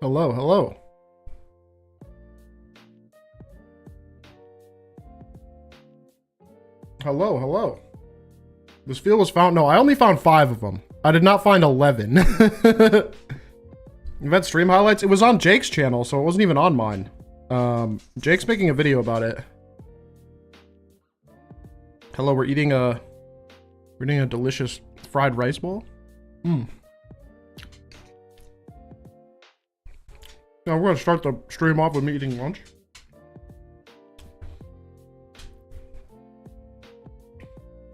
Hello, hello. Hello, hello. This field was found. No, I only found 5 of them. I did not find 11. Event stream highlights. It was on Jake's channel, so it wasn't even on mine. Jake's making a video about it. Hello, we're eating a delicious fried rice bowl. Now we're gonna start the stream off with me eating lunch.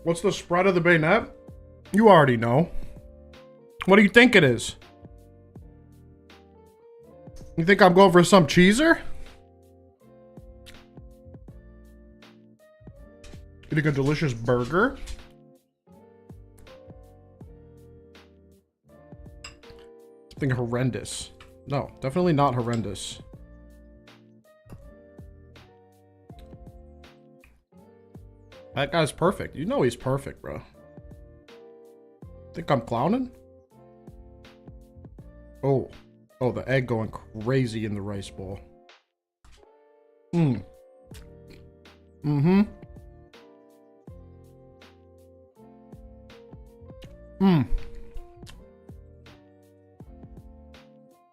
What's the spread of the bayonet? You already know. What do you think it is? You think I'm going for some cheeser? Eating a delicious burger? Something horrendous. No, definitely not horrendous. That guy's perfect. You know he's perfect, bro. Think I'm clowning? Oh. Oh, the egg going crazy in the rice bowl.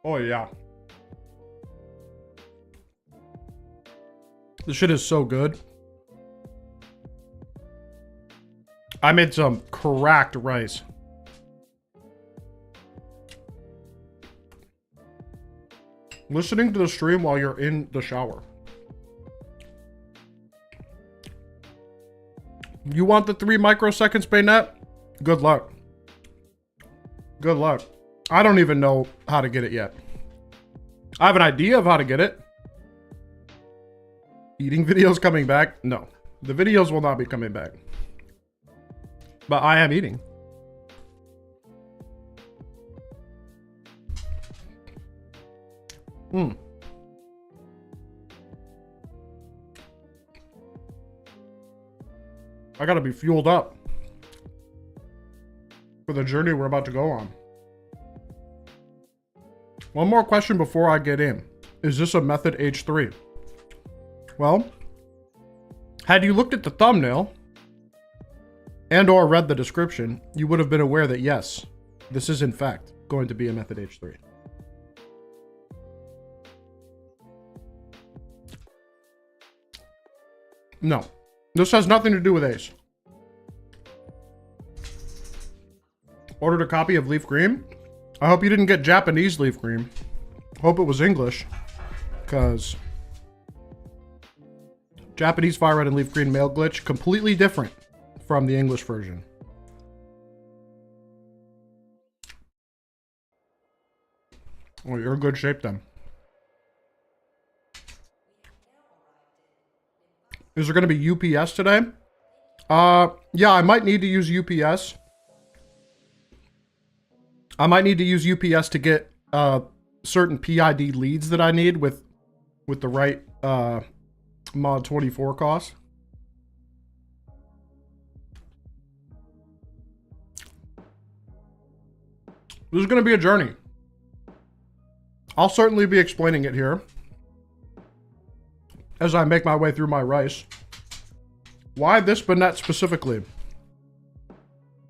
Oh, yeah. This shit is so good. I made some cracked rice. Listening to the stream while you're in the shower. You want the 3 microseconds bayonet? Good luck. Good luck. I don't even know how to get it yet. I have an idea of how to get it. Eating videos coming back? No. The videos will not be coming back. But I am eating. I gotta be fueled up for the journey we're about to go on. One more question before I get in. Is this a method H3? Well, had you looked at the thumbnail and or read the description, you would have been aware that yes, this is in fact going to be a method H3. No, this has nothing to do with Ace. Ordered a copy of Leaf Green. I hope you didn't get Japanese Leaf Green. Hope it was English, because Japanese Fire Red and Leaf Green mail glitch, completely different from the English version. Well, you're in good shape then. Is there going to be UPS today? Yeah, I might need to use UPS. I might need to use UPS to get certain PID leads that I need with the right mod 24 cost. This is going to be a journey. I'll certainly be explaining it here as I make my way through my rice. Why this bayonet specifically?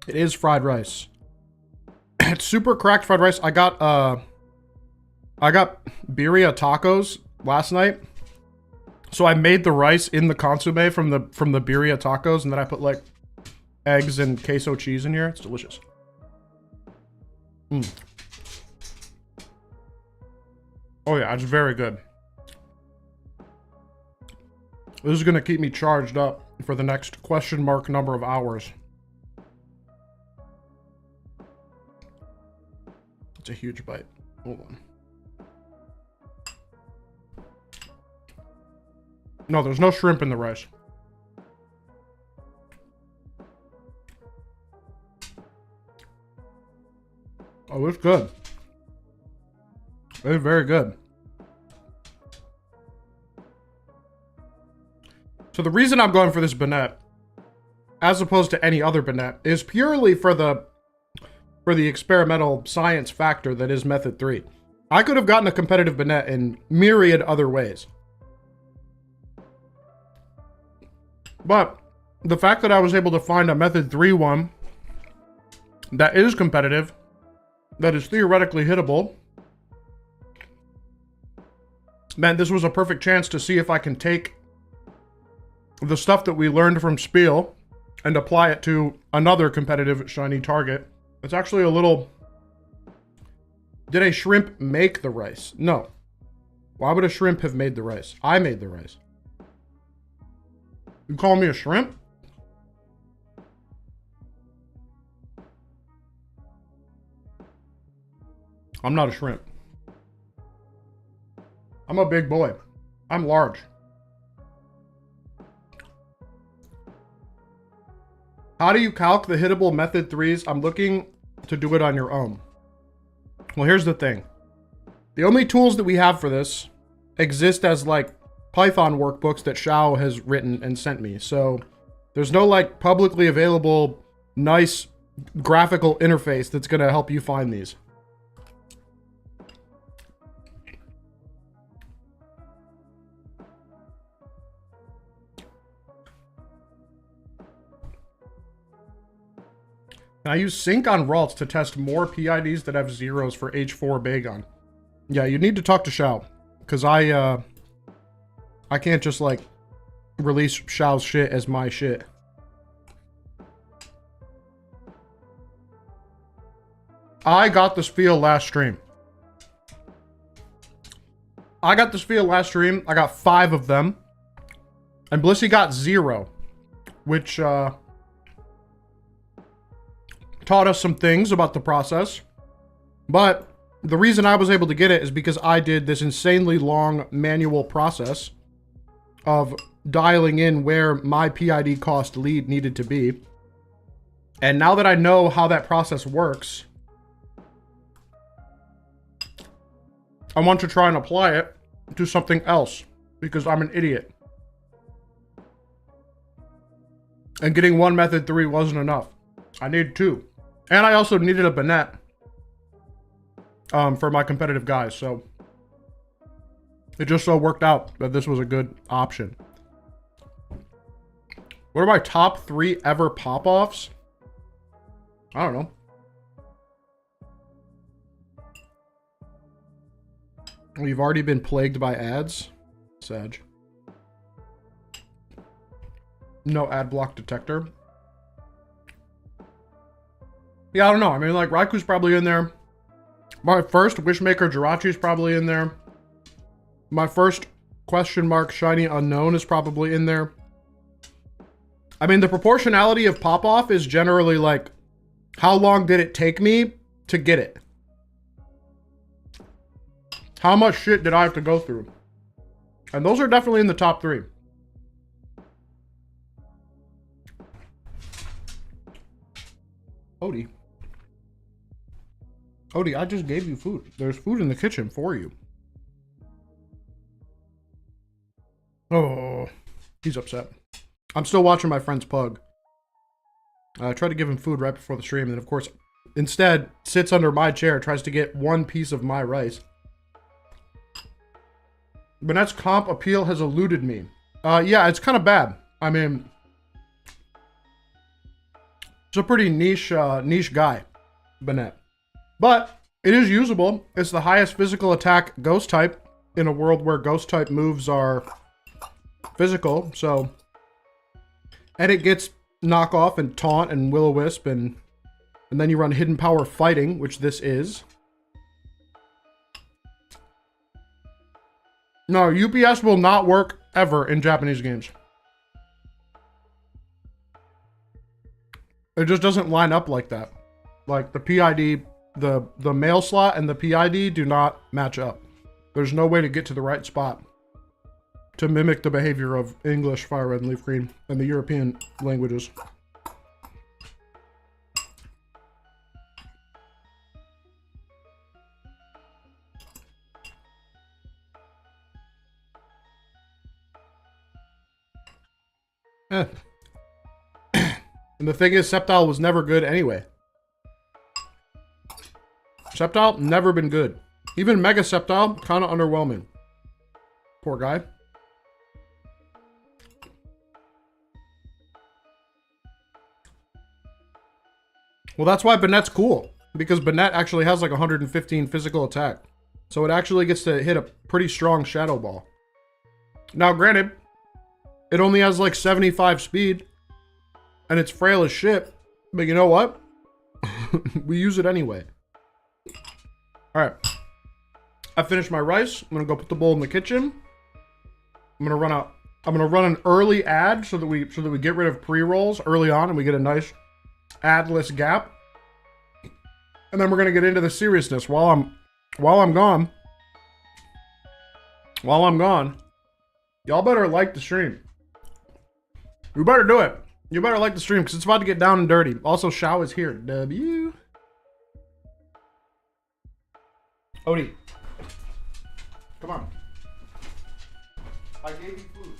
It is fried rice. It's super cracked fried rice. I got birria tacos last night. So I made the rice in the consomme from the birria tacos, and then I put like eggs and queso cheese in here. It's delicious. Oh yeah, it's very good. This is gonna keep me charged up for the next question mark number of hours. It's a huge bite. Hold on. No, there's no shrimp in the rice. Oh, it's good. It's very good. So the reason I'm going for this bayonet, as opposed to any other bayonet, is purely for the experimental science factor that is method 3. I could have gotten a competitive Banette in myriad other ways. But the fact that I was able to find a Method 3 one that is competitive, that is theoretically hittable, meant this was a perfect chance to see if I can take the stuff that we learned from Spiel and apply it to another competitive shiny target. It's actually a little... Did a shrimp make the rice? No. Why would a shrimp have made the rice? I made the rice. You call me a shrimp? I'm not a shrimp. I'm a big boy. I'm large. How do you calc the hittable Method 3s? I'm looking to do it on your own. Well, here's the thing. The only tools that we have for this exist as like Python workbooks that Xiao has written and sent me. So there's no like publicly available nice graphical interface that's going to help you find these. I use sync on Ralts to test more PIDs that have zeros for H4 Bagon. Yeah, you need to talk to Xiao, because I can't just like release Xiao's shit as my shit. I got this feel last stream. I got 5 of them. And Blissey got 0. Which, taught us some things about the process. But the reason I was able to get it is because I did this insanely long manual process of dialing in where my PID cost lead needed to be. And now that I know how that process works, I want to try and apply it to something else because I'm an idiot. And getting one Method 3 wasn't enough. I needed 2. And I also needed a Banette for my competitive guys, so it just so worked out that this was a good option. What are my top 3 ever pop-offs? I don't know. We've already been plagued by ads. Sag. No ad block detector. Yeah, I don't know. I mean, like, Raiku's probably in there. My first Wishmaker Jirachi's probably in there. My first question mark Shiny Unknown is probably in there. I mean, the proportionality of pop-off is generally like, how long did it take me to get it? How much shit did I have to go through? And those are definitely in the top 3. Odie. Odie, I just gave you food. There's food in the kitchen for you. Oh, he's upset. I'm still watching my friend's pug. I tried to give him food right before the stream, and then of course, instead, sits under my chair, tries to get one piece of my rice. Banette's comp appeal has eluded me. Yeah, it's kind of bad. I mean, it's a pretty niche guy, Banette. But it is usable. It's the highest physical attack ghost type in a world where ghost type moves are physical, so... And it gets knockoff and taunt and will-o-wisp, and then you run hidden power fighting, which this is. No, UPS will not work ever in Japanese games. It just doesn't line up like that. Like the PID, the mail slot and the PID do not match up. There's no way to get to the right spot to mimic the behavior of English, Fire Red, and Leaf Green, and the European languages. And the thing is, Sceptile was never good anyway. Sceptile, never been good. Even Megaceptile, kind of underwhelming. Poor guy. Well, that's why Banette's cool. Because Banette actually has like 115 physical attack. So it actually gets to hit a pretty strong Shadow Ball. Now, granted, it only has like 75 speed. And it's frail as shit. But you know what? We use it anyway. Alright. I finished my rice. I'm gonna go put the bowl in the kitchen. I'm gonna run an early ad so that we get rid of pre-rolls early on and we get a nice adless gap. And then we're gonna get into the seriousness while I'm gone. Y'all better like the stream. You better do it. You better like the stream because it's about to get down and dirty. Also, Shao is here. W. Odie. Come on. I gave you food.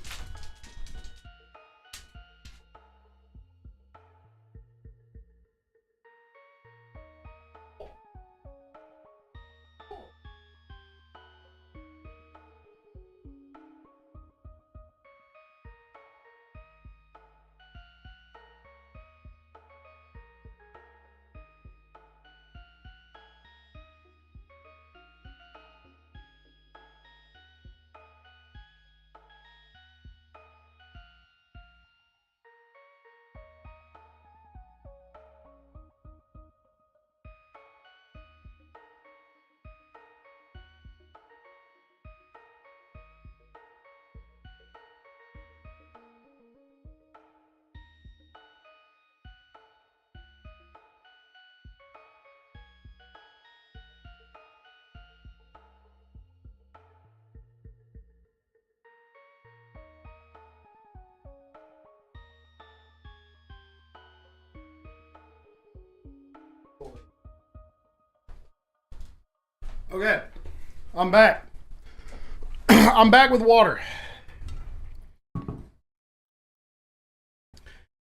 Okay, I'm back. I'm back with water.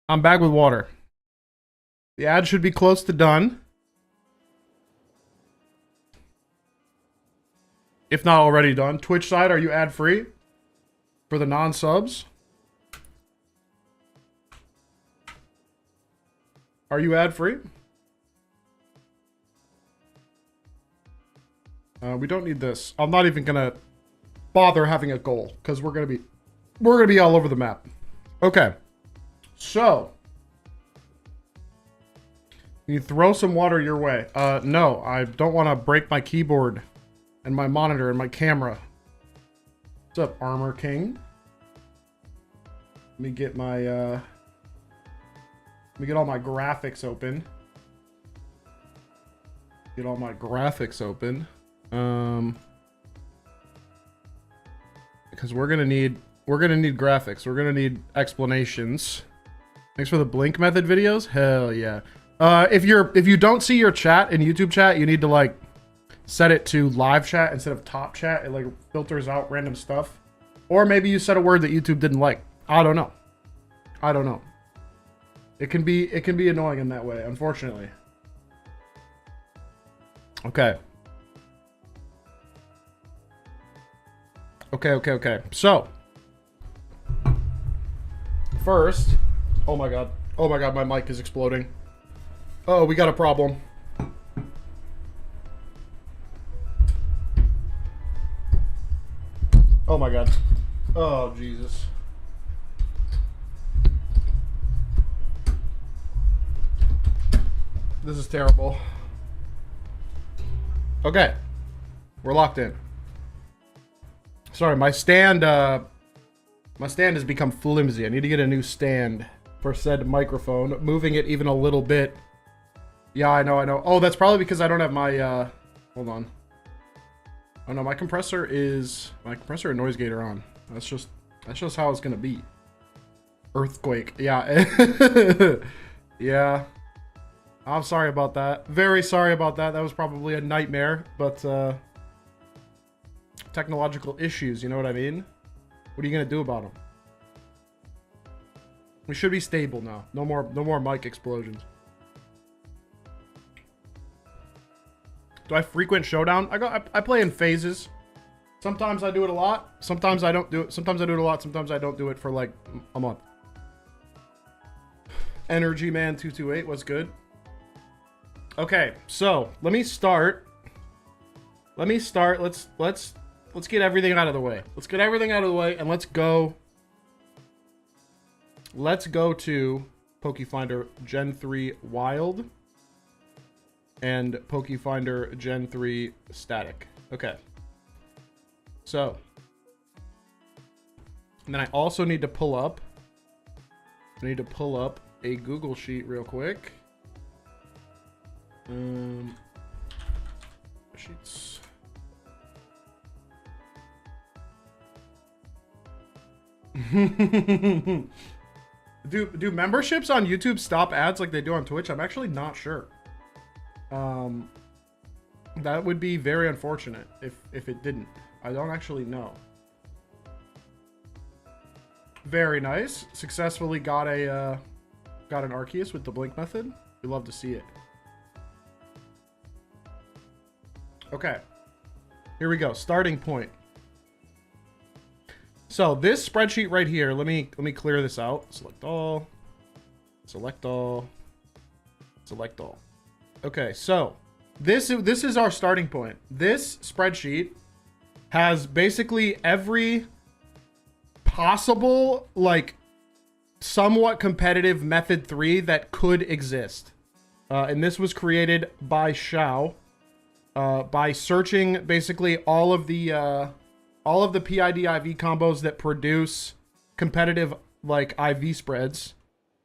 I'm back with water. The ad should be close to done. If not already done. Twitch side, are you ad free? For the non-subs? Are you ad free? We don't need this. I'm not even gonna bother having a goal because we're gonna be all over the map. Okay, so you throw some water your way. No, I don't want to break my keyboard and my monitor and my camera. What's up, Armor King? Let me get my let me get all my graphics open. Get all my graphics open. Because we're gonna need graphics. We're gonna need explanations. Thanks for the blink method videos. Hell yeah. If you don't see your chat in YouTube chat, you need to like set it to live chat instead of top chat. It like filters out random stuff. Or maybe you said a word that YouTube didn't like. I don't know. I don't know. It can be annoying in that way, unfortunately. Okay. Okay. So, first, oh my god, my mic is exploding. Oh, we got a problem. Oh my god. Oh, Jesus. This is terrible. Okay. We're locked in. Sorry, my stand has become flimsy. I need to get a new stand for said microphone. Moving it even a little bit. Yeah, I know. Oh, that's probably because I don't have my, hold on. Oh no, my compressor and noise gate are on. That's just how it's gonna be. Earthquake. Yeah. Yeah. I'm sorry about that. Very sorry about that. That was probably a nightmare, but, technological issues, you know what I mean? What are you gonna do about them? We should be stable now. No more mic explosions. Do I frequent Showdown? I play in phases. Sometimes I do it a lot. Sometimes I don't do it. Sometimes I do it a lot. Sometimes I don't do it for like a month. Energy Man 228 was good. Okay, so let me start. Let's get everything out of the way. Let's get everything out of the way and let's go. Let's go to PokeFinder Gen 3 Wild and PokeFinder Gen 3 Static. Okay. So, and then I also need to pull up. I need to pull up a Google Sheet real quick. Sheets. Do memberships on YouTube stop ads like they do on Twitch? I'm actually not sure. That would be very unfortunate if it didn't. I don't actually know. Very nice. Successfully got an Arceus with the blink method. We love to see it. Okay. Here we go. Starting point. So this spreadsheet right here, let me clear this out. Select all. Select all. Select all. Okay, so this is our starting point. This spreadsheet has basically every possible, like, somewhat competitive method 3 that could exist. And this was created by Xiao by searching basically all of the PID IV combos that produce competitive, like, IV spreads,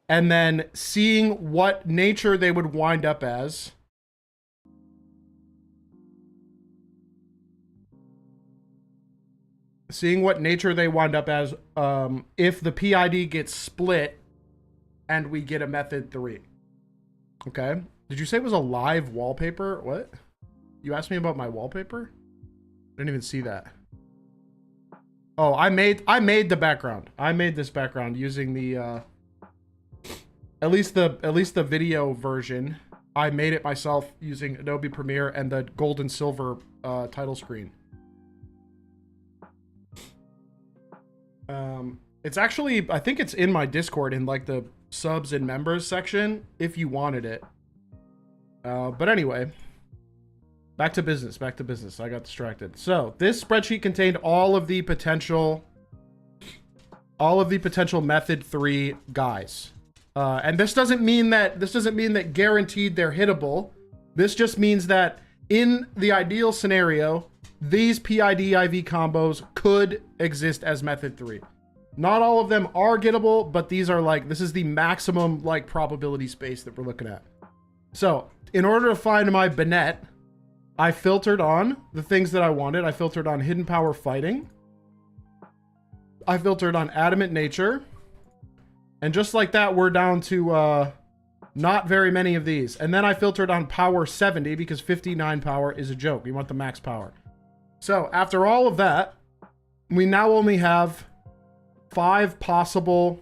and then seeing what nature they would wind up as. Seeing what nature they wind up as if the PID gets split and we get a method 3. Okay. Did you say it was a live wallpaper? What? You asked me about my wallpaper? I didn't even see that. Oh, I made the background. I made this background using the at least the video version. I made it myself using Adobe Premiere and the gold and silver title screen. It's actually, I think it's in my Discord in like the subs and members section if you wanted it. But anyway, back to business. I got distracted. So this spreadsheet contained all of the potential method 3 guys. And this doesn't mean that guaranteed they're hittable. This just means that in the ideal scenario, these PID IV combos could exist as method 3. Not all of them are gettable, but these are like, this is the maximum like probability space that we're looking at. So in order to find my Banette, I filtered on the things that I wanted. I filtered on Hidden Power Fighting. I filtered on Adamant Nature. And just like that, we're down to not very many of these. And then I filtered on Power 70 because 59 power is a joke. We want the max power. So after all of that, we now only have 5 possible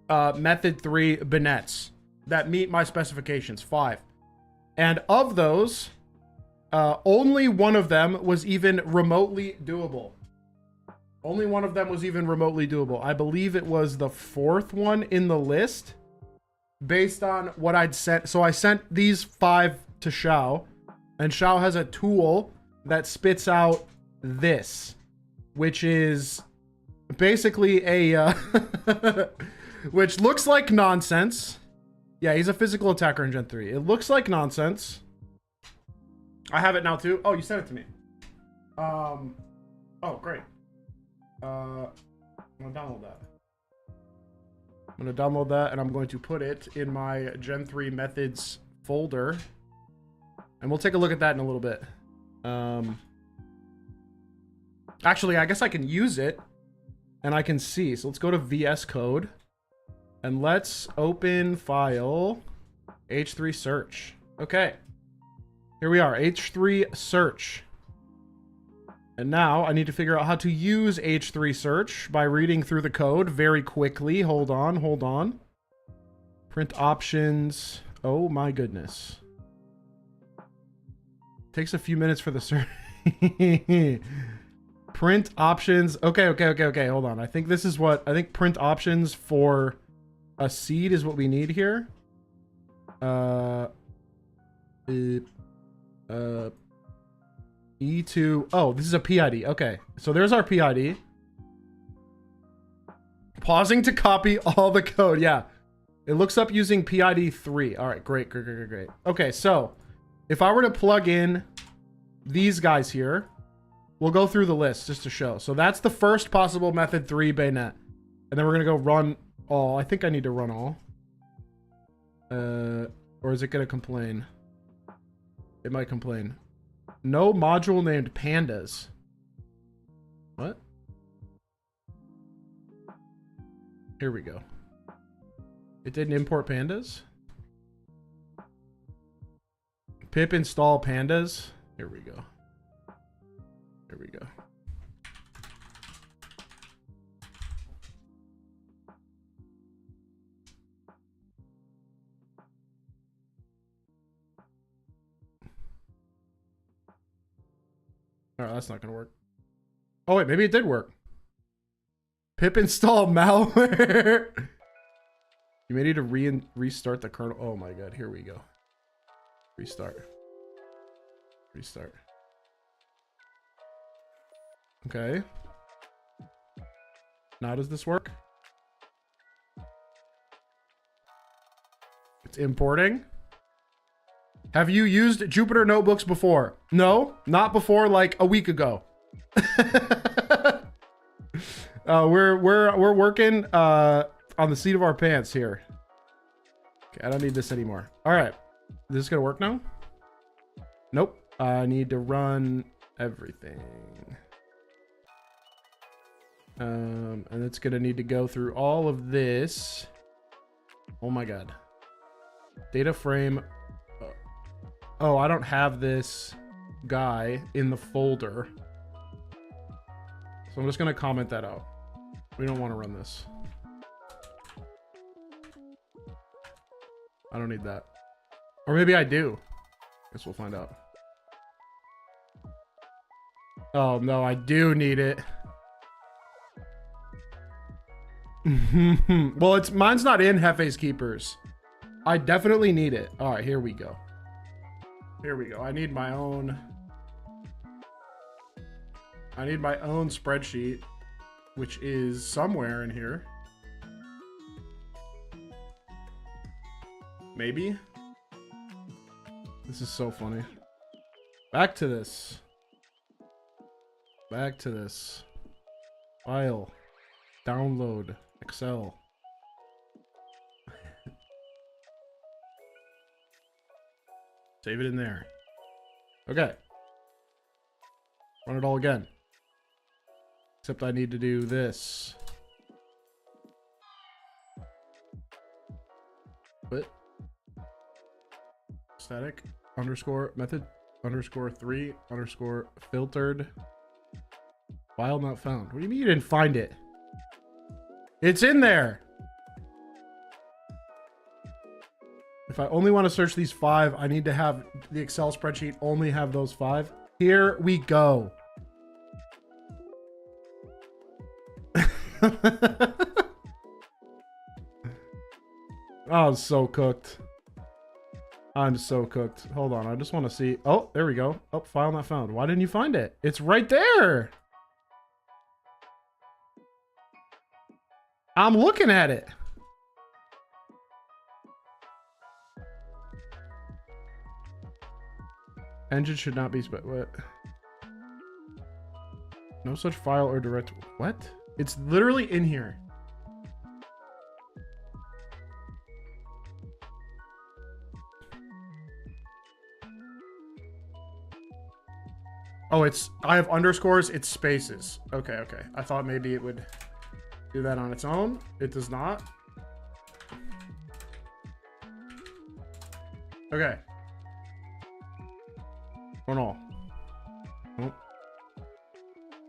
method 3 Banettes that meet my specifications. 5. And of those, only one of them was even remotely doable. Only one of them was even remotely doable. I believe it was the 4th one in the list based on what I'd sent. So I sent these 5 to Xiao, and Xiao has a tool that spits out this, which is basically a which looks like nonsense. Yeah, he's a physical attacker in Gen 3. It looks like nonsense. I have it now too. Oh, you sent it to me. Oh, great. I'm gonna download that. I'm gonna download that and I'm going to put it in my Gen 3 methods folder. And we'll take a look at that in a little bit. Actually, I guess I can use it and I can see. So let's go to VS Code and let's open file H3 search. Okay. Here we are, H3 search. And now I need to figure out how to use H3 search by reading through the code very quickly. Hold on. Print options. Oh my goodness. Takes a few minutes for the search. Print options. Okay. Hold on. I think this is what I think print options for a seed is what we need here. E2. Oh, this is a PID. Okay. So there's our PID. Pausing to copy all the code. Yeah. It looks up using PID 3. All right. Great. Okay. So if I were to plug in these guys here, we'll go through the list just to show. So that's the first possible method 3 bayonet. And then we're going to go run all. I think I need to run all. Or is it going to complain? It might complain. No module named pandas. What? Here we go. It didn't import pandas? Pip install pandas. Here we go. Here we go. All right, that's not gonna work. Oh wait, maybe it did work. Pip install malware. You may need to restart the kernel. Oh my god, here we go. Restart. Okay. Now does this work? It's importing. Have you used Jupyter Notebooks before? No, not before, like a week ago. We're working on the seat of our pants here. Okay, I don't need this anymore. All right, is this gonna work now? Nope. I need to run everything. And it's gonna need to go through all of this. Oh my god. Data frame. Oh, I don't have this guy in the folder. So I'm just gonna comment that out. We don't want to run this. I don't need that. Or maybe I do. Guess we'll find out. Oh no, I do need it. Well, mine's not in Hefe's Keepers. I definitely need it. All right, here we go. Here we go. I need my own spreadsheet, which is somewhere in here. Maybe. This is so funny. Back to this. File. Download. Excel. Save it in there. Okay. Run it all again. Except I need to do this. What? Static underscore method underscore 3 underscore filtered. File not found. What do you mean you didn't find it? It's in there. If I only want to search these 5, I need to have the Excel spreadsheet only have those 5. Here we go. I'm so cooked. I'm so cooked. Hold on. I just want to see. Oh, there we go. Oh, file not found. Why didn't you find it? It's right there. I'm looking at it. Engine should not be what? No such file or direct. What? It's literally in here. Oh, I have underscores, it's spaces. Okay. I thought maybe it would do that on its own. It does not. Okay. Run all. Nope.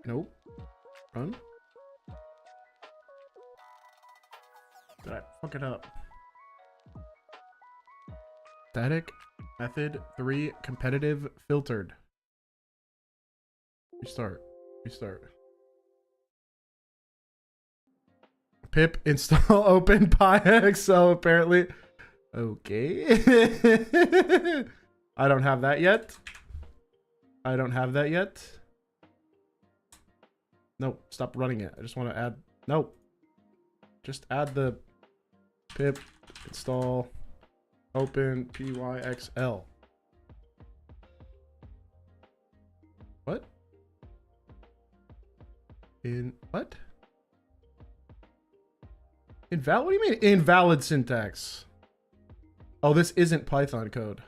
Nope. Run. Did I fuck it up? Static method 3 competitive filtered. Restart. Pip install open PyXL apparently. Okay. I don't have that yet. Nope, stop running it. I just want to add. Nope. Just add the pip install open PyXL. What? What? Invalid? What do you mean invalid syntax? Oh, this isn't Python code.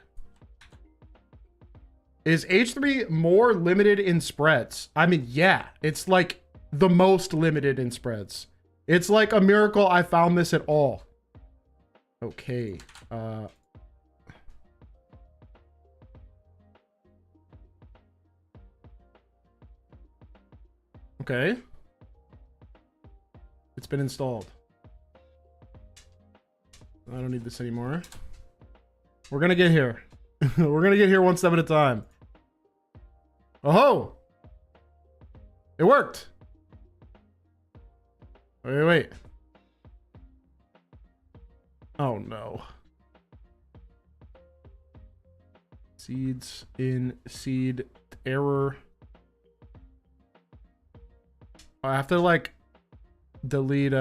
Is H3 more limited in spreads? I mean, yeah, it's like the most limited in spreads. It's like a miracle I found this at all. Okay. Okay. It's been installed. I don't need this anymore. We're gonna get here. We're gonna get here one step at a time. Oh! It worked! Wait. Oh no. Seeds in seed error. I have to like delete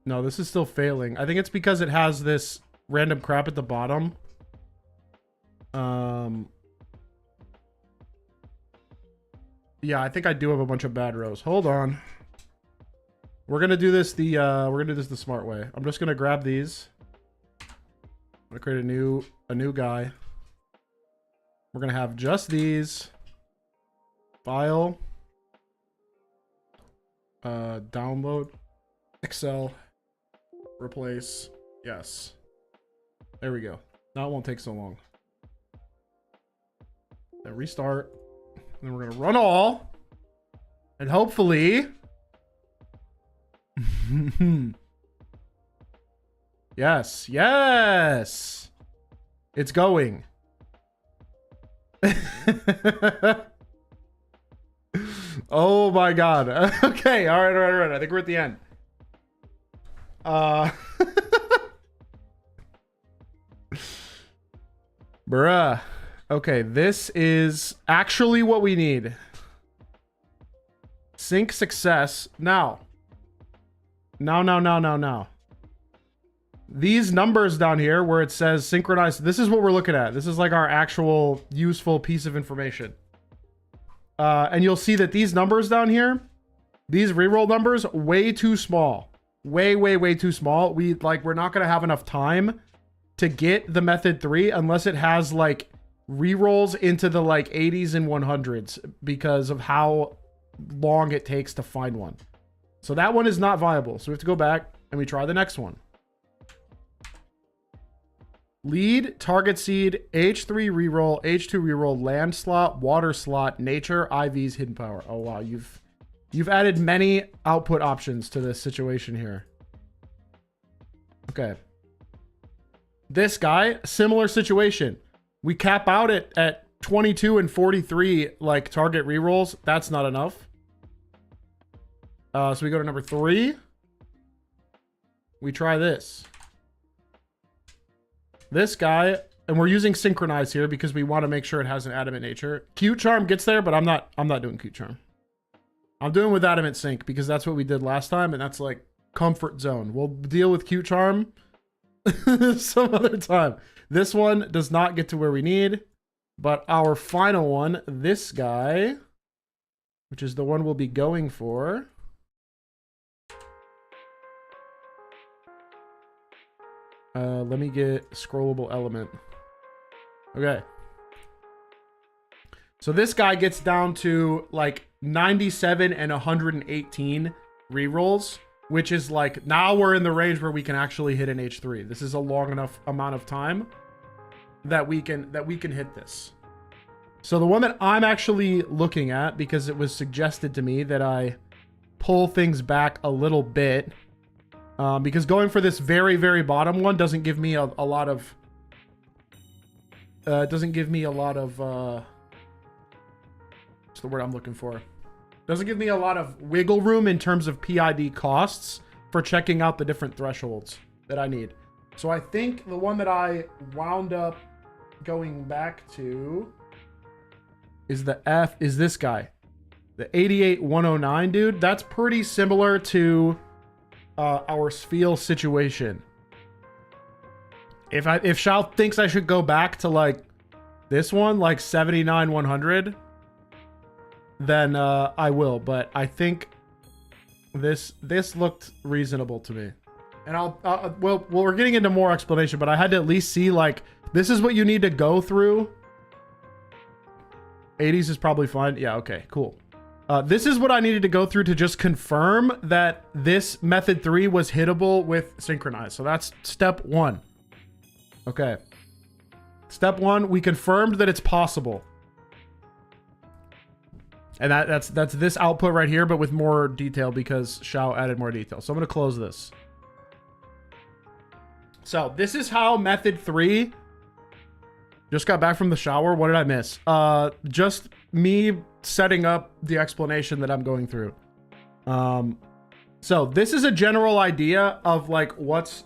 No, this is still failing. I think it's because it has this random crap at the bottom. Yeah, I think I do have a bunch of bad rows. Hold on. We're gonna do this the smart way. I'm just gonna grab these. I'm gonna create a new guy. We're gonna have just these. File. Download. Excel. Replace. Yes. There we go. Now it won't take so long. Then restart. And then we're gonna run all. And hopefully. Yes. Yes. It's going. Oh my god. Okay. All right. I think we're at the end. Bruh. Okay, this is actually what we need. Sync success. Now. These numbers down here where it says synchronized, this is what we're looking at. This is like our actual useful piece of information. And you'll see that these numbers down here, these reroll numbers, way too small. Way too small. We're not going to have enough time to get the method 3 unless it has like rerolls into the like 80s and 100s because of how long it takes to find one. So that one is not viable. So we have to go back and we try the next one. Lead, target seed, H3 reroll, H2 reroll, land slot, water slot, nature, IVs, hidden power. Oh wow, you've added many output options to this situation here. Okay. This guy, similar situation. We cap out at 22 and 43 like target rerolls. That's not enough. So we go to number 3. We try this. This guy, and we're using synchronize here because we want to make sure it has an adamant nature. Cute charm gets there, but I'm not doing cute charm. I'm doing with adamant sync because that's what we did last time, and that's like comfort zone. We'll deal with cute charm some other time. This one does not get to where we need, but our final one, this guy, which is the one we'll be going for. Let me get scrollable element. Okay. So this guy gets down to like 97 and 118 rerolls, which is like, now we're in the range where we can actually hit an H3. This is a long enough amount of time that we can hit this. So the one that I'm actually looking at, because it was suggested to me that I pull things back a little bit, Because going for this very, very bottom one doesn't give me a lot of... what's the word I'm looking for? Doesn't give me a lot of wiggle room in terms of PID costs for checking out the different thresholds that I need. So I think the one that I wound up going back to is this guy. The 88109, dude. That's pretty similar to our Sfeel situation. If Shao thinks I should go back to like this one, like 79100, then I will. But I think this looked reasonable to me. And well, we're getting into more explanation, but I had to at least see like this is what you need to go through. 80s is probably fine. Yeah, okay, cool. This is what I needed to go through to just confirm that this method 3 was hittable with synchronize. So that's step 1. Okay. Step 1, we confirmed that it's possible. And that's this output right here, but with more detail because Shao added more detail. So I'm going to close this. So this is how method 3... Just got back from the shower. What did I miss? Just me setting up the explanation that I'm going through. So this is a general idea of like what's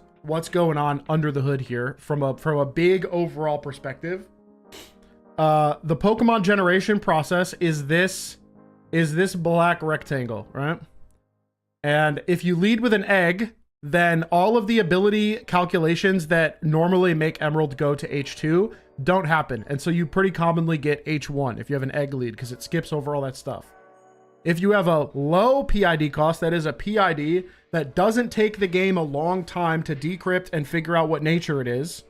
going on under the hood here from a big overall perspective. The Pokemon generation process is this black rectangle, right? And if you lead with an egg, then all of the ability calculations that normally make Emerald go to H2 don't happen. And so you pretty commonly get H1 if you have an egg lead because it skips over all that stuff. If you have a low PID cost, that is a PID that doesn't take the game a long time to decrypt and figure out what nature it is,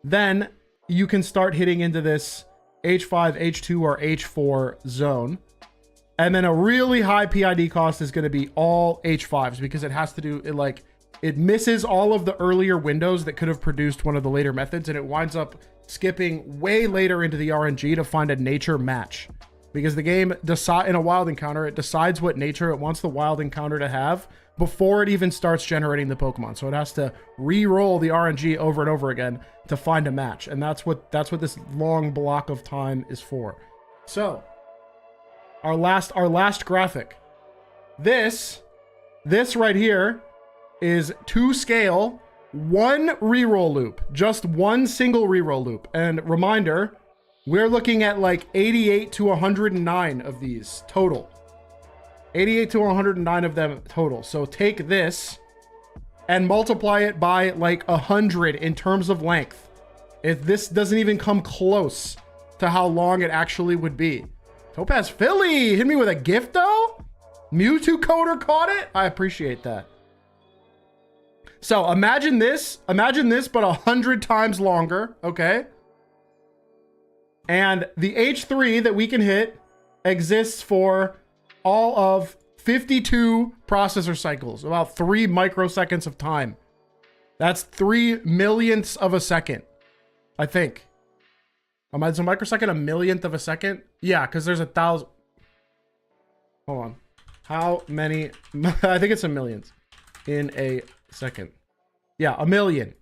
then you can start hitting into this H5, H2, or H4 zone. And then a really high PID cost is going to be all H5s because it has to do it like it misses all of the earlier windows that could have produced one of the later methods, and it winds up skipping way later into the RNG to find a nature match. Because the game in a wild encounter, it decides what nature it wants the wild encounter to have before it even starts generating the Pokemon. So it has to re-roll the RNG over and over again to find a match. And that's what this long block of time is for. So our last graphic. This right here is 2 scale, 1 reroll loop, just 1 single reroll loop. And reminder, we're looking at like 88 to 109 of these total. 88 to 109 of them total. So take this and multiply it by like 100 in terms of length. If this doesn't even come close to how long it actually would be. Topaz Philly hit me with a gift though. Mewtwo coder caught it. I appreciate that. So imagine this but 100 times longer, okay? And the H3 that we can hit exists for all of 52 processor cycles, about 3 microseconds of time. That's 3 millionths of a second, I think. Is a microsecond a millionth of a second? Yeah, because there's 1,000. Hold on. How many? I think it's a millionth in a second. Yeah, a million.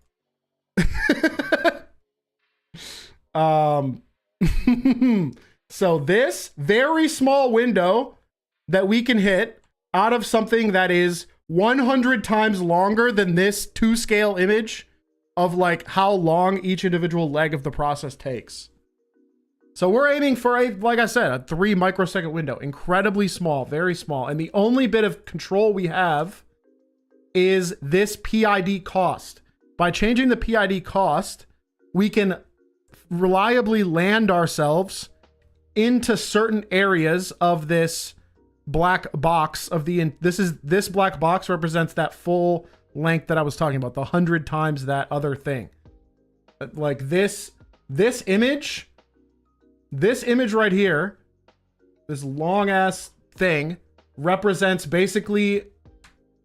So this very small window that we can hit out of something that is 100 times longer than this 2 scale image of like how long each individual leg of the process takes. So we're aiming for like I said, a 3 microsecond window, incredibly small, very small. And the only bit of control we have is this PID cost. By changing the PID cost, we can reliably land ourselves into certain areas of this black box of this black box represents that full length that I was talking about, the 100 times that other thing. Like this image right here, this long ass thing represents basically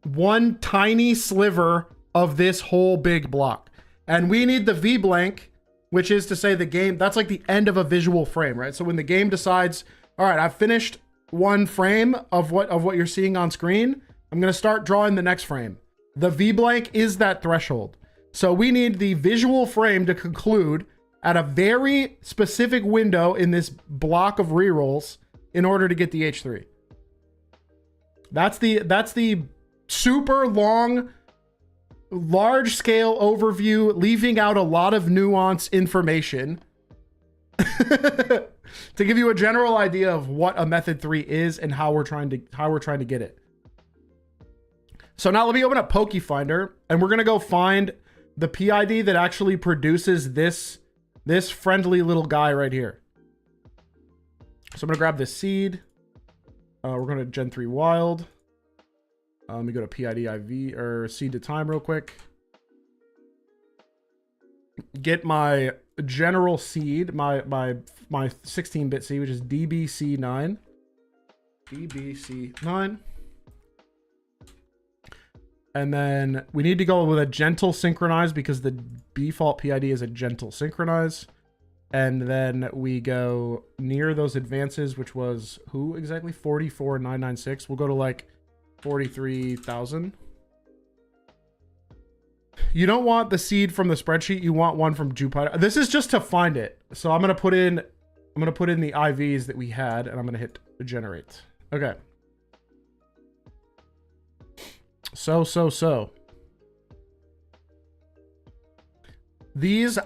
one tiny sliver of this whole big block. And we need the V blank, which is to say the game, that's like the end of a visual frame, right? So when the game decides, all right, I've finished one frame of what you're seeing on screen, I'm going to start drawing the next frame. The V blank is that threshold. So we need the visual frame to conclude at a very specific window in this block of rerolls in order to get the H3. That's the super long, large scale overview, leaving out a lot of nuance information to give you a general idea of what a method 3 is and how we're trying to get it. So now let me open up PokeFinder, and we're gonna go find the PID that actually produces this friendly little guy right here. So I'm gonna grab this seed. We're going to Gen 3 Wild. Let me go to PID IV or seed to time real quick. Get my general seed, my 16-bit seed, which is DBC9. DBC9. And then we need to go with a gentle synchronize because the default PID is a gentle synchronize. And then we go near those advances, which was who exactly? 44,996. We'll go to like 43,000. You don't want the seed from the spreadsheet. You want one from Jupiter. This is just to find it. So I'm gonna put in the IVs that we had, and I'm gonna hit generate. Okay. So. This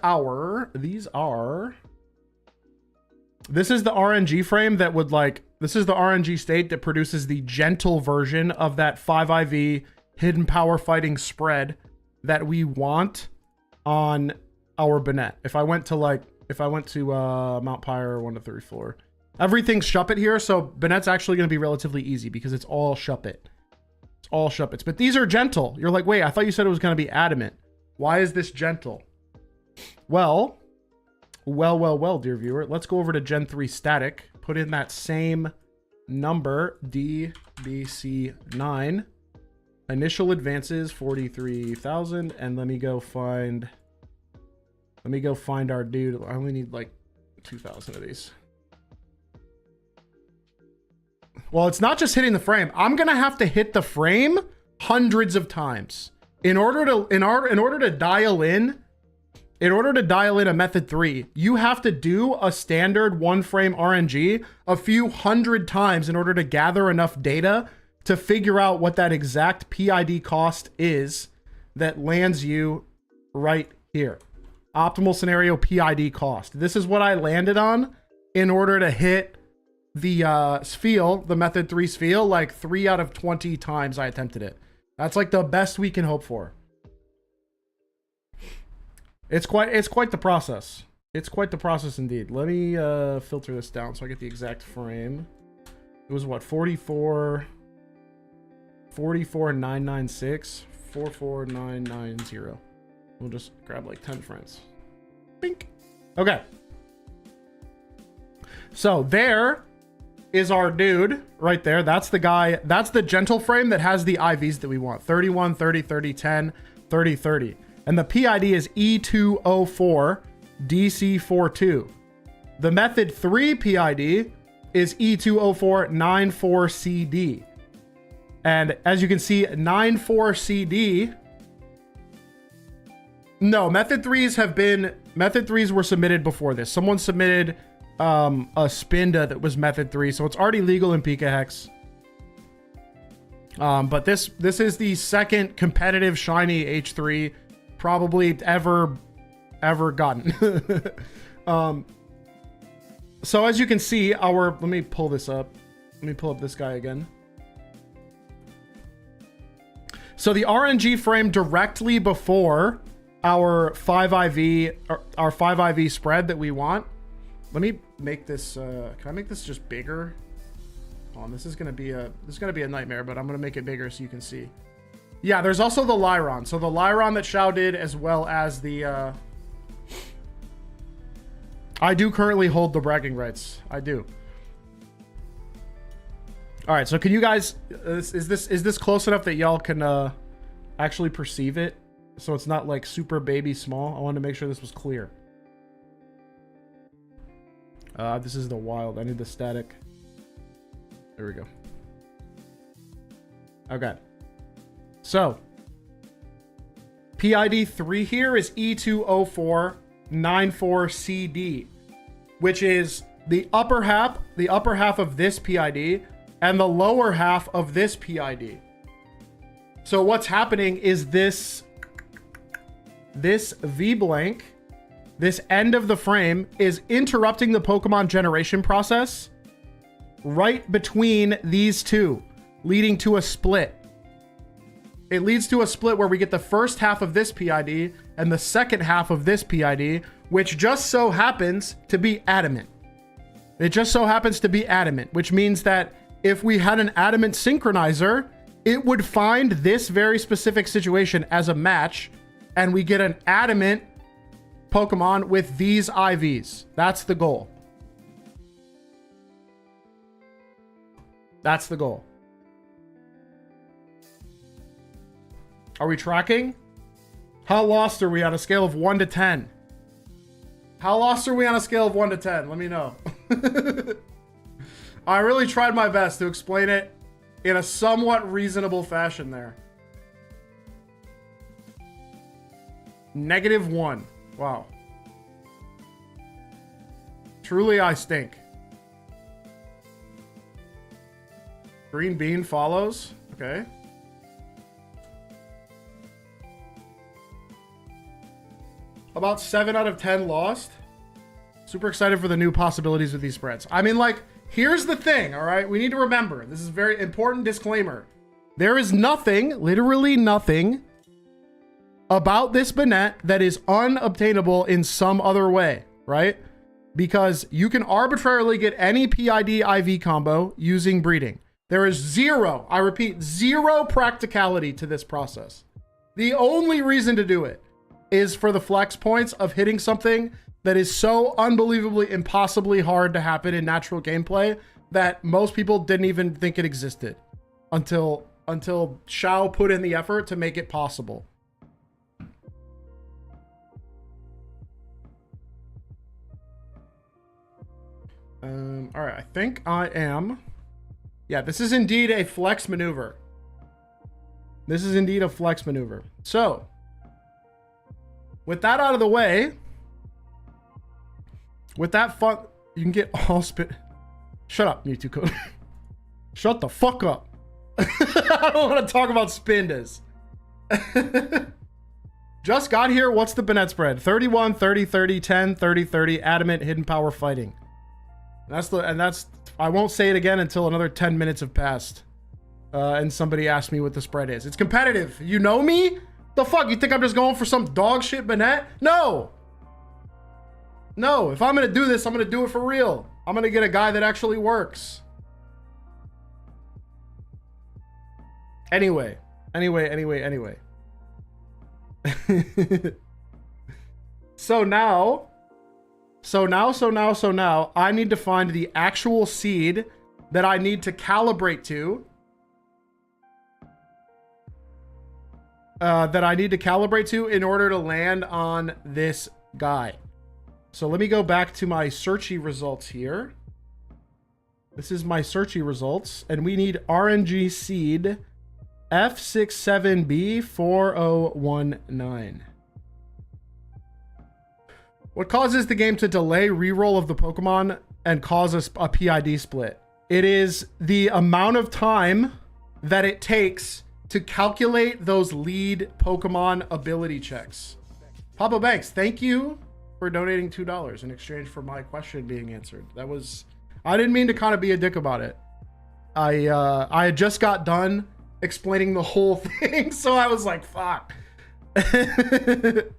is the RNG frame that would this is the RNG state that produces the gentle version of that 5IV hidden power fighting spread that we want on our Banette. If I went to Mount Pyre 1 to 34, everything's Shuppet here. So Banette's actually going to be relatively easy because it's all Shuppet. It's all Shuppets, but these are gentle. You're like, wait, I thought you said it was going to be adamant. Why is this gentle? Well, dear viewer, let's go over to Gen 3 static, put in that same number, DBC9, initial advances, 43,000, and let me go find our dude. I only need like 2,000 of these. Well, it's not just hitting the frame. I'm going to have to hit the frame hundreds of times in order to dial in. In order to dial in a method 3, you have to do a standard one frame RNG a few hundred times in order to gather enough data to figure out what that exact PID cost is that lands you right here. Optimal scenario PID cost. This is what I landed on in order to hit the the method 3 spiel like 3 out of 20 times I attempted it. That's like the best we can hope for. It's quite the process. It's quite the process indeed. Let me filter this down so I get the exact frame. It was what, 44,996, 44,990. We'll just grab like 10 frames. Bink. Okay. So there is our dude right there. That's the guy. That's the gentle frame that has the IVs that we want. 31, 30, 30, 10, 30, 30. And the PID is E204 DC42. The method 3 PID is E204 94CD. And as you can see, 94CD. No, method 3s were submitted before this. Someone submitted a Spinda that was method 3, so it's already legal in PKHex. But this is the second competitive shiny H3 probably ever gotten. So as you can see, let me pull this up. Let me pull up this guy again. So the RNG frame directly before our 5IV spread that we want. Let me make this can I make this just bigger? This is gonna be a nightmare, but I'm gonna make it bigger so you can see. Yeah, there's also the Lyron. So the Lyron that Shao did, as well as the I do currently hold the bragging rights. I do. All right, so can you guys is this close enough that y'all can actually perceive it? So it's not like super baby small. I wanted to make sure this was clear. This is the wild. I need the static. There we go. Okay. So PID 3 here is E20494CD, which is the upper half of this PID and the lower half of this PID. So what's happening is this V blank, this end of the frame, is interrupting the Pokemon generation process right between these two, leading to a split. It leads to a split where we get the first half of this PID and the second half of this PID, which just so happens to be adamant. It just so happens to be adamant, which means that if we had an adamant synchronizer, it would find this very specific situation as a match, and we get an adamant Pokemon with these IVs. That's the goal. That's the goal. Are we tracking? How lost are we on a scale of 1 to 10? How lost are we on a scale of 1 to 10? Let me know. I really tried my best to explain it in a somewhat reasonable fashion there. -1. Wow. Truly, I stink. Green bean follows. Okay. About 7 out of 10 lost. Super excited for the new possibilities with these spreads. I mean, like, here's the thing, all right? We need to remember, this is a very important disclaimer. There is nothing, literally nothing, about this Banette that is unobtainable in some other way, right? Because you can arbitrarily get any PID IV combo using breeding. There is zero, I repeat, zero practicality to this process. The only reason to do it is for the flex points of hitting something that is so unbelievably impossibly hard to happen in natural gameplay that most people didn't even think it existed until Shao put in the effort to make it possible. All right, I think I am. Yeah, this is indeed a flex maneuver. This is indeed a flex maneuver. So, with that out of the way, with that fun, you can get all spin. Shut up, Mewtwo code. Shut the fuck up. I don't want to talk about Spindas. Just got here. What's the Banette spread? 31, 30, 30, 10, 30, 30, adamant, hidden power fighting. And that's, I won't say it again until another 10 minutes have passed. And somebody asked me what the spread is. It's competitive. You know me? The fuck? You think I'm just going for some dog shit Banette? No. No, if I'm going to do this, I'm going to do it for real. I'm going to get a guy that actually works. Anyway. So now, I need to find the actual seed that I need to calibrate to. In order to land on this guy. So let me go back to my searchy results here. This is my searchy results, and we need RNG seed F67B4019. What causes the game to delay reroll of the Pokemon and cause a PID split? It is the amount of time that it takes to calculate those lead Pokemon ability checks. Papa Banks, thank you for donating $2 in exchange for my question being answered. That was, I didn't mean to kind of be a dick about it. I had just got done explaining the whole thing, so I was like, fuck. Kiba,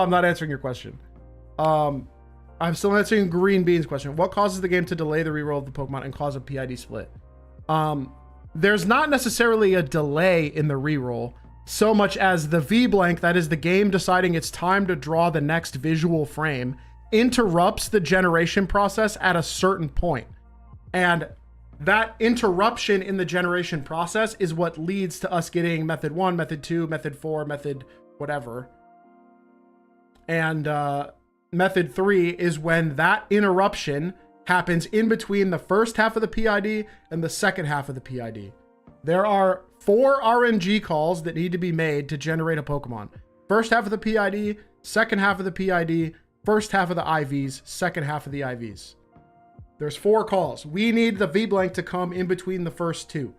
I'm not answering your question. I'm still answering Green Bean's question. What causes the game to delay the reroll of the Pokemon and cause a PID split? There's not necessarily a delay in the reroll so much as the V blank, that is the game deciding it's time to draw the next visual frame, interrupts the generation process at a certain point. And that interruption in the generation process is what leads to us getting method 1, method 2, method 4, method whatever. And method 3 is when that interruption happens in between the first half of the PID and the second half of the PID. There are 4 RNG calls that need to be made to generate a Pokemon. First half of the PID, second half of the PID, first half of the IVs, second half of the IVs. There's 4 calls. We need the V-Blank to come in between the first 2.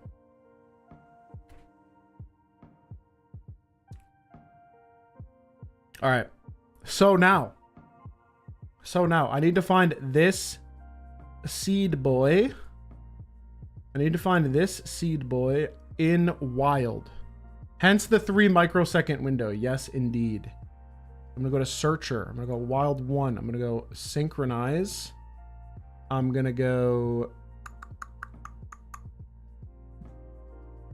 All right. So now I need to find this seed boy. I need to find this seed boy in wild. Hence the 3 microsecond window. Yes, indeed. I'm gonna go to searcher. I'm gonna go wild 1. I'm gonna go synchronize. I'm gonna go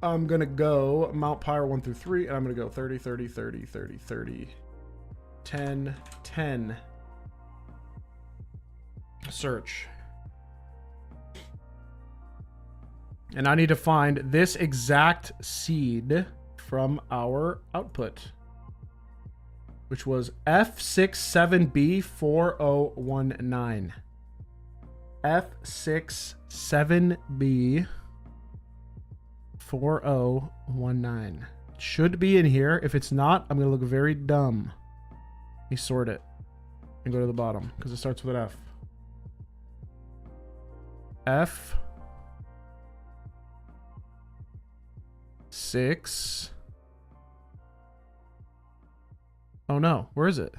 Mount Pyre 1 through 3, and I'm gonna go 30, 30, 30, 30, 30, 10, 10. Search. And I need to find this exact seed from our output, which was F67B4019. F67B4019. Should be in here. If it's not, I'm going to look very dumb. Let me sort it and go to the bottom because it starts with an F. F 6. Oh no, where is it?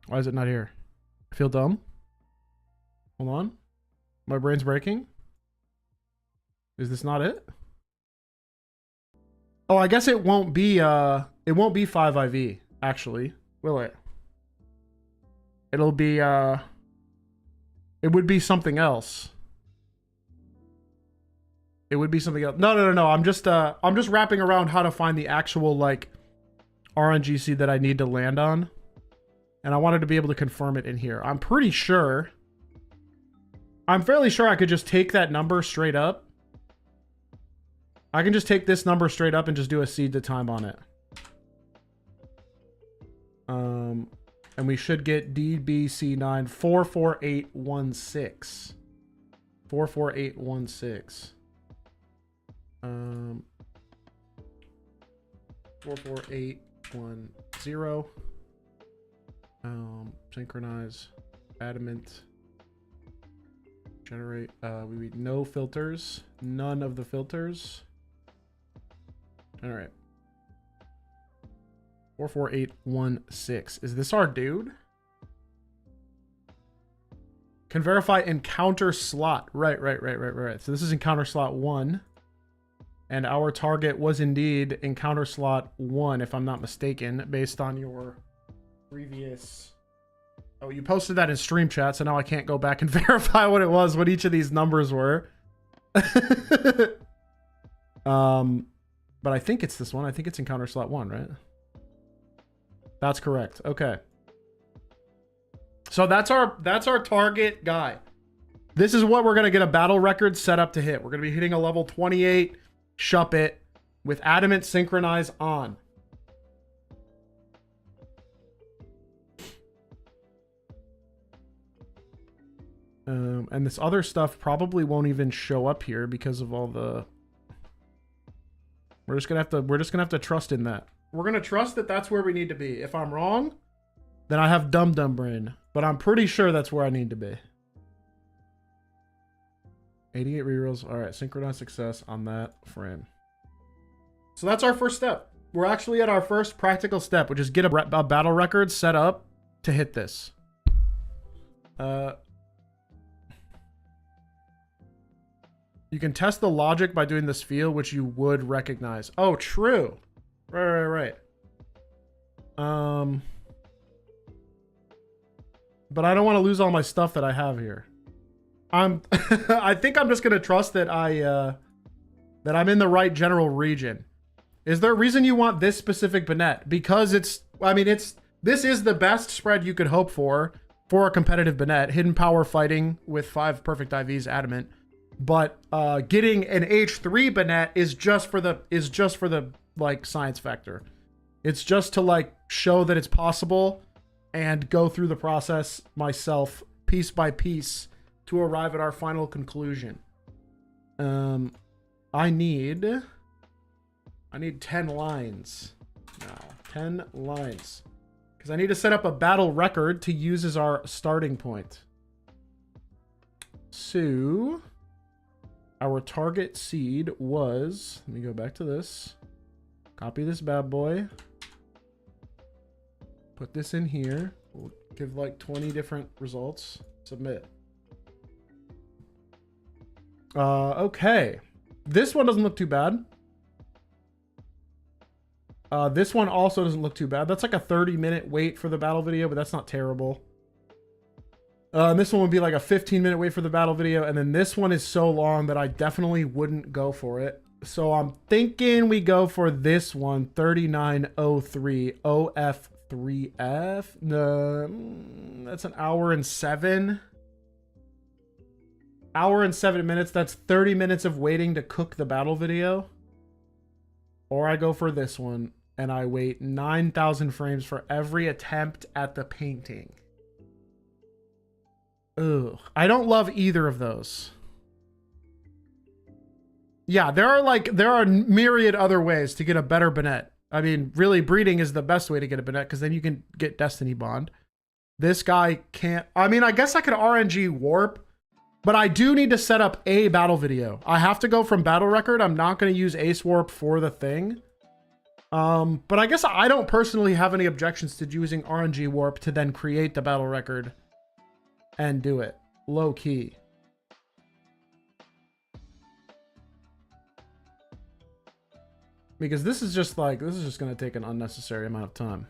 Why is it not here? I feel dumb. Hold on. My brain's breaking. Is this not it? Oh, I guess it won't be 5 IV, actually. Will it? It'll be it would be something else. It would be something else. No. I'm just wrapping around how to find the actual like RNGC that I need to land on. And I wanted to be able to confirm it in here. I'm fairly sure I could just take that number straight up. I can just take this number straight up and just do a seed to time on it. And we should get DBC9 44816. 44816. 44810. Synchronize. Adamant. Generate. We need no filters. None of the filters. All right. 44816. Is this our dude? Can verify encounter slot. Right. So this is encounter slot 1. And our target was indeed encounter slot 1, if I'm not mistaken, based on your previous... Oh, you posted that in stream chat, so now I can't go back and verify what it was, what each of these numbers were. But I think it's this one. I think it's encounter slot 1, right? That's correct. Okay. So that's our target guy. This is what we're going to get a battle record set up to hit. We're going to be hitting a level 28 Shuppet with Adamant Synchronize on. And this other stuff probably won't even show up here because of all the... We're just gonna have to trust in that. We're gonna trust that that's where we need to be. If I'm wrong, then I have dumb brain. But I'm pretty sure that's where I need to be. 88 rerolls. All right, synchronized success on that frame. So that's our first step. We're actually at our first practical step, which is get a battle record set up to hit this. You can test the logic by doing this field, which you would recognize. Oh, true. Right. But I don't want to lose all my stuff that I have here. I think I'm just gonna trust that that I'm in the right general region. Is there a reason you want this specific Banette? Because this is the best spread you could hope for a competitive Banette. Hidden power fighting with 5 perfect IVs, Adamant. But getting an H3 Banette is just for the like science factor. It's just to like show that it's possible and go through the process myself piece by piece to arrive at our final conclusion. I need 10 lines now. 10 lines. Because I need to set up a battle record to use as our starting point. So, our target seed was... Let me go back to this. Copy this bad boy. Put this in here. We'll give like 20 different results. Submit. Okay. This one doesn't look too bad. This one also doesn't look too bad. That's like a 30-minute wait for the battle video, but that's not terrible. And this one would be like a 15-minute wait for the battle video. And then this one is so long that I definitely wouldn't go for it. So I'm thinking we go for this one, 3903 OF3F. No, that's an hour and 7. Hour and 7 minutes. That's 30 minutes of waiting to cook the battle video. Or I go for this one and I wait 9,000 frames for every attempt at the painting. Ugh. I don't love either of those. Yeah, there are myriad other ways to get a better Banette. I mean, really, breeding is the best way to get a Banette because then you can get Destiny Bond. This guy can't... I mean, I guess I could RNG warp, but I do need to set up a battle video. I have to go from battle record. I'm not going to use Ace Warp for the thing. But I guess I don't personally have any objections to using RNG warp to then create the battle record and do it. Low key. Because this is just going to take an unnecessary amount of time.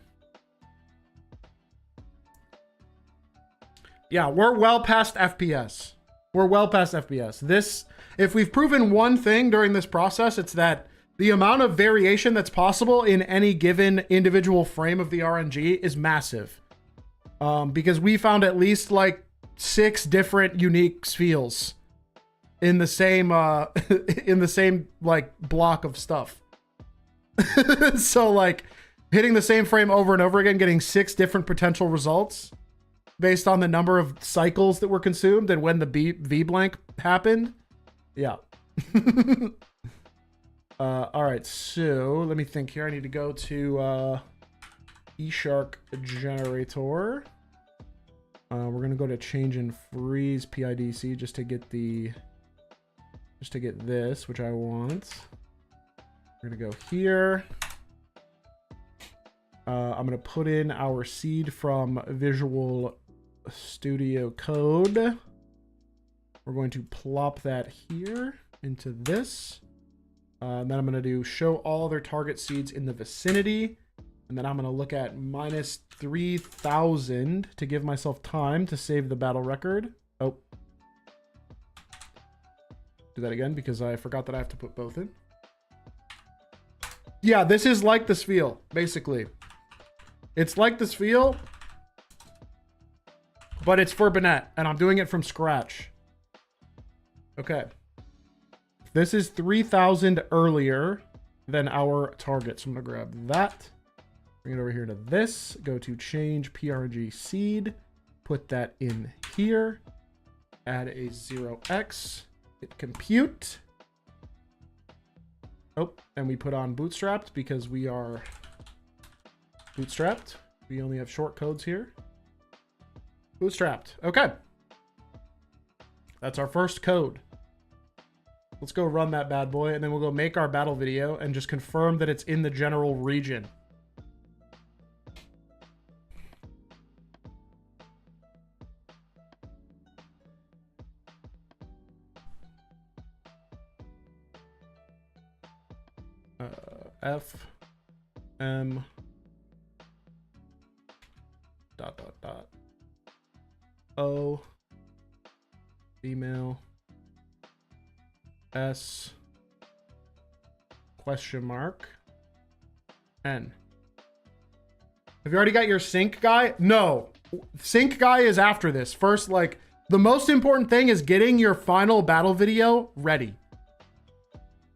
Yeah, we're well past FPS. We're well past FPS. This, if we've proven one thing during this process, it's that the amount of variation that's possible in any given individual frame of the RNG is massive. Because we found at least like 6 different unique feels in the same like block of stuff. So like hitting the same frame over and over again, getting 6 different potential results based on the number of cycles that were consumed and when the V blank happened. Yeah. All right, so let me think here. I need to go to eShark generator. We're gonna go to change and freeze PIDC just to get this, which I want. We're gonna go here. I'm gonna put in our seed from Visual Studio Code. We're going to plop that here into this. And then I'm gonna do show all other target seeds in the vicinity. And then I'm gonna look at minus 3,000 to give myself time to save the battle record. Oh. Do that again because I forgot that I have to put both in. Yeah, this is like this feel, basically. It's like this feel, but it's for Banette, and I'm doing it from scratch. Okay. This is 3,000 earlier than our target. So I'm gonna grab that, bring it over here to this, go to change PRG seed, put that in here, add a 0x, hit compute. Oh, and we put on bootstrapped because we are bootstrapped. We only have short codes here. Bootstrapped. Okay. That's our first code. Let's go run that bad boy, and then we'll go make our battle video and just confirm that it's in the general region. F M ... O female S question mark N. Have you already got your sync guy? No, sync guy is after this. First, like, the most important thing is getting your final battle video ready.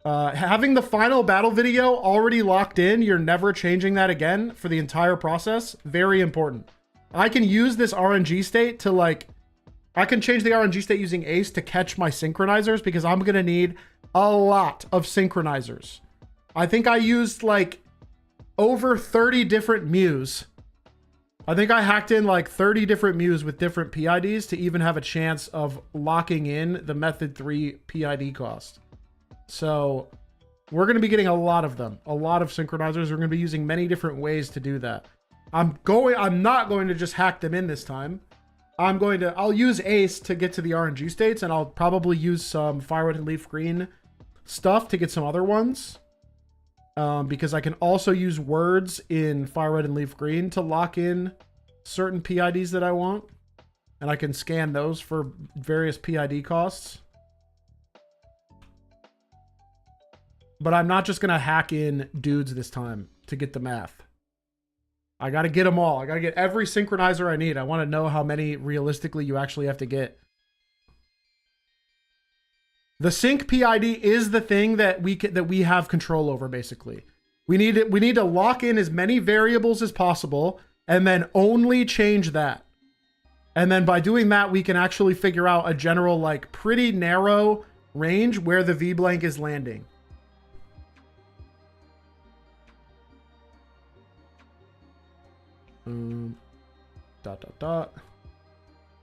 Having the final battle video already locked in, you're never changing that again for the entire process. Very important. I can use this RNG state to like I can change the RNG state using ACE to catch my synchronizers because I'm going to need a lot of synchronizers. I think I used like over 30 different Mews. I think I hacked in like 30 different Mews with different PIDs to even have a chance of locking in the Method 3 PID cost. So we're going to be getting a lot of them, a lot of synchronizers. We're going to be using many different ways to do that. I'm not going to just hack them in this time. I'll use ACE to get to the RNG states, and I'll probably use some Fire Red and Leaf Green stuff to get some other ones. Because I can also use words in Fire Red and Leaf Green to lock in certain PIDs that I want. And I can scan those for various PID costs. But I'm not just going to hack in dudes this time to get the math. I got to get them all. I got to get every synchronizer I need. I want to know how many realistically you actually have to get. The sync PID is the thing that we have control over, basically. We need to lock in as many variables as possible and then only change that. And then by doing that, we can actually figure out a general, like, pretty narrow range where the V blank is landing.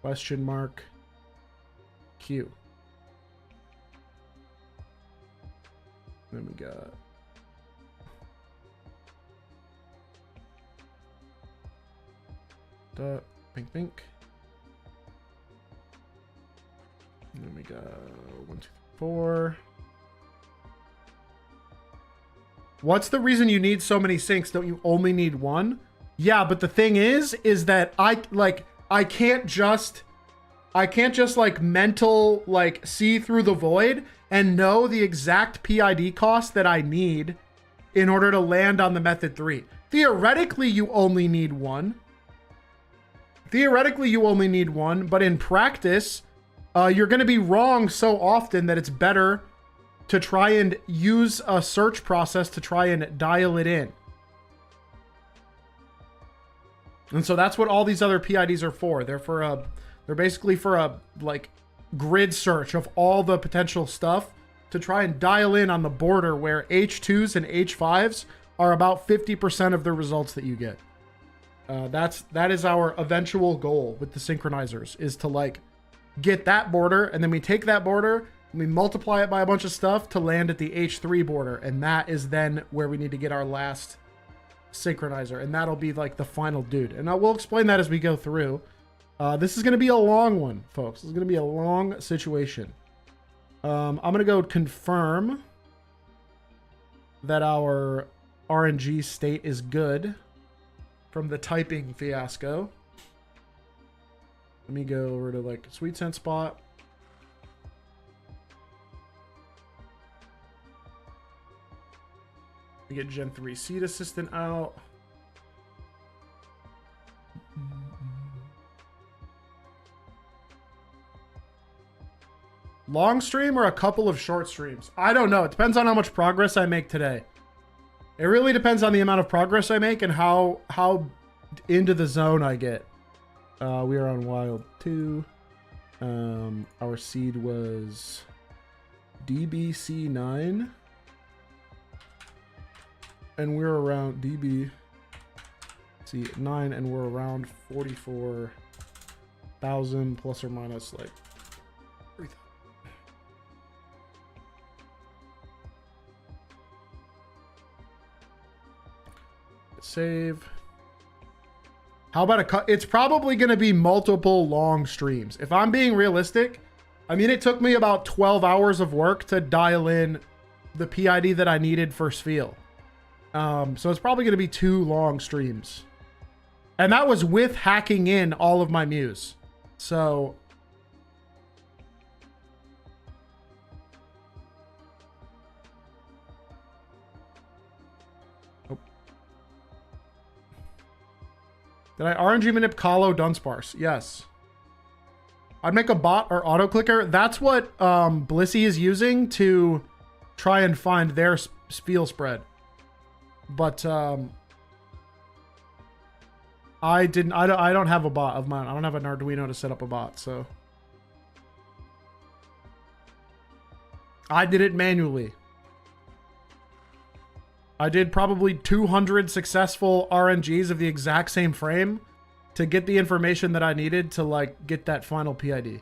Question mark Q. Then we got dot pink pink. And then we got 1, 2, 3, 4. What's the reason you need so many syncs? Don't you only need one? Yeah, but the thing is that I can't just like mental like see through the void and know the exact PID cost that I need in order to land on the Method 3. Theoretically, you only need one. But in practice, you're going to be wrong so often that it's better to try and use a search process to try and dial it in. And so that's what all these other PIDs are for. They're basically for a like grid search of all the potential stuff to try and dial in on the border where H2s and H5s are about 50% of the results that you get. That is our eventual goal with the synchronizers, is to like get that border, and then we take that border and we multiply it by a bunch of stuff to land at the H3 border, and that is then where we need to get our last synchronizer, and that'll be like the final dude. And we'll explain that as we go through. This is going to be a long one, folks. This is going to be a long situation. I'm going to go confirm that our RNG state is good from the typing fiasco. Let me go over to like Sweet Scent spot. We get Gen 3 Seed Assistant out. Long stream or a couple of short streams? I don't know. It depends on how much progress I make today. It really depends on the amount of progress I make and how into the zone I get. We are on Wild 2. Our seed was DBC9. And we're around DBC9, and we're around 44,000 plus or minus like 3,000. Save. How about it's probably going to be multiple long streams. If I'm being realistic, I mean, it took me about 12 hours of work to dial in the PID that I needed for Sfeel. So it's probably going to be 2 long streams. And that was with hacking in all of my Mews. So did I RNG manip Calo Dunsparce? Yes. I'd make a bot or auto clicker. That's what Blissey is using to try and find their Spiel spread. But I don't have a bot of mine. I don't have an Arduino to set up a bot, so I did it manually. I did probably 200 successful RNGs of the exact same frame to get the information that I needed to like get that final PID.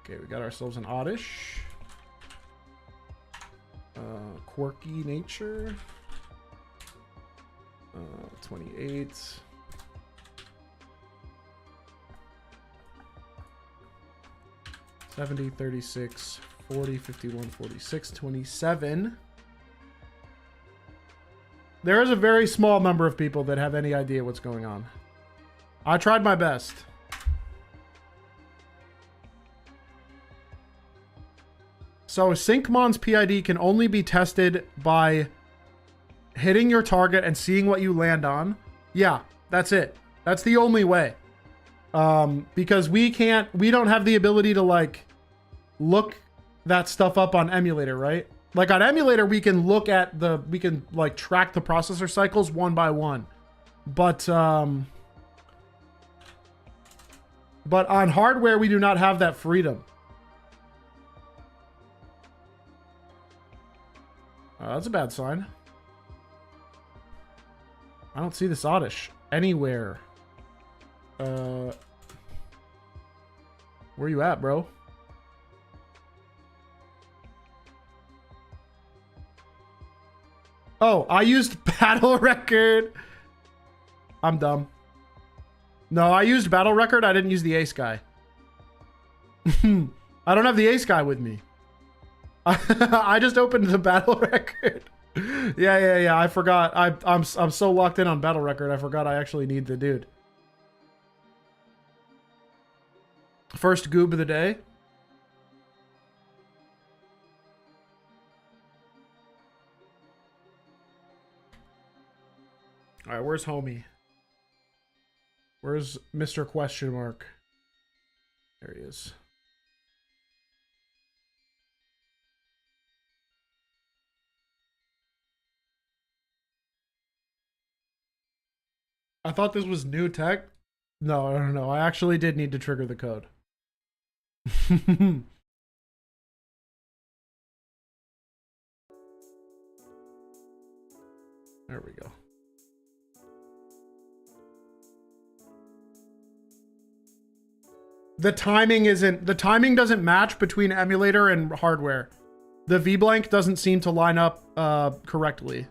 Okay, we got ourselves an oddish. Quirky nature. 28. 70, 36, 40, 51, 46, 27. There is a very small number of people that have any idea what's going on. I tried my best. So SyncMon's PID can only be tested by hitting your target and seeing what you land on. Yeah, that's it. That's the only way. Because we don't have the ability to like look that stuff up on emulator, right? Like on emulator, we can look at we can like track the processor cycles one by one. But on hardware, we do not have that freedom. That's a bad sign. I don't see this oddish anywhere. Where you at, bro? Oh, I used battle record. I'm dumb. No, I used battle record. I didn't use the ace guy. I don't have the ace guy with me. I just opened the battle record. Yeah. I forgot. I'm so locked in on battle record. I forgot I actually need the dude. First goob of the day. All right, where's homie? Where's Mr. Question Mark? There he is. I thought this was new tech. No. I actually did need to trigger the code. There we go. The timing doesn't match between emulator and hardware. The VBlank doesn't seem to line up correctly.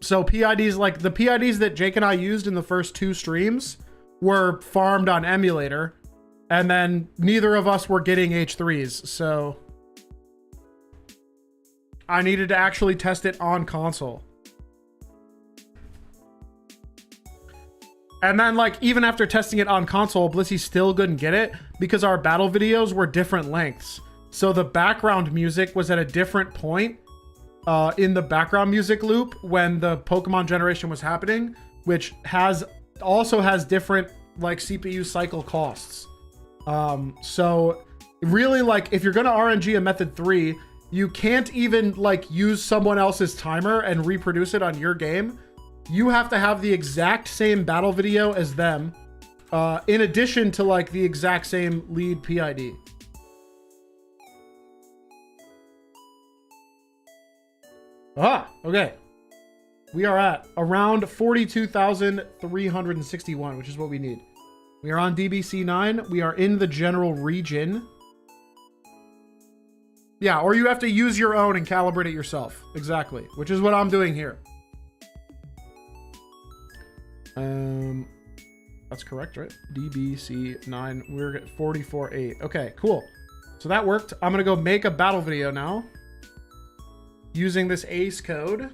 So PIDs, like the PIDs that Jake and I used in the first 2 streams were farmed on emulator, and then neither of us were getting H3s, so I needed to actually test it on console. And then like even after testing it on console, Blissy still couldn't get it because our battle videos were different lengths. So the background music was at a different point in the background music loop when the Pokemon generation was happening, which also has different like CPU cycle costs. So really, like if you're gonna RNG a method 3, you can't even like use someone else's timer and reproduce it on your game. You have to have the exact same battle video as them, in addition to like the exact same lead PID. Okay. We are at around 42,361, which is what we need. We are on DBC 9. We are in the general region. Yeah, or you have to use your own and calibrate it yourself. Exactly, which is what I'm doing here. That's correct, right? DBC 9. We're at 44.8. Okay, cool. So that worked. I'm gonna go make a battle video now using this ACE code.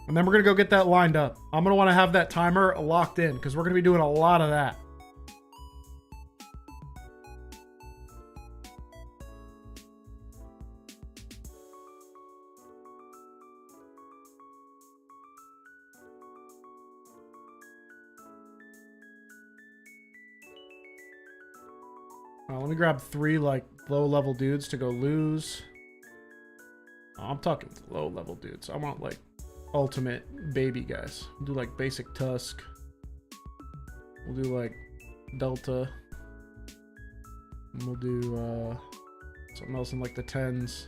And then we're gonna go get that lined up. I'm gonna wanna have that timer locked in because we're gonna be doing a lot of that. Let me grab 3 like low level dudes to go lose. Oh, I'm talking low level dudes. I want like ultimate baby guys. Do like basic Tusk. We'll do like delta. And we'll do something else in like the 10s.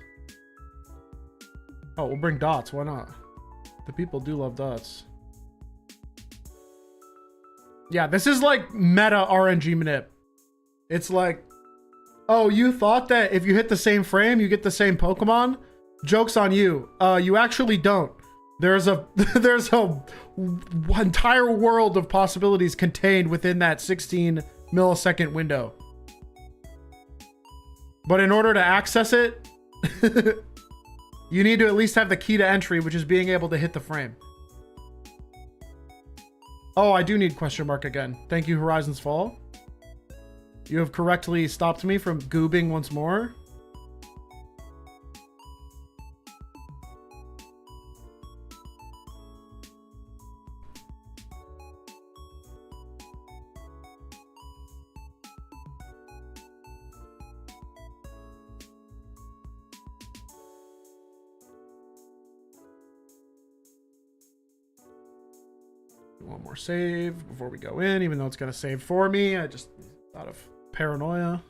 Oh, we'll bring dots. Why not? The people do love dots. Yeah, this is like meta RNG manip. It's like, oh, you thought that if you hit the same frame, you get the same Pokemon? Joke's on you. You actually don't. There's a entire world of possibilities contained within that 16 millisecond window. But in order to access it, you need to at least have the key to entry, which is being able to hit the frame. Oh, I do need question mark again. Thank you, Horizons Fall. You have correctly stopped me from goobing once more. One more save before we go in, even though it's going to save for me. I just out of paranoia.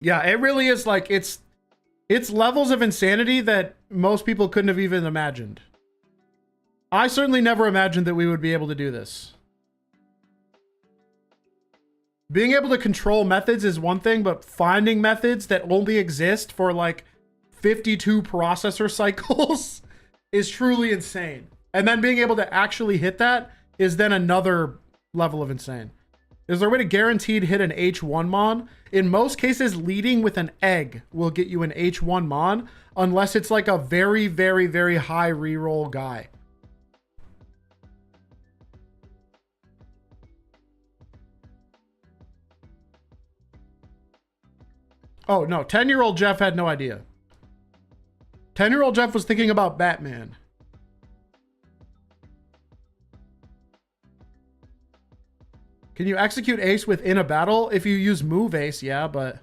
Yeah, it really is like it's levels of insanity that most people couldn't have even imagined. I certainly never imagined that we would be able to do this. Being able to control methods is one thing, but finding methods that only exist for like 52 processor cycles is truly insane. And then being able to actually hit that is then another level of insane. Is there a way to guaranteed hit an H1 mon? In most cases, leading with an egg will get you an H1 mon, unless it's like a very, very, very high reroll guy. Oh, no. 10-year-old Jeff had no idea. 10-year-old Jeff was thinking about Batman. Can you execute Ace within a battle? If you use Move Ace, yeah, but...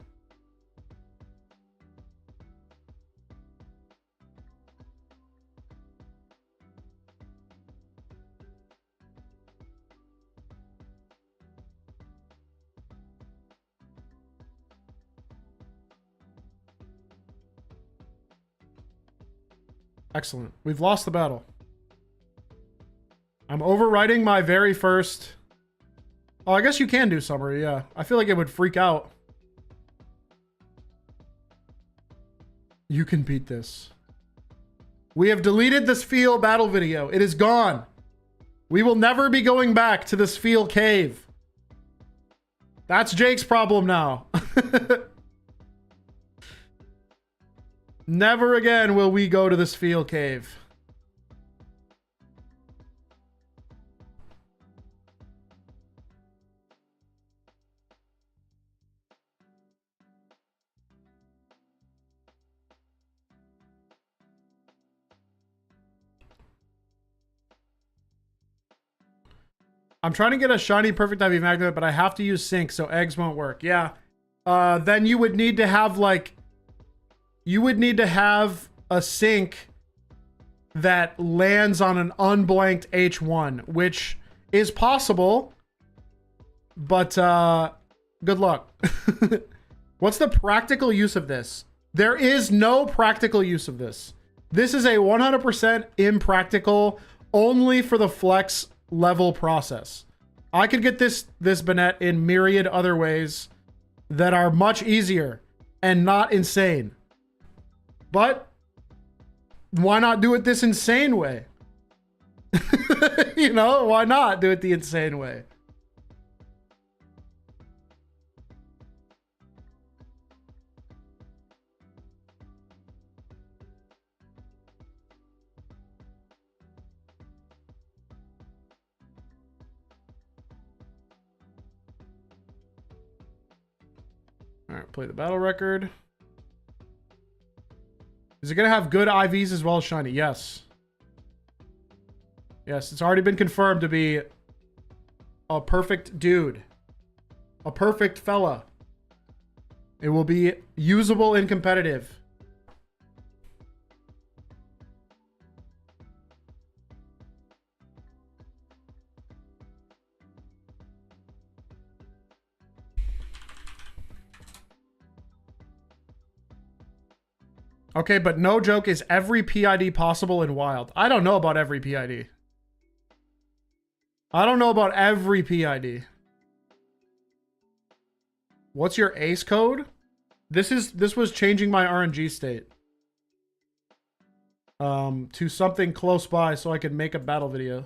Excellent. We've lost the battle. I'm overwriting my very first... Oh, I guess you can do summary, yeah. I feel like it would freak out. You can beat this. We have deleted this Spheal battle video. It is gone. We will never be going back to the Spheal cave. That's Jake's problem now. Never again will we go to the Spheal cave. I'm trying to get a shiny perfect IV magnet, but I have to use sync, so eggs won't work. Yeah. Then you would need to have like... You would need to have a sync that lands on an unblanked H1, which is possible, but good luck. What's the practical use of this? There is no practical use of this. This is a 100% impractical, only for the flex level process. I could get this Banette in myriad other ways that are much easier and not insane. But why not do it this insane way? You know, why not do it the insane way? All right, play the battle record. Is it going to have good IVs as well as shiny? Yes. Yes, it's already been confirmed to be a perfect dude. A perfect fella. It will be usable and competitive. Okay, but no joke, is every PID possible in wild? I don't know about every PID. I don't know about every PID. What's your ace code? This was changing my RNG state. To something close by so I could make a battle video.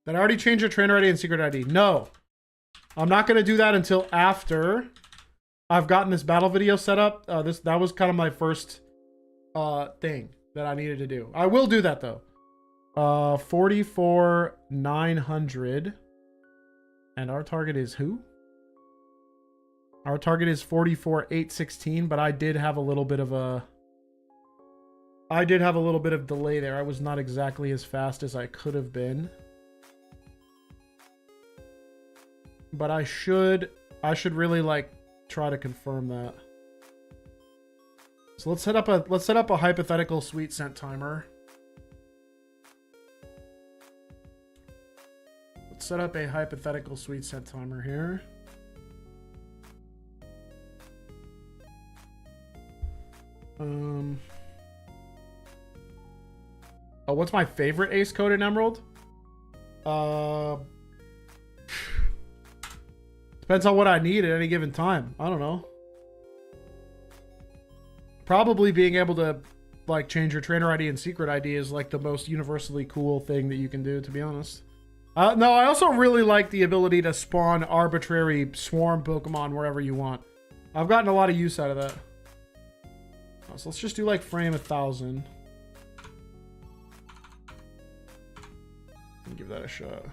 Did I already change your trainer ID and secret ID? No. I'm not going to do that until after I've gotten this battle video set up. That was kind of my first thing that I needed to do. I will do that though. 44,900. And our target is who? Our target is 44,816, but I did have a little bit of delay there. I was not exactly as fast as I could have been. But I should really like try to confirm that. So let's set up a hypothetical sweet scent timer. Let's set up a hypothetical sweet scent timer here. Oh, what's my favorite ace code in Emerald? Depends on what I need at any given time. I don't know. Probably being able to like change your trainer ID and secret ID is like the most universally cool thing that you can do, to be honest. No, I also really like the ability to spawn arbitrary swarm Pokemon wherever you want. I've gotten a lot of use out of that. So let's just do like frame 1,000. Give that a shot.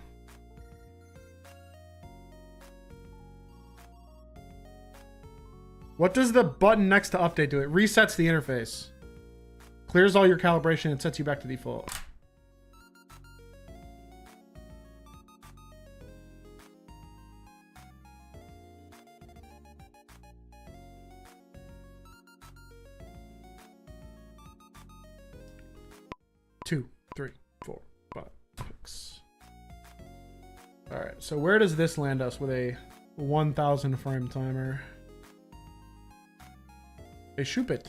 What does the button next to update do? It resets the interface. Clears all your calibration and sets you back to default. Two, three, four, five, six. All right, so where does this land us with a 1,000 frame timer? A shoop it.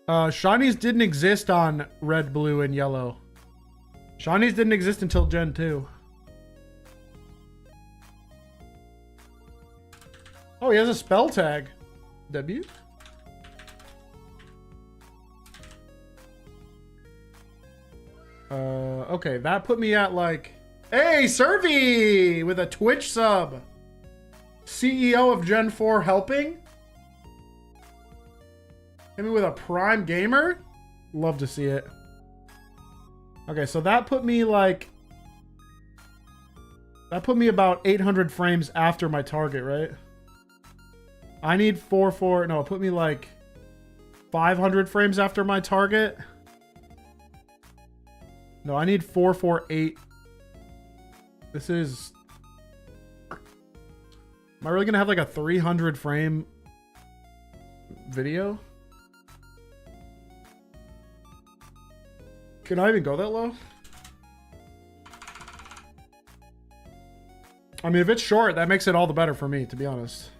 Shinies didn't exist on red, blue, and yellow. Shinies didn't exist until Gen 2. Oh, he has a spell tag. W? Okay, that put me at like... Hey, Servy! With a Twitch sub! CEO of Gen 4 helping? Hit me with a Prime Gamer? Love to see it. Okay, so that put me like... That put me about 800 frames after my target, right? I need 4... No, it put me like 500 frames after my target. No, I need 448. This is... Am I really gonna have like a 300 frame video? Can I even go that low? I mean, if it's short, that makes it all the better for me, to be honest.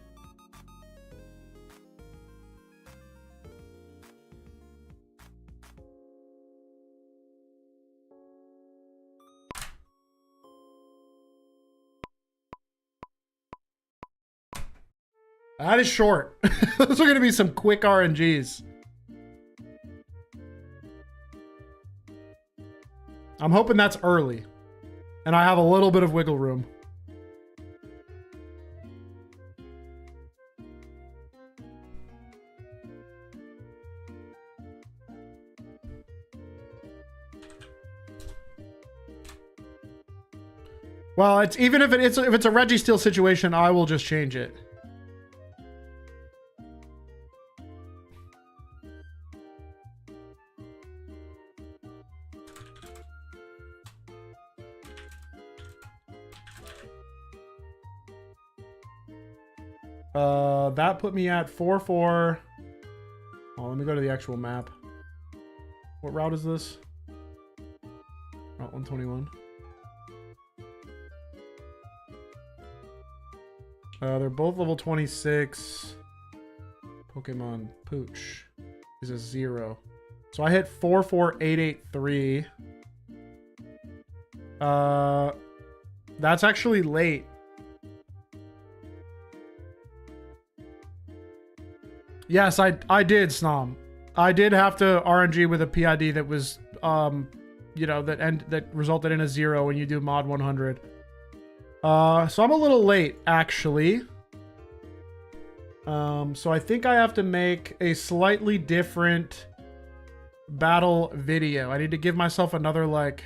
That is short. Those are going to be some quick RNGs. I'm hoping that's early. And I have a little bit of wiggle room. Well, it's even if it's a Registeel situation, I will just change it. That put me at 4-4. Oh, let me go to the actual map. What route is this? Route 121. They're both level 26. Pokemon Pooch is a 0. So I hit 44883. That's actually late. Yes, I did, Snom. I did have to RNG with a PID that was, you know, that resulted in a 0 when you do mod 100. So I'm a little late, actually. So I think I have to make a slightly different battle video. I need to give myself another, like...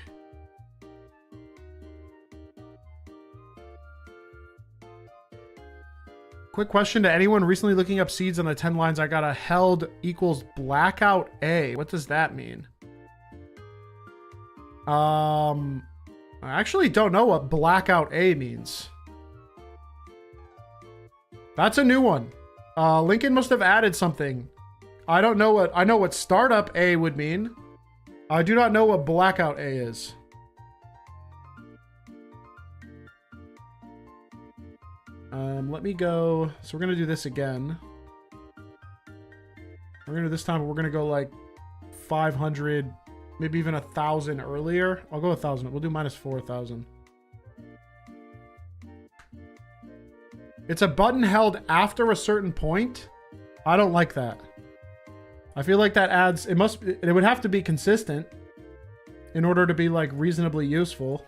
Quick question to anyone recently looking up seeds on the 10 lines. I got a held equals blackout A. What does that mean? I actually don't know what blackout A means. That's a new one. Lincoln must have added something. I don't know what... I know what startup A would mean. I do not know what blackout A is. Let me go... So we're going to do this again. We're going to do this time, we're going to go like 500, maybe even 1,000 earlier. I'll go 1,000. We'll do minus 4,000. It's a button held after a certain point. I don't like that. I feel like that adds... It would have to be consistent in order to be like reasonably useful.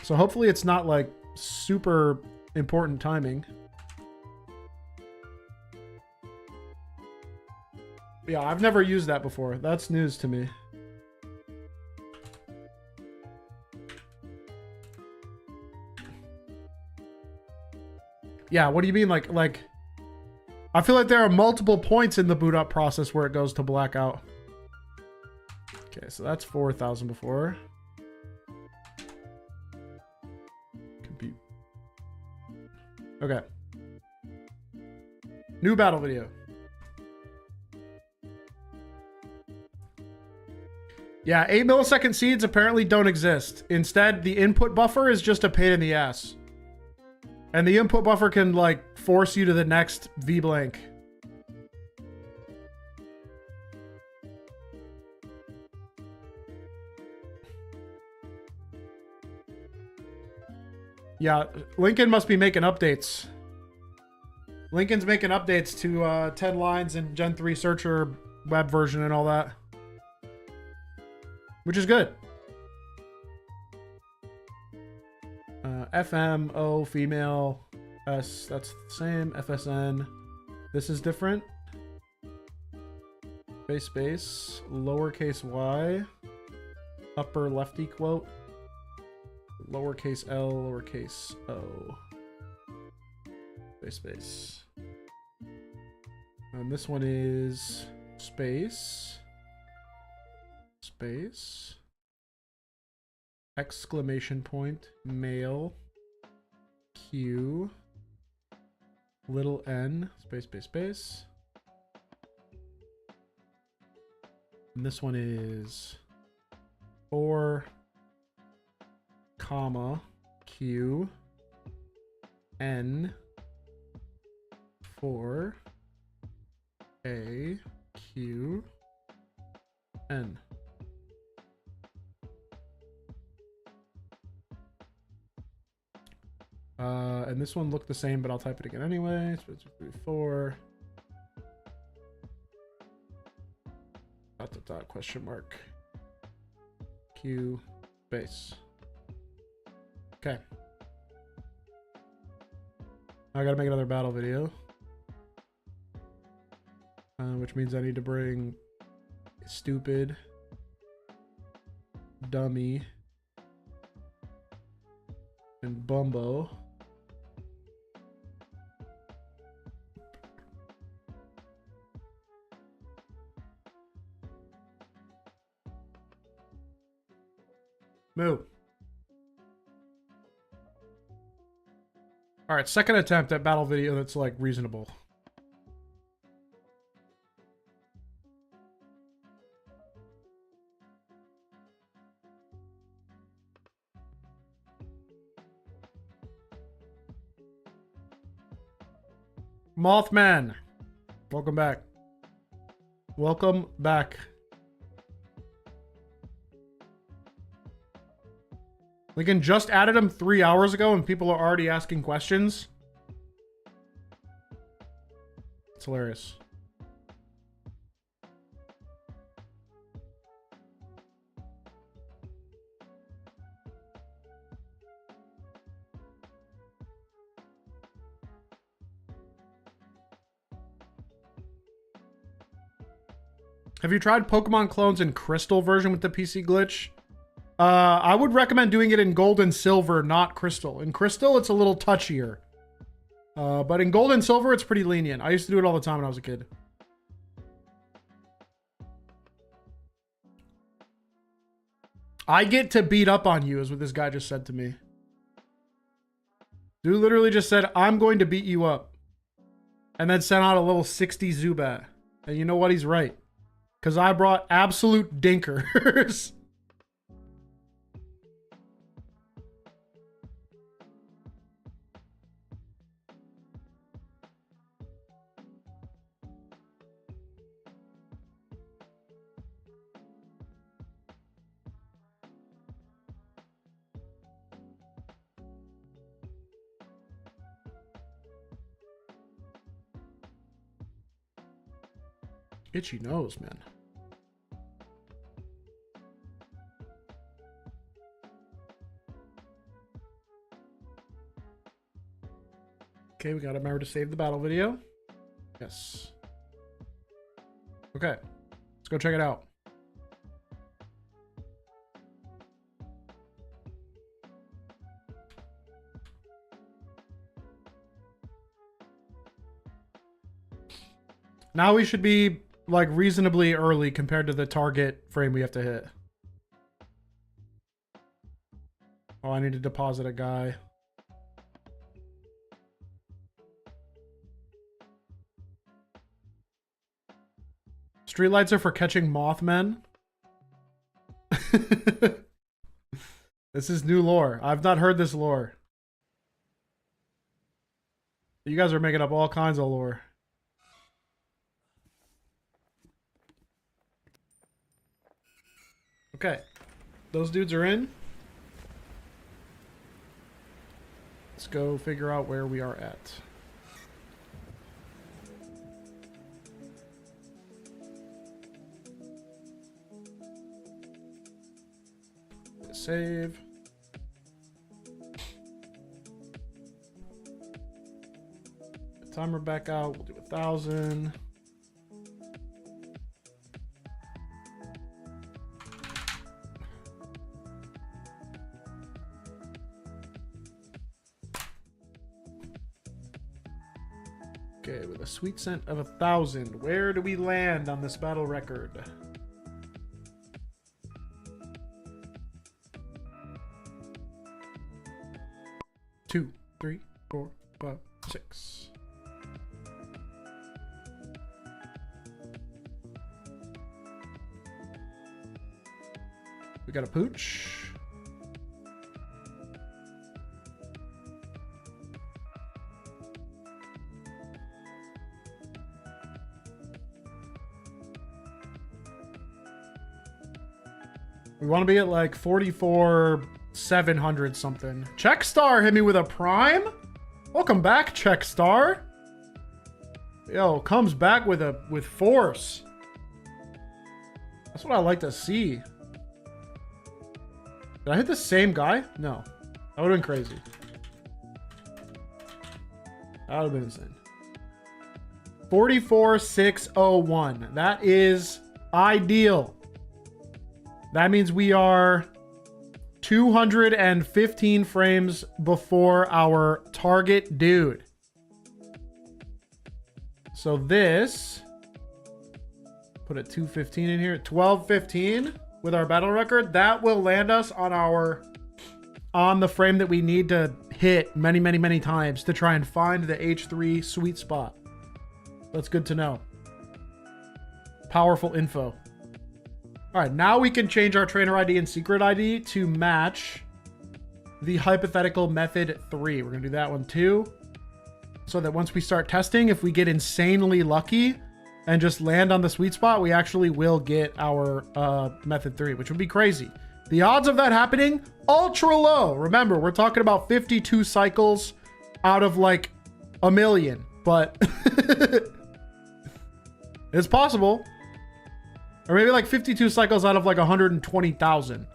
So hopefully it's not like super important timing. Yeah, I've never used that before. That's news to me. Yeah, what do you mean? Like, I feel like there are multiple points in the boot up process where it goes to blackout. Okay, so that's 4,000 before. Compute. Okay. New battle video. Yeah, 8 millisecond seeds apparently don't exist. Instead, the input buffer is just a pain in the ass. And the input buffer can, like, force you to the next V-blank. Yeah, Lincoln must be making updates. Lincoln's making updates to 10 lines and Gen 3 Searcher web version and all that. Which is good. FM, O, female, S, that's the same. FSN. This is different. Space, lowercase y. Upper lefty quote. Lowercase L, lowercase O. Space. And this one is space. Exclamation point, male, Q, little n, space. And this one is 4, comma, Q, N, 4, A, Q, N. And this one looked the same, but I'll type it again anyway. 4. Dot question mark. Q base. Okay. I gotta make another battle video. Which means I need to bring stupid, dummy, and Bumbo. Moo. All right, second attempt at battle video that's like reasonable. Mothman, welcome back. Welcome back. Lincoln just added him 3 hours ago and people are already asking questions. It's hilarious. Have you tried Pokemon clones in Crystal version with the PC glitch? I would recommend doing it in Gold and Silver, not Crystal. In Crystal, it's a little touchier. But in Gold and Silver, it's pretty lenient. I used to do it all the time when I was a kid. I get to beat up on you, is what this guy just said to me. Dude literally just said, I'm going to beat you up. And then sent out a little 60 Zubat. And you know what? He's right. Because I brought absolute dinkers. Itchy nose, man. Okay, we gotta remember to save the battle video. Yes. Okay, let's go check it out. Now we should be like reasonably early compared to the target frame we have to hit. Oh, I need to deposit a guy. Streetlights are for catching Mothmen. This is new lore. I've not heard this lore. You guys are making up all kinds of lore. Okay, those dudes are in. Let's go figure out where we are at. Save. Timer back out. We'll do 1,000. Okay, with a sweet scent of 1,000. Where do we land on this battle record? 2, 3, 4, 5, 6. We got a pooch. We want to be at like 44,700 something. Checkstar hit me with a prime. Welcome back, Checkstar. Yo, comes back with force. That's what I like to see. Did I hit the same guy? No. That would have been crazy. That would have been insane. 44,601. That is ideal. That means we are 215 frames before our target dude. So this, put a 215 in here, 1215 with our battle record. That will land us on the frame that we need to hit many, many, many times to try and find the H3 sweet spot. That's good to know. Powerful info. All right, now we can change our trainer ID and secret ID to match the hypothetical method 3. We're gonna do that one too. So that once we start testing, if we get insanely lucky and just land on the sweet spot, we actually will get our method 3, which would be crazy. The odds of that happening, ultra low. Remember, we're talking about 52 cycles out of like a million, but it's possible. Or maybe like 52 cycles out of like 120,000.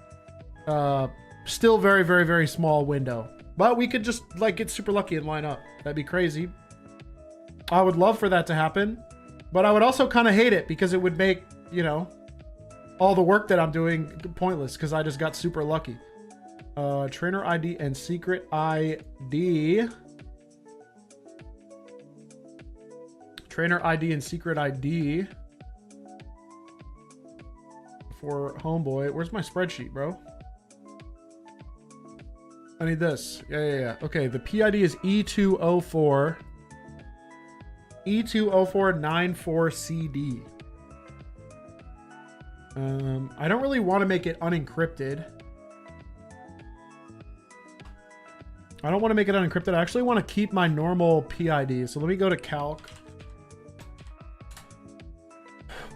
Still very, very, very small window. But we could just like get super lucky and line up. That'd be crazy. I would love for that to happen. But I would also kind of hate it because it would make, you know, all the work that I'm doing pointless because I just got super lucky. Trainer ID and secret ID. Trainer ID and secret ID. For homeboy. Where's my spreadsheet, bro? I need this. Yeah. Okay, the PID is E204. E20494CD. I don't really want to make it unencrypted. I don't want to make it unencrypted. I actually want to keep my normal PID. So let me go to calc.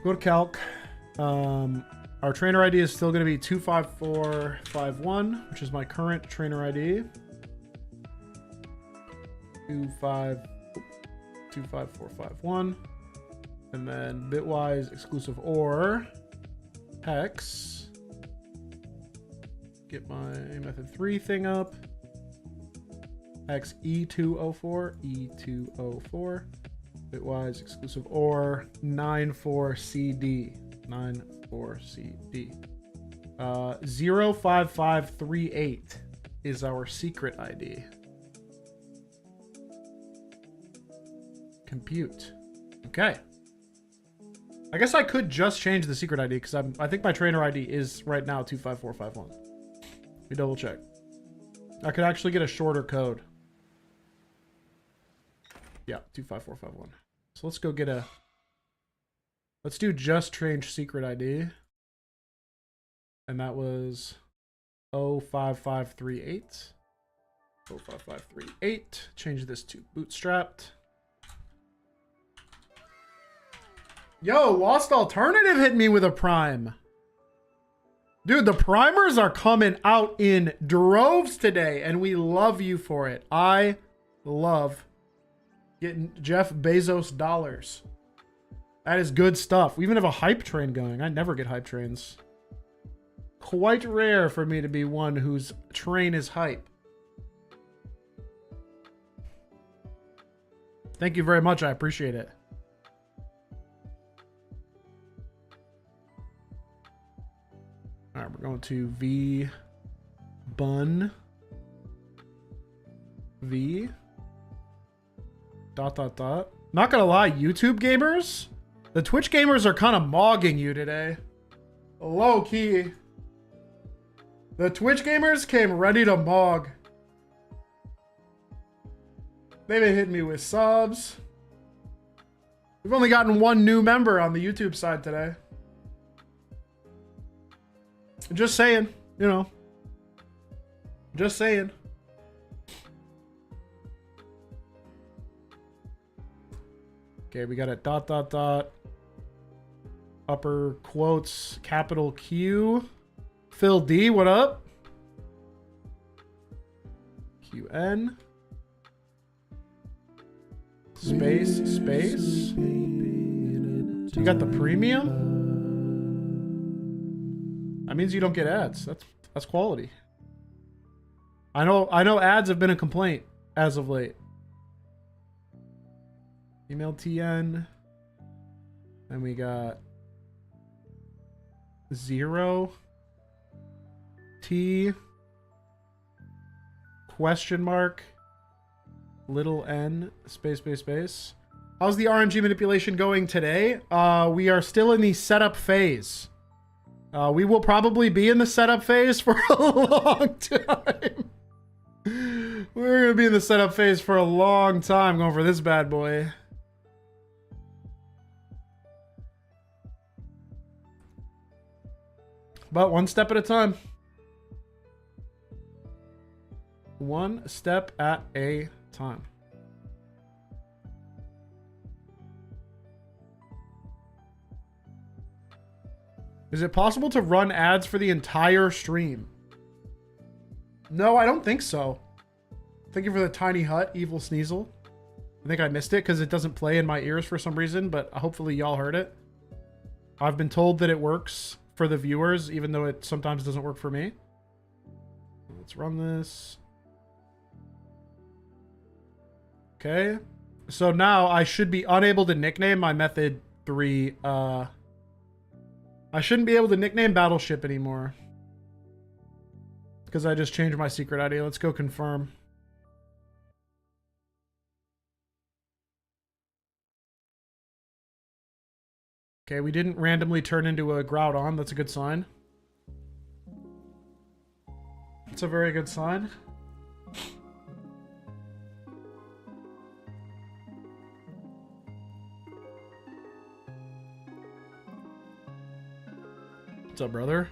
Go to calc. Our trainer ID is still going to be 25451, which is my current trainer ID. 25451. And then bitwise exclusive OR hex. Get my method 3 thing up. Hex E204, E204. Bitwise exclusive OR 94CD. 94CD. 05538 is our secret ID. Compute. Okay. I guess I could just change the secret ID because I think my trainer ID is right now 25451. Let me double check. I could actually get a shorter code. Yeah, 25451. So let's go get a... Let's do just change secret ID. And that was 05538. 05538. Change this to bootstrapped. Yo, Lost Alternative hit me with a prime. Dude, the primers are coming out in droves today, and we love you for it. I love getting Jeff Bezos dollars. That is good stuff. We even have a hype train going. I never get hype trains. Quite rare for me to be one whose train is hype. Thank you very much. I appreciate it. All right, we're going to V bun V dot. Not gonna lie, YouTube gamers, the Twitch gamers are kind of mogging you today. Low key. The Twitch gamers came ready to mog. They've been hitting me with subs. We've only gotten one new member on the YouTube side today. Just saying, you know. Just saying. Okay, we got a ... Upper quotes, capital Q. Phil D, what up? QN. Space. You got the premium? That means you don't get ads. That's quality. I know ads have been a complaint as of late. Email TN. Then we got 0 T question mark little n space. How's the RNG manipulation going today? We are still in the setup phase. We will probably be in the setup phase for a long time. We're gonna be in the setup phase for a long time going for this bad boy. But one step at a time. One step at a time. Is it possible to run ads for the entire stream? No, I don't think so. Thank you for the tiny hut, Evil Sneasel. I think I missed it because it doesn't play in my ears for some reason, but hopefully y'all heard it. I've been told that it works for the viewers, even though it sometimes doesn't work for me. Let's run this. Okay. So now I should be unable to nickname my method 3. I shouldn't be able to nickname Battleship anymore. Because I just changed my secret ID. Let's go confirm. Okay, we didn't randomly turn into a Groudon. That's a good sign. That's a very good sign. What's up, brother?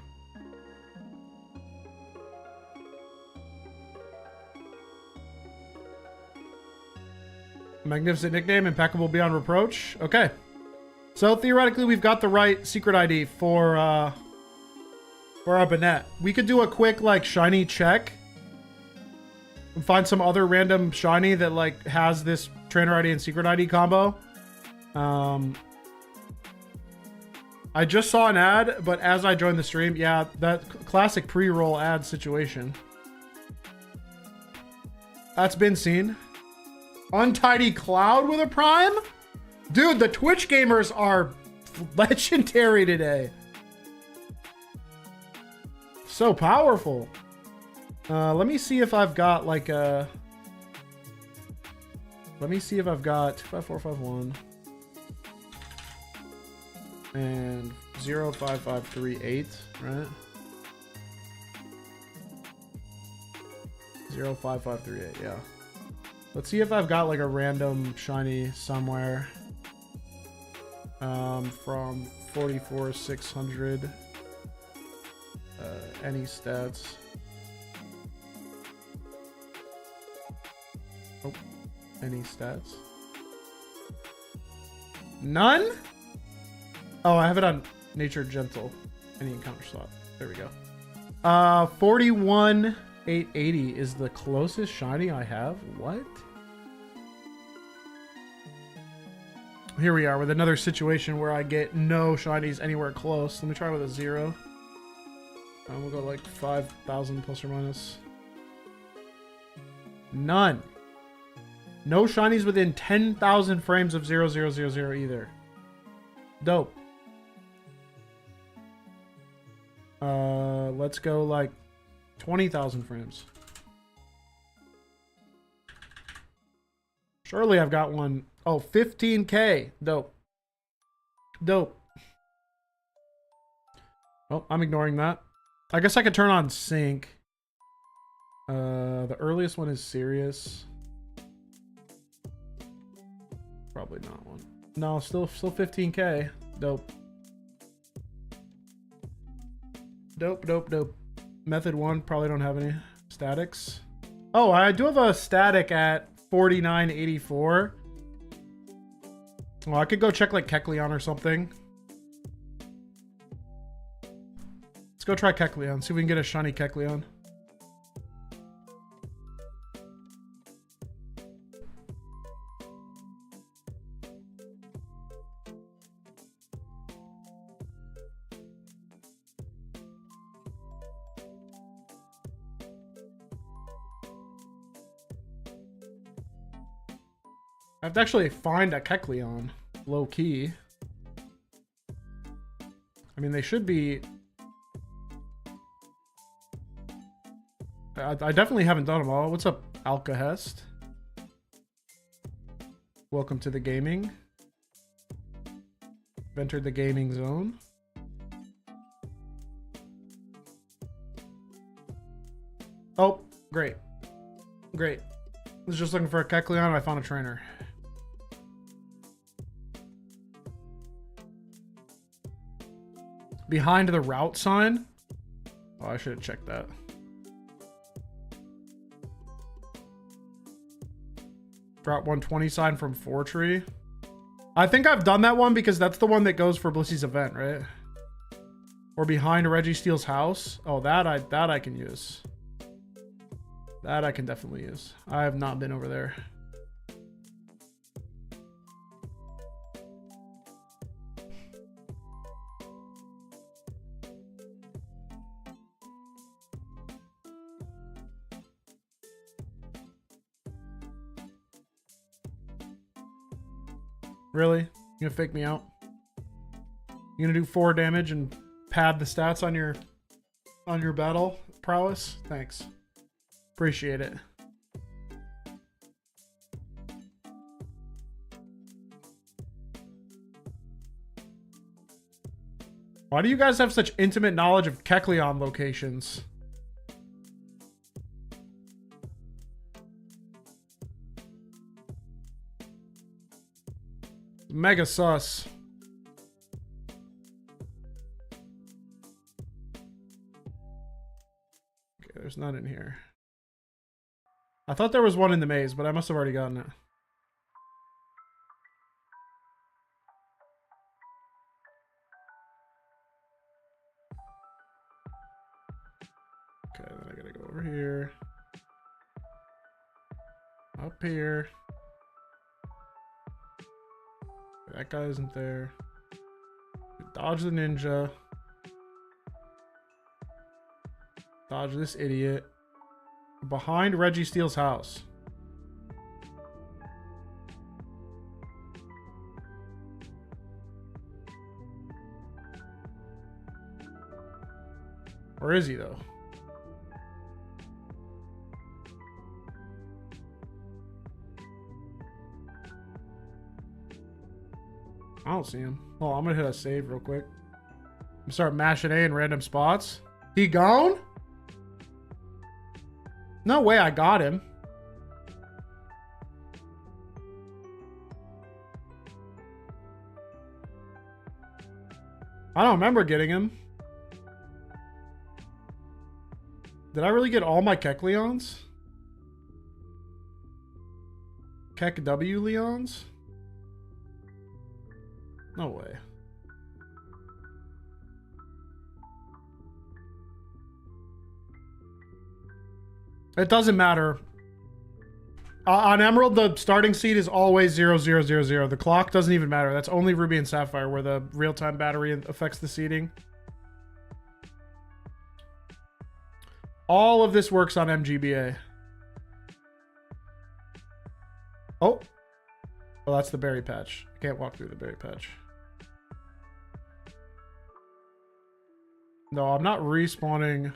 Magnificent nickname, impeccable beyond reproach. Okay. So theoretically, we've got the right secret ID for our Banette. We could do a quick like shiny check and find some other random shiny that like has this trainer ID and secret ID combo. I just saw an ad, but as I joined the stream, yeah, that classic pre-roll ad situation. That's been seen. Untidy Cloud with a Prime? Dude, the Twitch gamers are legendary today. So powerful. Let me see if I've got like a... Let me see if I've got 25451 and 05538, right? 05538, yeah. Let's see if I've got like a random shiny somewhere. From 44600. Any stats. Oh, any stats. None? Oh, I have it on Nature Gentle. Any encounter slot. There we go. 41880 is the closest shiny I have. What? Here we are with another situation where I get no shinies anywhere close. Let me try with a 0. We'll go like 5,000 plus or minus. None. No shinies within 10,000 frames of 0000 either. Dope. Let's go like 20,000 frames. Surely I've got one. Oh, 15K. Dope. Dope. Oh, I'm ignoring that. I guess I could turn on sync. The earliest one is Sirius. Probably not one. No, still 15K. Dope. Dope. Method 1, probably don't have any statics. Oh, I do have a static at 4984. Well, I could go check like Kecleon or something. Let's go try Kecleon. See if we can get a shiny Kecleon. I have to actually find a Kecleon, low key. I mean, they should be. I definitely haven't done them all. What's up, Alcahest? Welcome to the gaming. I've entered the gaming zone. Oh, great. Great. I was just looking for a Kecleon and I found a trainer. Behind the route sign? Oh, I should have checked that. Route 120 sign from Fortree. I think I've done that one because that's the one that goes for Blissy's event, right? Or behind Reggie Steele's house. Oh, that I can use. That I can definitely use. I have not been over there. Really? You gonna fake me out? You gonna do 4 damage and pad the stats on your battle prowess? Thanks. Appreciate it. Why do you guys have such intimate knowledge of Kecleon locations? Mega sus. Okay, there's none in here. I thought there was one in the maze, but I must have already gotten it. Okay, then I gotta go over here. Up here. That guy isn't there. Dodge the ninja. Dodge this idiot. Behind Reggie Steele's house. Where is he though? I don't see him. Oh, I'm gonna hit a save real quick. I'm start mashing A in random spots. He gone? No way I got him. I don't remember getting him. Did I really get all my Kecleons? Kek W Leons? No way. It doesn't matter. On Emerald, the starting seed is always 0, 0, 0, 0. The clock doesn't even matter. That's only Ruby and Sapphire where the real-time battery affects the seeding. All of this works on MGBA. Oh. Well, that's the berry patch. I can't walk through the berry patch. No, I'm not respawning.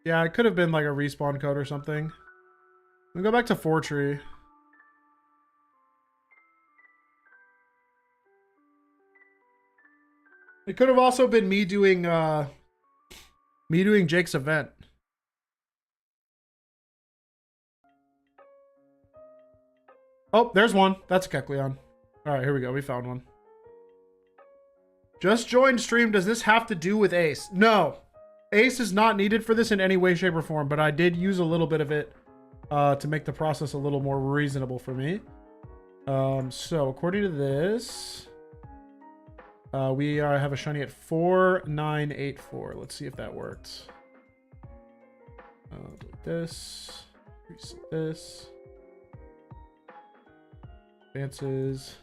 Yeah, it could have been like a respawn code or something. Let me go back to Fortree. It could have also been me doing Jake's event. Oh, there's one. That's a Kecleon. All right, here we go. We found one. Just joined stream. Does this have to do with Ace? No. Ace is not needed for this in any way, shape, or form, but I did use a little bit of it to make the process a little more reasonable for me. So according to this, we have a shiny at 4984. Let's see if that works. Delete this. Reset this. Advances.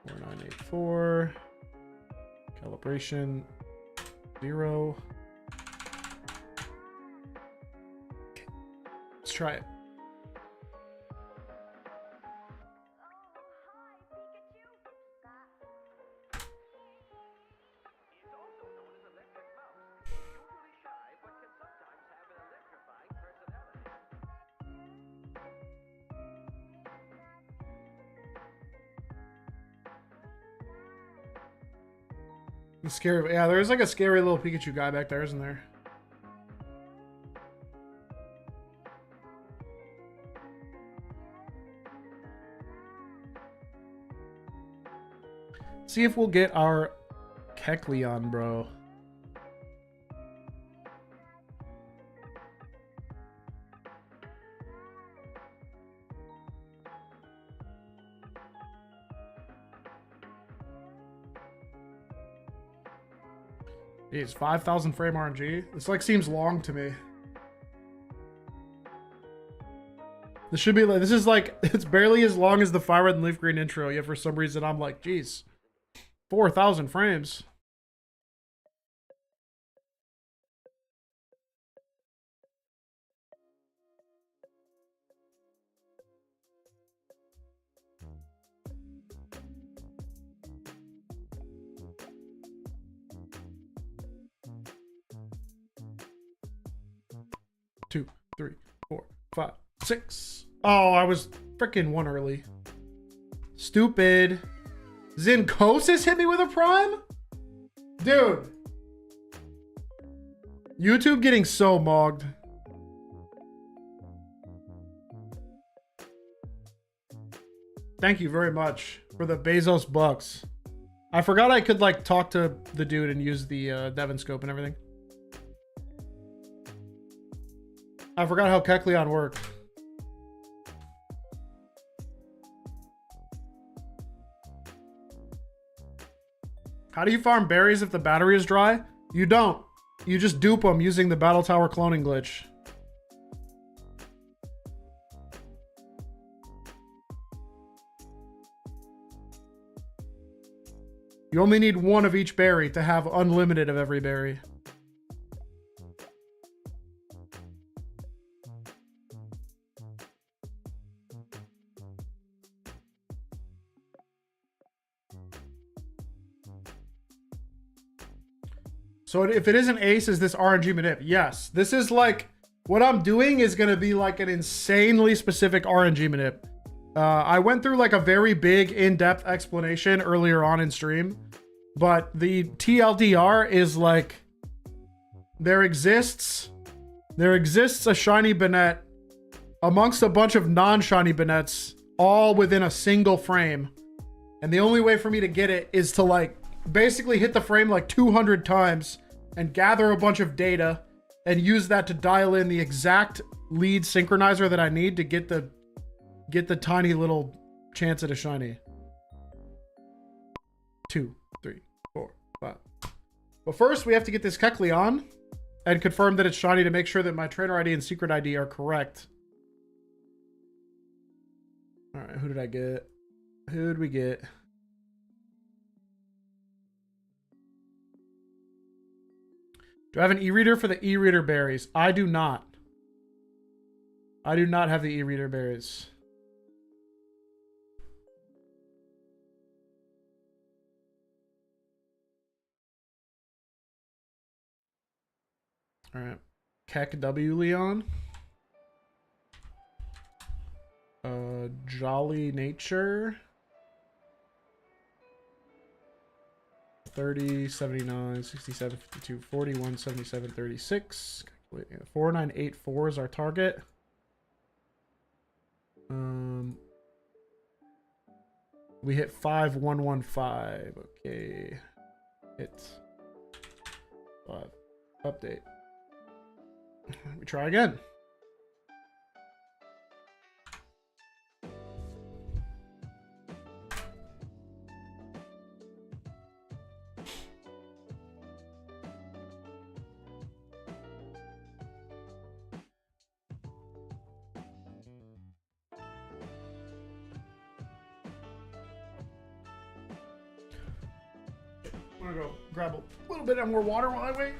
4984. Calibration. 0. Okay. Let's try it. Scary, yeah, there's like a scary little Pikachu guy back there, isn't there? See if we'll get our Kecleon, bro. It's 5,000 frame RNG. This like seems long to me. This should be like, this is like, it's barely as long as the Fire Red and Leaf Green intro, yet for some reason I'm like, geez, 4,000 frames. Two, three, four, five, six. Oh, I was freaking one early. Stupid. Zincosis hit me with a prime? Dude. YouTube getting so mogged. Thank you very much for the Bezos bucks. I forgot I could like talk to the dude and use the Devon scope and everything. I forgot how Kecleon worked. How do you farm berries if the battery is dry? You don't. You just dupe them using the Battle Tower cloning glitch. You only need one of each berry to have unlimited of every berry. So if it isn't ace, is this RNG manip? Yes. This is like, what I'm doing is going to be like an insanely specific RNG manip. I went through like a very big in-depth explanation earlier on in stream, but the TLDR is like, there exists a Shiny Banette amongst a bunch of non-Shiny Banettes all within a single frame. And the only way for me to get it is to like basically hit the frame like 200 times and gather a bunch of data and use that to dial in the exact lead synchronizer that I need to get the tiny little chance at a shiny. 2, 3, 4, 5. But first we have to get this Kecleon and confirm that it's shiny to make sure that my trainer ID and secret ID are correct. All right, who did I get? Who did we get? Do I have an e-reader for the e-reader berries? I do not. I do not have the e-reader berries. All right. Keck W Leon. Jolly Nature. 30, 79, 67, 52, 41, 77, 36. 4984 is our target. We hit 5115. Okay. Hit 5. Update. Let me try again. I'm gonna go grab a little bit more water while I wait.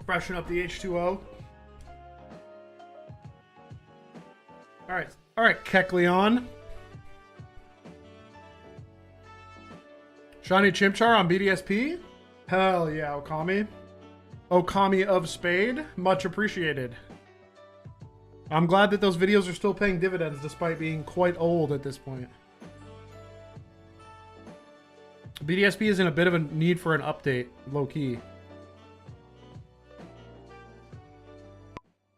Freshen up the H2O. All right, Kecleon. Shiny Chimchar on BDSP? Hell yeah, Okami. Okami of Spade. Much appreciated. I'm glad that those videos are still paying dividends despite being quite old at this point. BDSP is in a bit of a need for an update, low key.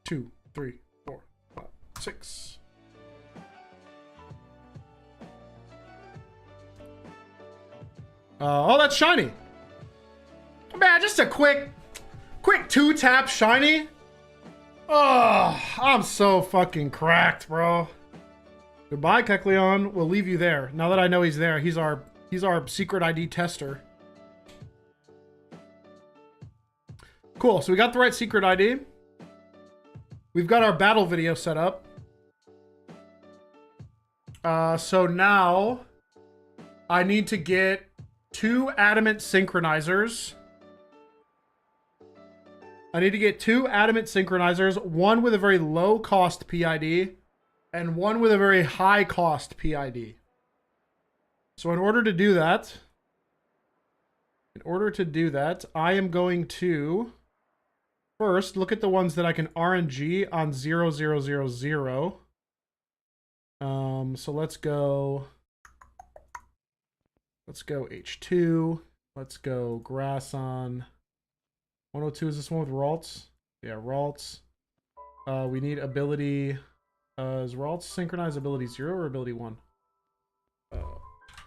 2, 3, 4, 5, 6. Oh, that's shiny. Man, just a quick 2-tap shiny. Oh, I'm so fucking cracked, bro. Goodbye, Kecleon. We'll leave you there. Now that I know he's there, he's our secret ID tester. Cool, so we got the right secret ID. We've got our battle video set up. So now I need to get 2 adamant synchronizers. I need to get 2 adamant synchronizers, one with a very low cost PID and one with a very high cost PID. So in order to do that, I am going to first look at the ones that I can RNG on 0, 0, 0, 0. So let's go H2. Let's go grass on 102. Is this one with Ralts? Yeah, Ralts. We need ability. Is Ralts synchronize ability 0 or ability 1?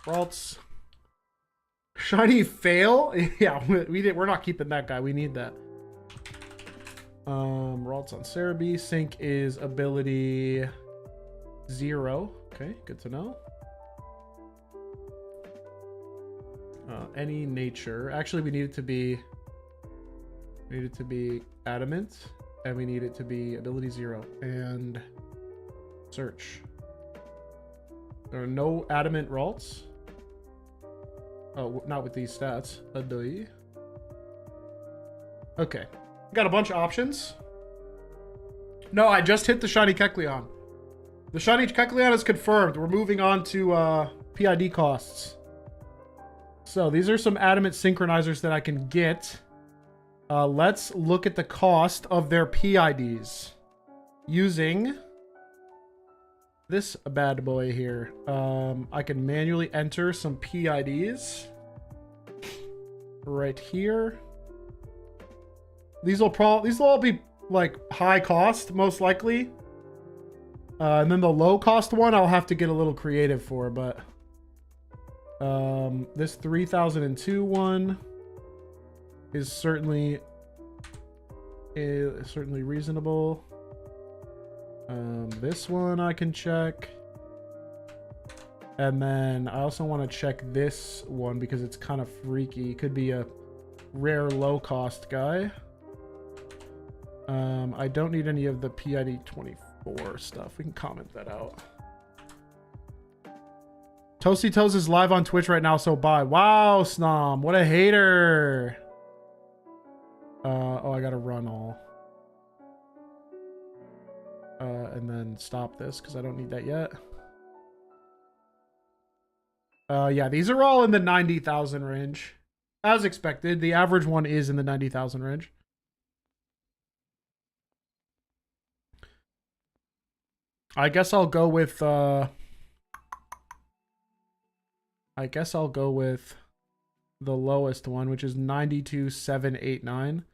Ralts. Shiny fail? Yeah, we're not keeping that guy. We need that. Ralts on Cerebi. Sync is ability 0. Okay, good to know. Any nature. Actually, we need it to be adamant, and we need it to be ability 0 and search. There are no adamant Ralts. Oh, not with these stats. Okay, got a bunch of options. No, I just hit the shiny Kecleon. The shiny Kecleon is confirmed. We're moving on to PID costs. So these are some adamant synchronizers that I can get. Let's look at the cost of their PIDs using this bad boy here. I can manually enter some PIDs right here. These will all be like high cost, most likely. And then the low cost one I'll have to get a little creative for, but this 3002 one is certainly reasonable. This one I can check. And then I also want to check this one because it's kind of freaky. Could be a rare low cost guy. I don't need any of the PID 24 stuff. We can comment that out. Toasty Toes is live on Twitch right now, so bye. Wow, Snom, what a hater. Oh, I gotta run all. And then stop this because I don't need that yet. Yeah, these are all in the 90,000 range. As expected, the average one is in the 90,000 range. I guess I'll go with the lowest one, which is 92,789.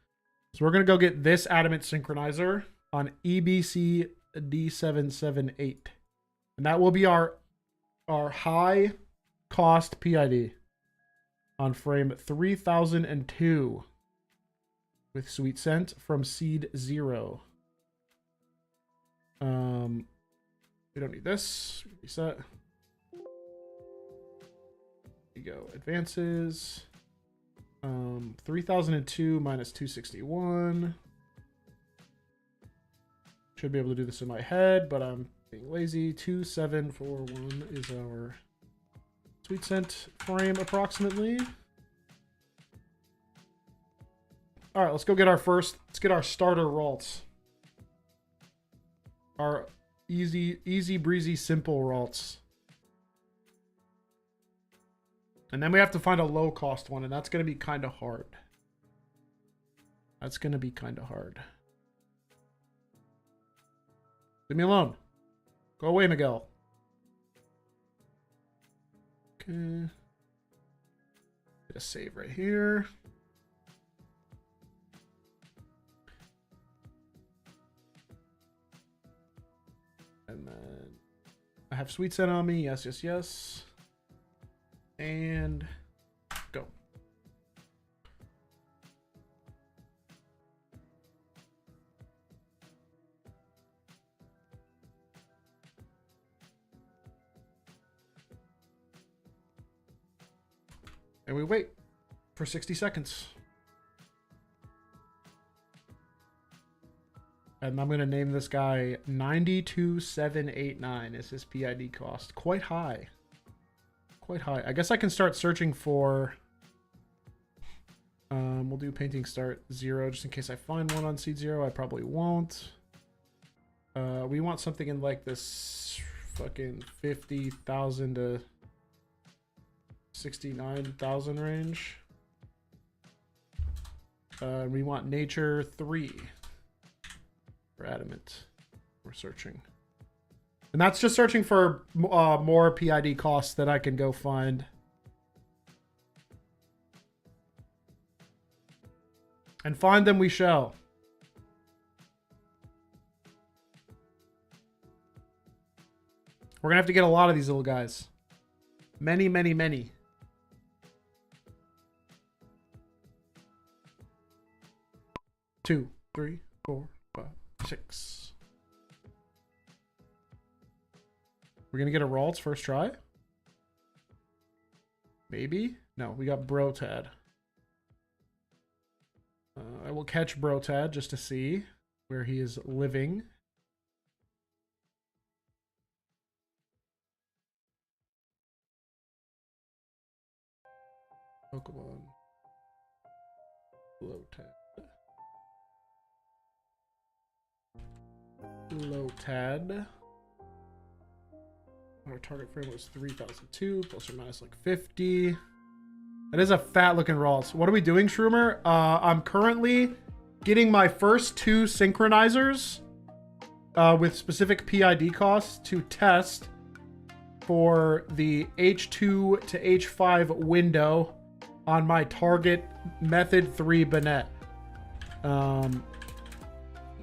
So we're gonna go get this adamant synchronizer on EBC D778, and that will be our high cost PID on frame 3002 with Sweet Scent from Seed 0. We don't need this. Reset. There you go. Advances. 3002 minus 261. Should be able to do this in my head, but I'm being lazy. 2741 is our Sweet Scent frame approximately. All right, let's go get let's get our starter Ralts. Our easy breezy simple Ralts. And then we have to find a low cost one, and that's going to be kind of hard. That's going to be kind of hard. Leave me alone. Go away, Miguel. Okay. Get a save right here. And then I have Sweet Scent on me. Yes, yes, yes. And go. And we wait for 60 seconds. And I'm going to name this guy 92789 is his PID cost. Quite high. Quite high. I guess I can start searching for... we'll do painting start 0 just in case I find one on seed 0. I probably won't. We want something in like this fucking 50,000 to 69,000 range. We want nature 3 for adamant. We're searching. And that's just searching for more PID costs that I can go find. And find them we shall. We're gonna have to get a lot of these little guys. Many, many, many. Two, 3, 4, 5, 6. We're gonna get a Ralts first try? Maybe? No, we got Brotad. I will catch Brotad just to see where he is living. Pokemon. Lotad. Lotad. Our target frame was 3002, plus or minus like 50. That is a fat looking Ralts. What are we doing, Shroomer? I'm currently getting my first 2 synchronizers with specific PID costs to test for the H2 to H5 window on my target method 3 Banette.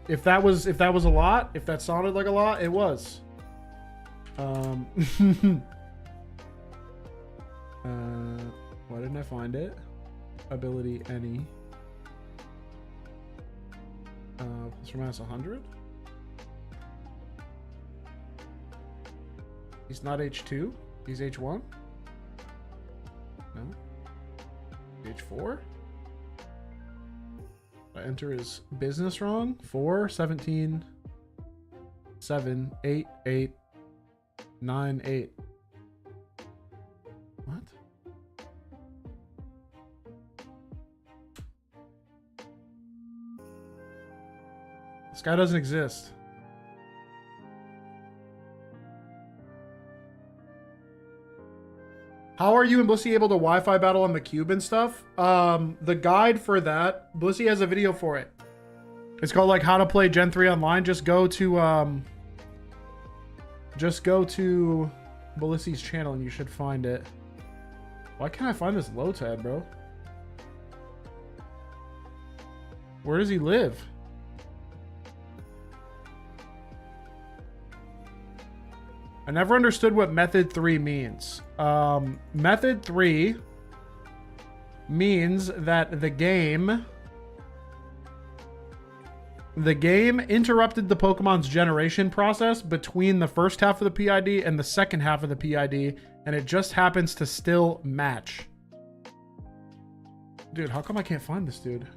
If that was a lot, if that sounded like a lot, it was. Why didn't I find it? Ability any. Plus or minus 100. He's not H2. He's H1. No. H4. I enter his business wrong. 4, 17, 7, 8, 8, 9, 8. What? This guy doesn't exist. How are you and Blissy able to Wi-Fi battle on the cube and stuff? The guide for that, Blissy has a video for it. It's called like how to play Gen 3 online. Just go to Blissy's channel and you should find it. Why can't I find this Lotad, bro? Where does he live? I never understood what method 3 means. Method 3 means that the game interrupted the Pokemon's generation process between the first half of the PID and the second half of the PID, and it just happens to still match. Dude, how come I can't find this dude?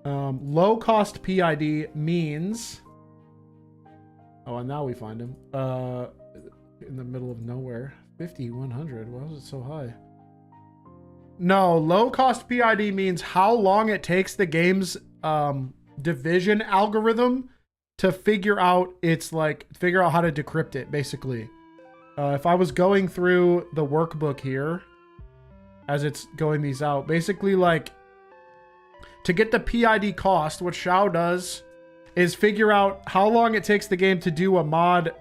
Low cost PID means... Oh, and now we find him. In the middle of nowhere. 5100. Why was it so high? No, low cost PID means how long it takes the game's division algorithm to figure out figure out how to decrypt it, basically. If I was going through the workbook here, as it's going these out. Basically, like, to get the PID cost, what Shao does is figure out how long it takes the game to do a mod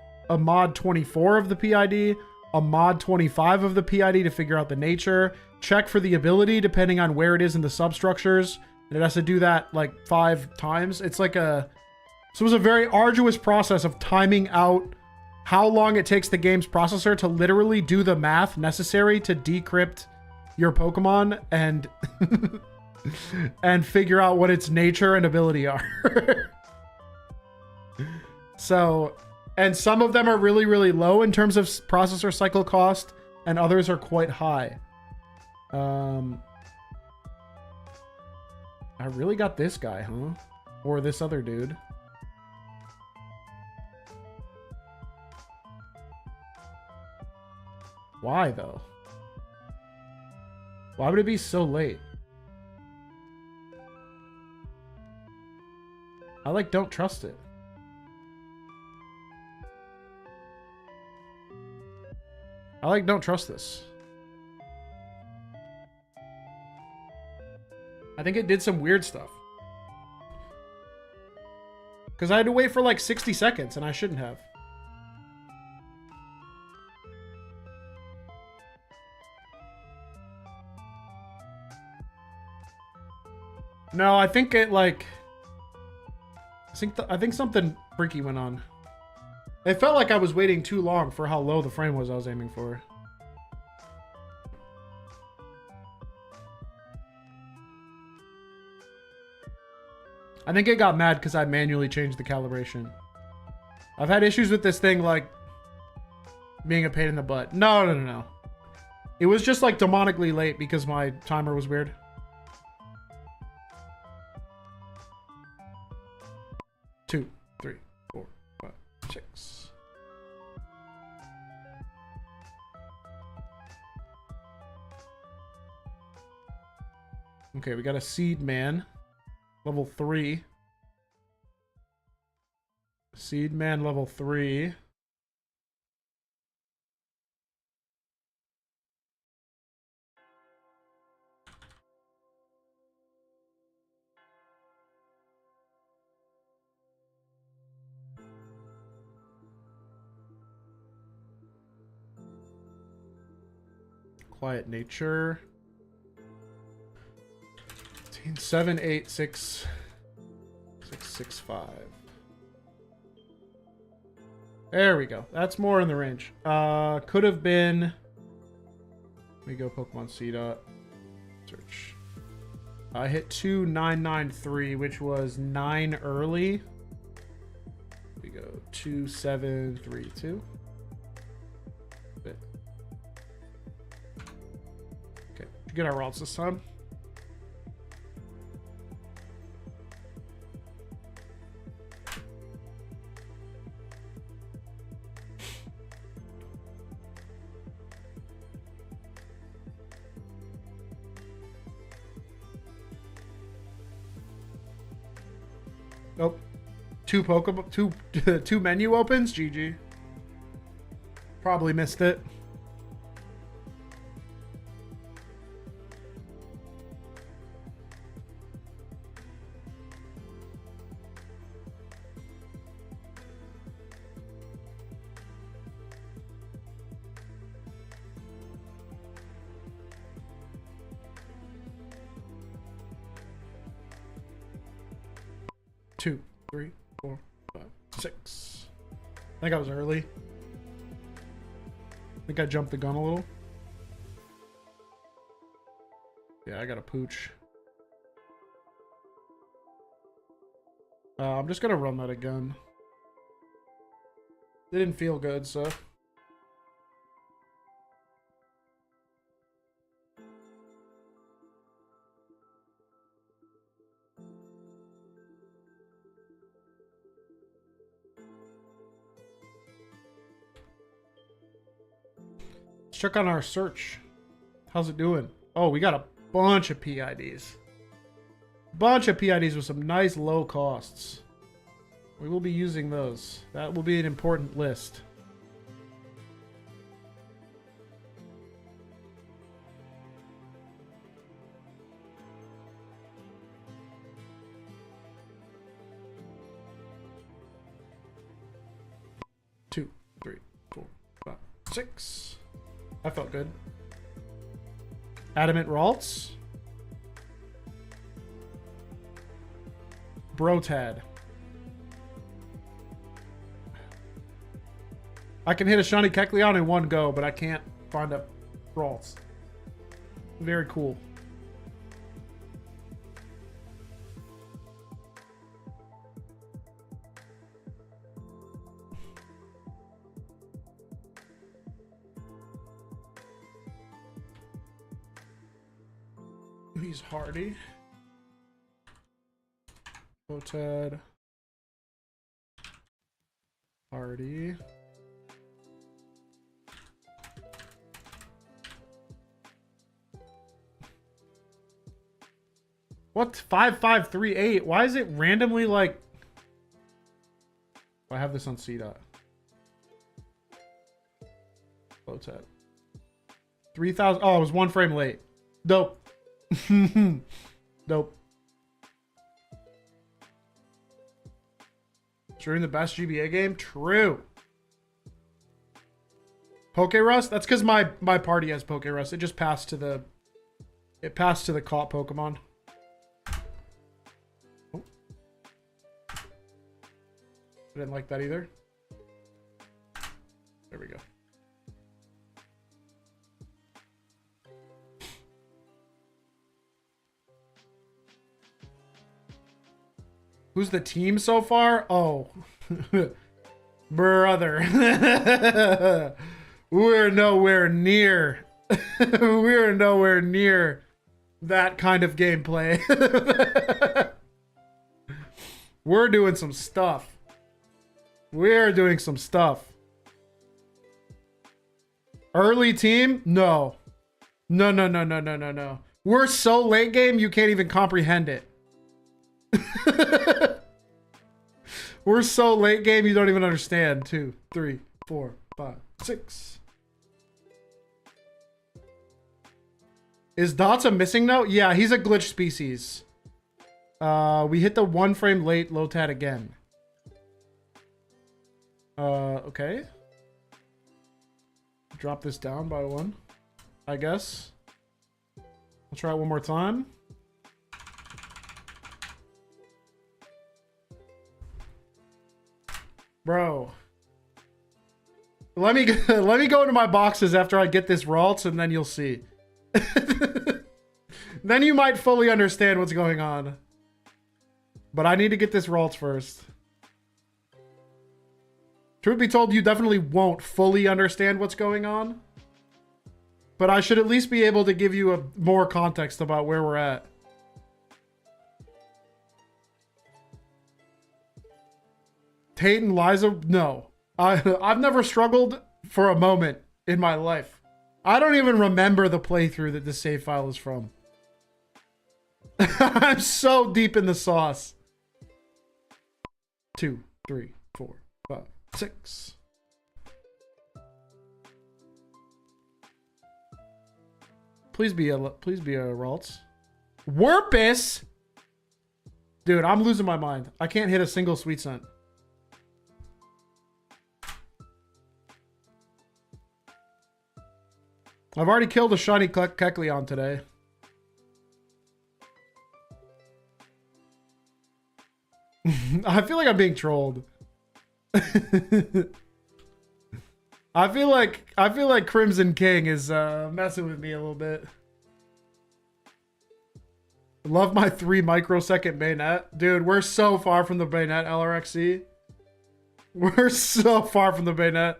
24 of the PID, a mod 25 of the PID to figure out the nature, check for the ability depending on where it is in the substructures. And it has to do that like 5 times. It's like so it was a very arduous process of timing out how long it takes the game's processor to literally do the math necessary to decrypt your Pokemon and and figure out what its nature and ability are. So, and some of them are really, really low in terms of processor cycle cost, and others are quite high. I really got this guy, huh? Or this other dude. Why, though? Why would it be so late? I, like, don't trust it. I, like, don't trust this. I think it did some weird stuff. Because I had to wait for, like, 60 seconds, and I shouldn't have. No, I think it, like... I think something freaky went on. It felt like I was waiting too long for how low the frame was I was aiming for. I think it got mad because I manually changed the calibration. I've had issues with this thing, like, being a pain in the butt. No. It was just, like, demonically late because my timer was weird. Two, 3, 4, 5, 6. Okay, we got a Seed Man. Level 3. Seed Man level 3. Quiet Nature. 7, 8, 6, 6, 6, 5. There we go. That's more in the range. Could have been. Let me go Pokemon Seed up. Search. I hit 2993, which was 9 early. We go 2732. Okay, get our routes this time. Nope. Two menu opens. GG. Probably missed it. Two, 3, 4, 5, 6. I think I was early. I think I jumped the gun a little. Yeah, I got a pooch. I'm just gonna run that again. It didn't feel good, so. Check on our search. How's it doing? Oh, we got a bunch of PIDs. Bunch of PIDs with some nice low costs. We will be using those. That will be an important list. 3, 4, 5, 6. That felt good. Adamant Ralts. Brotad. I can hit a Shiny Kecleon in one go, but I can't find a Ralts. Very cool. He's hardy. Brotad. Hardy. What? 5538? Why is it randomly like... I have this on C-Dot. Brotad. 3,000. Oh, it was 1 frame late. Dope. Dope. During the best GBA game? True. Poke Rust? That's because my party has Poke Rust. It just passed to the... It passed to the caught Pokemon. Oh. I didn't like that either. There we go. Who's the team so far? Oh. Brother. We're nowhere near. We're nowhere near that kind of gameplay. We're doing some stuff. We're doing some stuff. Early team? No. No, no, no, no, no, no, no. We're so late game, you can't even comprehend it. We're so late game, you don't even understand. 2, 3, 4, 5, 6. Is Dots a missing note? Yeah, he's a glitch species. We hit the 1 frame late Lotad again. Okay. Drop this down by 1, I guess. I'll try it one more time. Bro. Let me go into my boxes after I get this Ralts, and then you'll see. Then you might fully understand what's going on. But I need to get this Ralts first. Truth be told, you definitely won't fully understand what's going on. But I should at least be able to give you more context about where we're at. Tate and Liza? No. I've never struggled for a moment in my life. I don't even remember the playthrough that this save file is from. I'm so deep in the sauce. 2, 3, 4, 5, 6. Please be a Ralts. Warpus? Dude, I'm losing my mind. I can't hit a single Sweet Scent. I've already killed a Shiny Kecleon today. I feel like I'm being trolled. I feel like Crimson King is messing with me a little bit. Love my 3 microsecond Banette. Dude, we're so far from the Banette LRXC. We're so far from the Banette.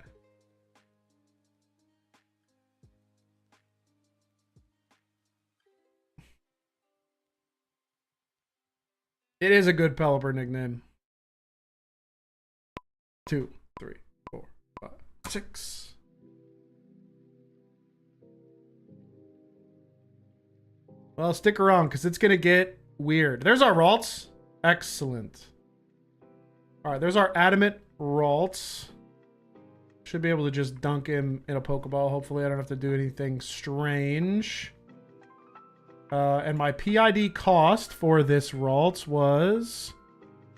It is a good Pelipper nickname. 2, 3, 4, 5, 6. Well, stick around because it's going to get weird. There's our Ralts. Excellent. All right, there's our Adamant Ralts. Should be able to just dunk him in a Pokeball. Hopefully, I don't have to do anything strange. And my PID cost for this Ralts was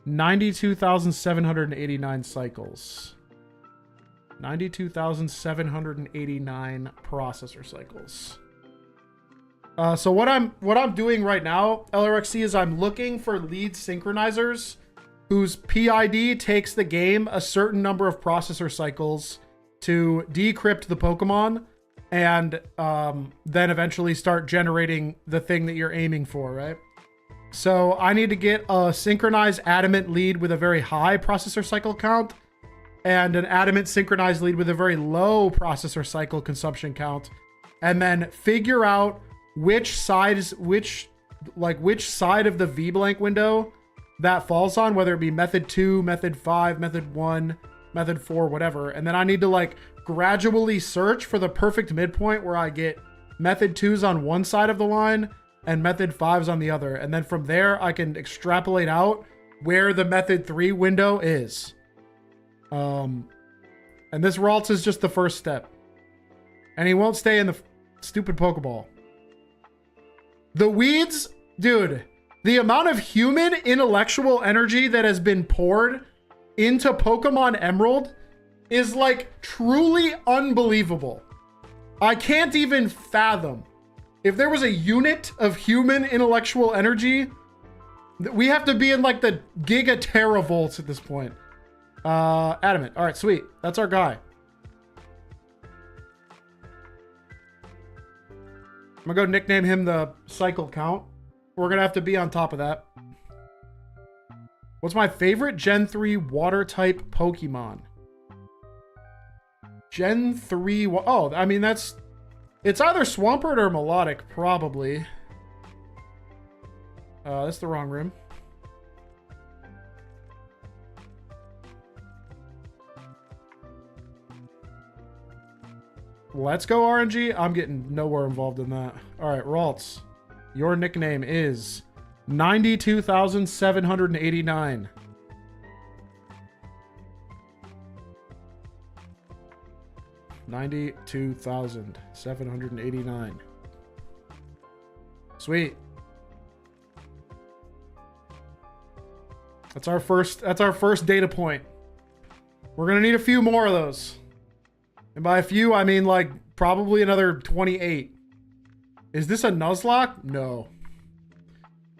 92,789 cycles. 92,789 processor cycles. So what I'm doing right now, LRXC, is I'm looking for lead synchronizers whose PID takes the game a certain number of processor cycles to decrypt the Pokemon and then eventually start generating the thing that you're aiming for, right? So I need to get a synchronized adamant lead with a very high processor cycle count and an adamant synchronized lead with a very low processor cycle consumption count, and then figure out which side of the V blank window that falls on, whether it be method 2, method 5, method 1, method 4, whatever. And then I need to like gradually search for the perfect midpoint where I get method 2s on one side of the line and method 5s on the other. And then from there, I can extrapolate out where the method 3 window is. And this Ralts is just the first step. And he won't stay in the stupid Pokeball. The weeds, dude, the amount of human intellectual energy that has been poured into Pokemon Emerald is like truly unbelievable. I can't even fathom. If there was a unit of human intellectual energy, we have to be in like the gigateravolts at this point. Adamant. All right, sweet. That's our guy. I'm gonna go nickname him the cycle count. We're gonna have to be on top of that. What's my favorite Gen 3 water type Pokemon? Gen 3. Oh, I mean, it's either Swampert or Melodic, probably. That's the wrong room. Let's go RNG. I'm getting nowhere involved in that. All right, Ralts. Your nickname is 92,789. $92,789. Sweet. That's our first data point. We're gonna need a few more of those. And by a few, I mean like probably another 28. Is this a Nuzlocke? No.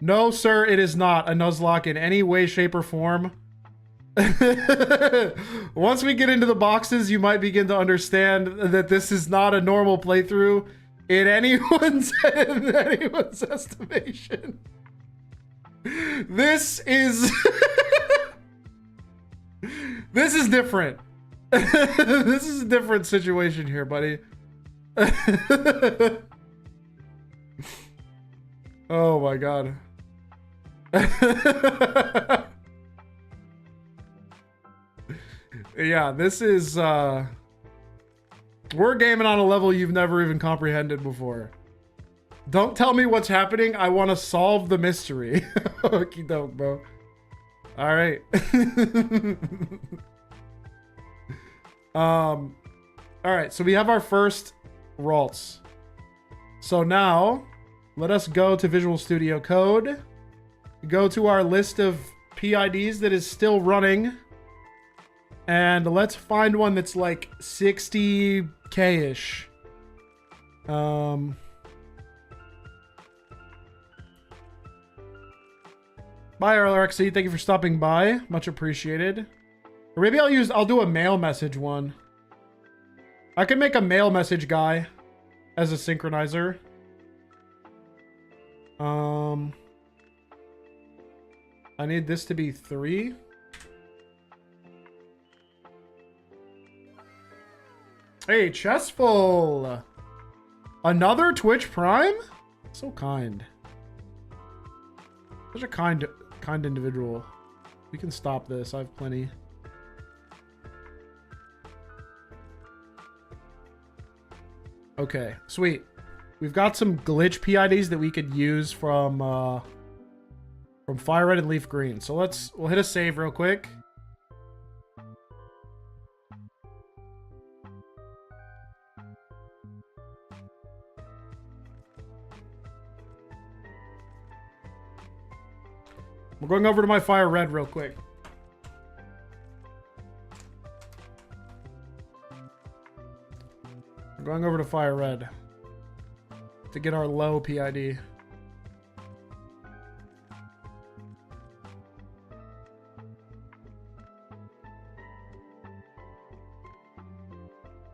No, sir, it is not a Nuzlocke in any way, shape, or form. Once we get into the boxes, you might begin to understand that this is not a normal playthrough in anyone's estimation. This is this is different. This is a different situation here, buddy. Oh my god. Yeah, this is we're gaming on a level you've never even comprehended before. Don't tell me what's happening. I want to solve the mystery. Okie doke, bro. All right. All right, so we have our first Ralts. So now let us go to Visual Studio Code, go to our list of PIDs that is still running, and let's find one that's like 60K-ish. Bye, RLRXC. Thank you for stopping by. Much appreciated. Or maybe I'll do a mail message one. I can make a mail message guy as a synchronizer. I need this to be 3. Hey, Chessful! Another Twitch Prime? So kind. Such a kind individual. We can stop this. I have plenty. Okay, sweet. We've got some glitch PIDs that we could use from Fire Red and Leaf Green. So we'll hit a save real quick. We're going over to my Fire Red real quick. I'm going over to Fire Red to get our low PID.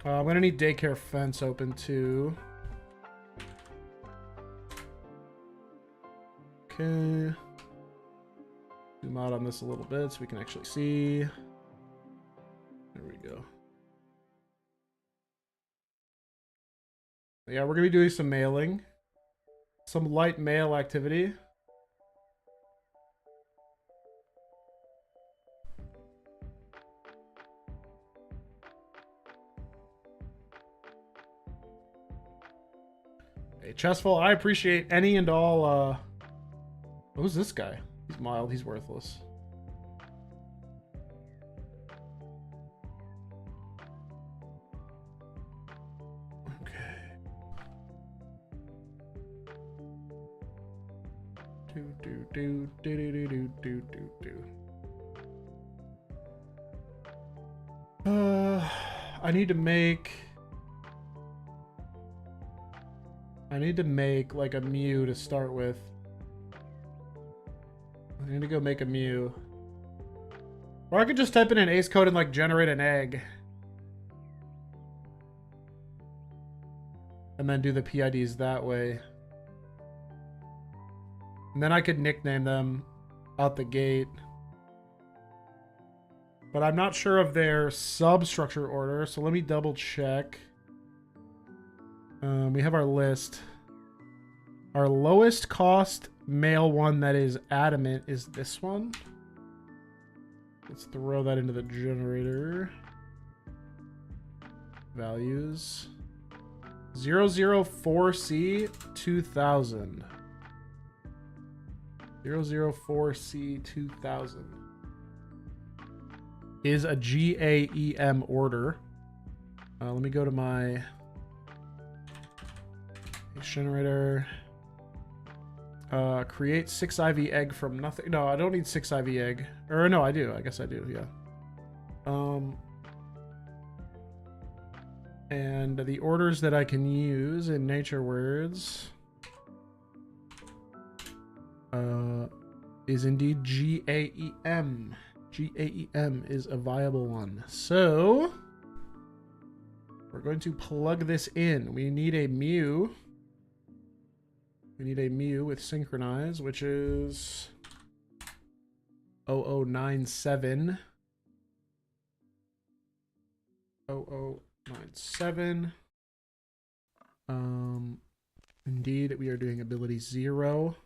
I'm gonna need daycare fence open too. Okay. Zoom out on this a little bit so we can actually see. There we go. Yeah, we're gonna be doing some mailing. Some light mail activity. Hey, Chessful, I appreciate any and all, who's this guy? He's mild, he's worthless. I need to make like a Mew to start with. I need to go make a Mew. Or I could just type in an ace code and like generate an egg. And then do the PIDs that way. And then I could nickname them out the gate. But I'm not sure of their substructure order, so let me double check. We have our list. Our lowest cost male one that is adamant is this one. Let's throw that into the generator. Values. 004C 2000. 004C 2000 is a GAEM order. Let me go to my generator. Create 6 IV egg from nothing. No, I don't need 6 IV egg. Or no, I do. I guess I do, yeah. And the orders that I can use in nature words is indeed GAEM. GAEM is a viable one. So we're going to plug this in. We need a Mew. We need a Mew with synchronize, which is 0097. 0097. Indeed, we are doing ability 0.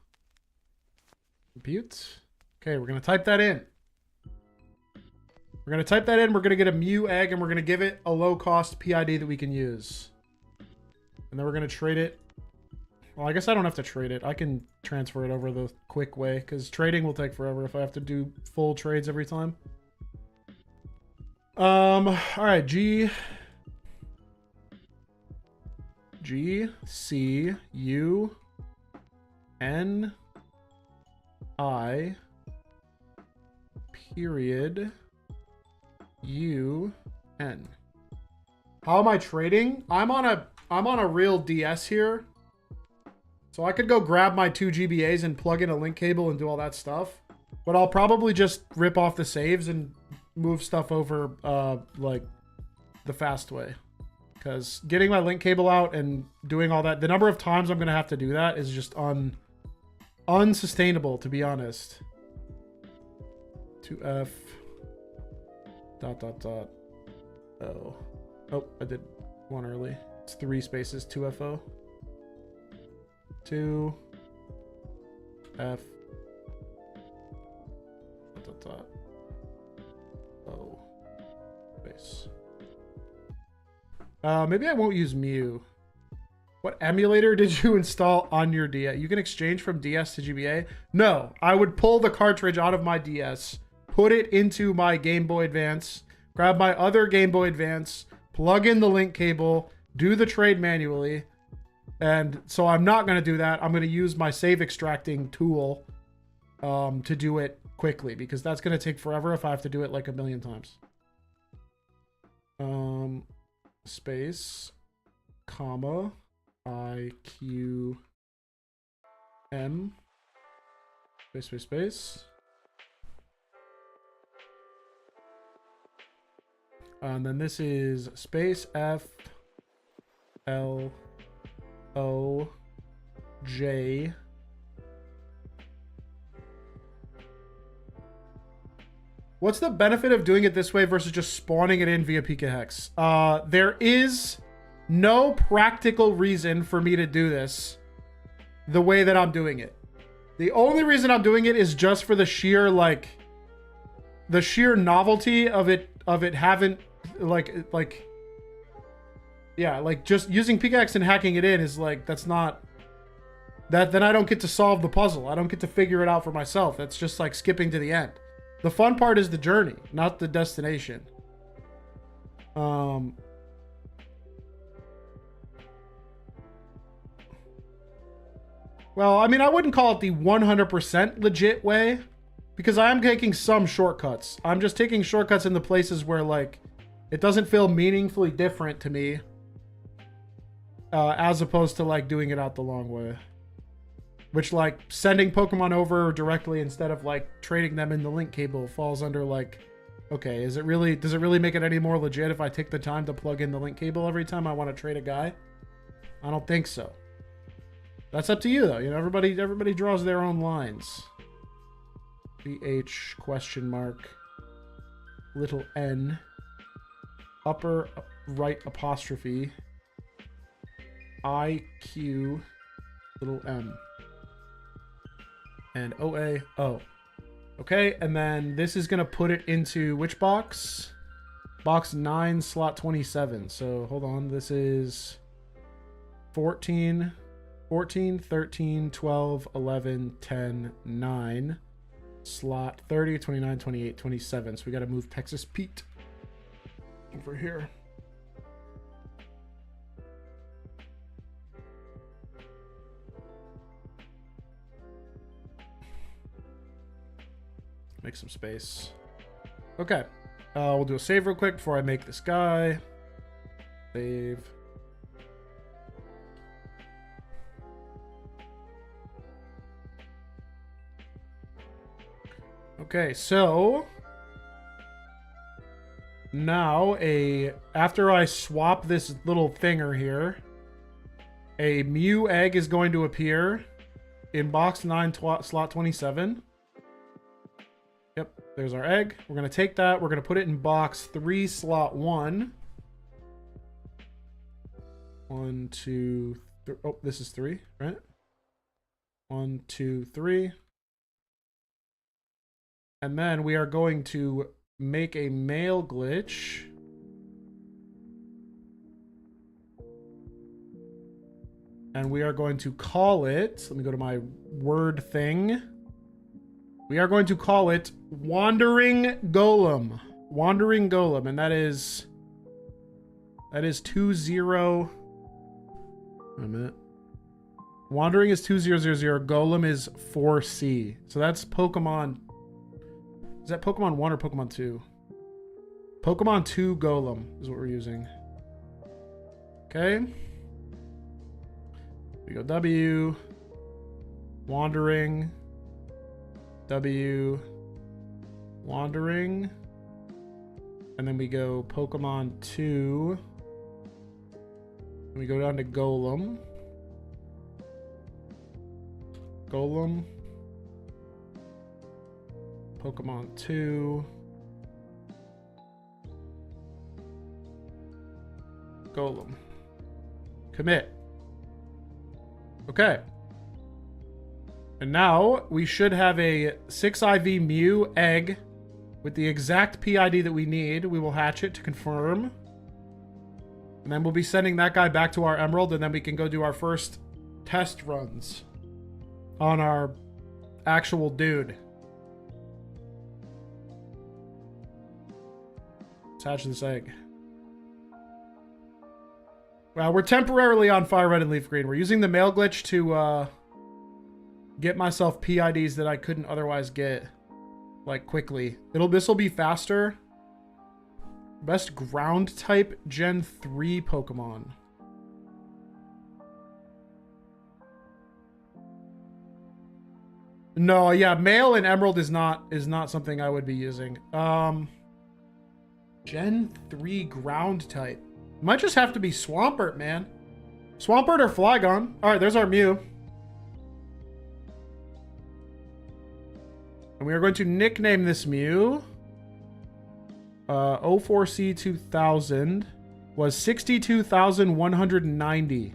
Compute. Okay, we're going to type that in. We're going to type that in. We're going to get a Mew egg, and we're going to give it a low-cost PID that we can use. And then we're going to trade it. Well, I guess I don't have to trade it. I can transfer it over the quick way, because trading will take forever if I have to do full trades every time. All right, G, C, U, N, I, period, U, N. How am I trading? I'm on a real DS here. So I could go grab my 2 GBAs and plug in a link cable and do all that stuff. But I'll probably just rip off the saves and move stuff over like the fast way. Because getting my link cable out and doing all that, the number of times I'm going to have to do that is just unsustainable, to be honest. 2F dot. Oh, I did one early. It's 3 spaces, 2FO. 2 F dot O space. Maybe I won't use Mew. What emulator did you install on your DS? You can exchange from DS to GBA? No, I would pull the cartridge out of my DS, put it into my Game Boy Advance, grab my other Game Boy Advance, plug in the link cable, do the trade manually. And so I'm not going to do that. I'm going to use my save extracting tool to do it quickly, because that's going to take forever if I have to do it like a million times. Space. comma, IQM, space, space, space. And then this is space F, L, O, J. What's the benefit of doing it this way versus just spawning it in via PKHex? There is no practical reason for me to do this the way that I'm doing it. The only reason I'm doing it is just for the sheer, like, the sheer novelty of it having, yeah, like, just using PKHex and hacking it in is, like, that's not, then I don't get to solve the puzzle. I don't get to figure it out for myself. That's just, like, skipping to the end. The fun part is the journey, not the destination. Well, I mean, I wouldn't call it the 100% legit way, because I am taking some shortcuts. I'm just taking shortcuts in the places where, like, it doesn't feel meaningfully different to me, as opposed to, like, doing it out the long way. Which, like, sending Pokemon over directly instead of, like, trading them in the link cable falls under, like, okay, does it really make it any more legit if I take the time to plug in the link cable every time I want to trade a guy? I don't think so. That's up to you, though. You know, everybody draws their own lines. BH question mark little n upper right apostrophe IQ little m. And OA, O. Okay, and then this is going to put it into which box? Box 9, slot 27. So, hold on. This is 14, 13, 12, 11, 10, 9. Slot 30, 29, 28, 27. So, we got to move Texas Pete over here. Make some space. Okay. We'll do a save real quick before I make this guy. Save. Okay, so now after I swap this little thinger here, a Mew egg is going to appear in box 9 slot 27. Yep, there's our egg. We're going to take that. We're going to put it in box 3, slot 1. 1, 2, 3. Oh, this is 3, right? 1, 2, 3. And then we are going to make a mail glitch. And we are going to call it, let me go to my word thing. We are going to call it Wandering Golem. Wandering Golem, and that is 20. Wait a minute. Wandering is 2000. Golem is 4C. So that's Pokemon. Is that Pokemon 1 or Pokemon 2? Pokemon 2 Golem is what we're using. Okay. We go W. Wandering. W, Wandering, and then we go Pokemon 2, and we go down to Golem, Pokemon 2, Golem, commit. Okay. And now we should have a 6 IV Mew egg with the exact PID that we need. We will hatch it to confirm. And then we'll be sending that guy back to our Emerald, and then we can go do our first test runs on our actual dude. Let's hatch this egg. Well, we're temporarily on Fire Red and Leaf Green. We're using the mail glitch to get myself PIDs that I couldn't otherwise get, like, quickly. This will be faster. Best ground type Gen 3 Pokemon. No, yeah, male and emerald is not something I would be using. Gen 3 ground type. Might just have to be Swampert, man. Swampert or Flygon. All right, there's our Mew. And we are going to nickname this Mew. 04C 2000 was 62,190.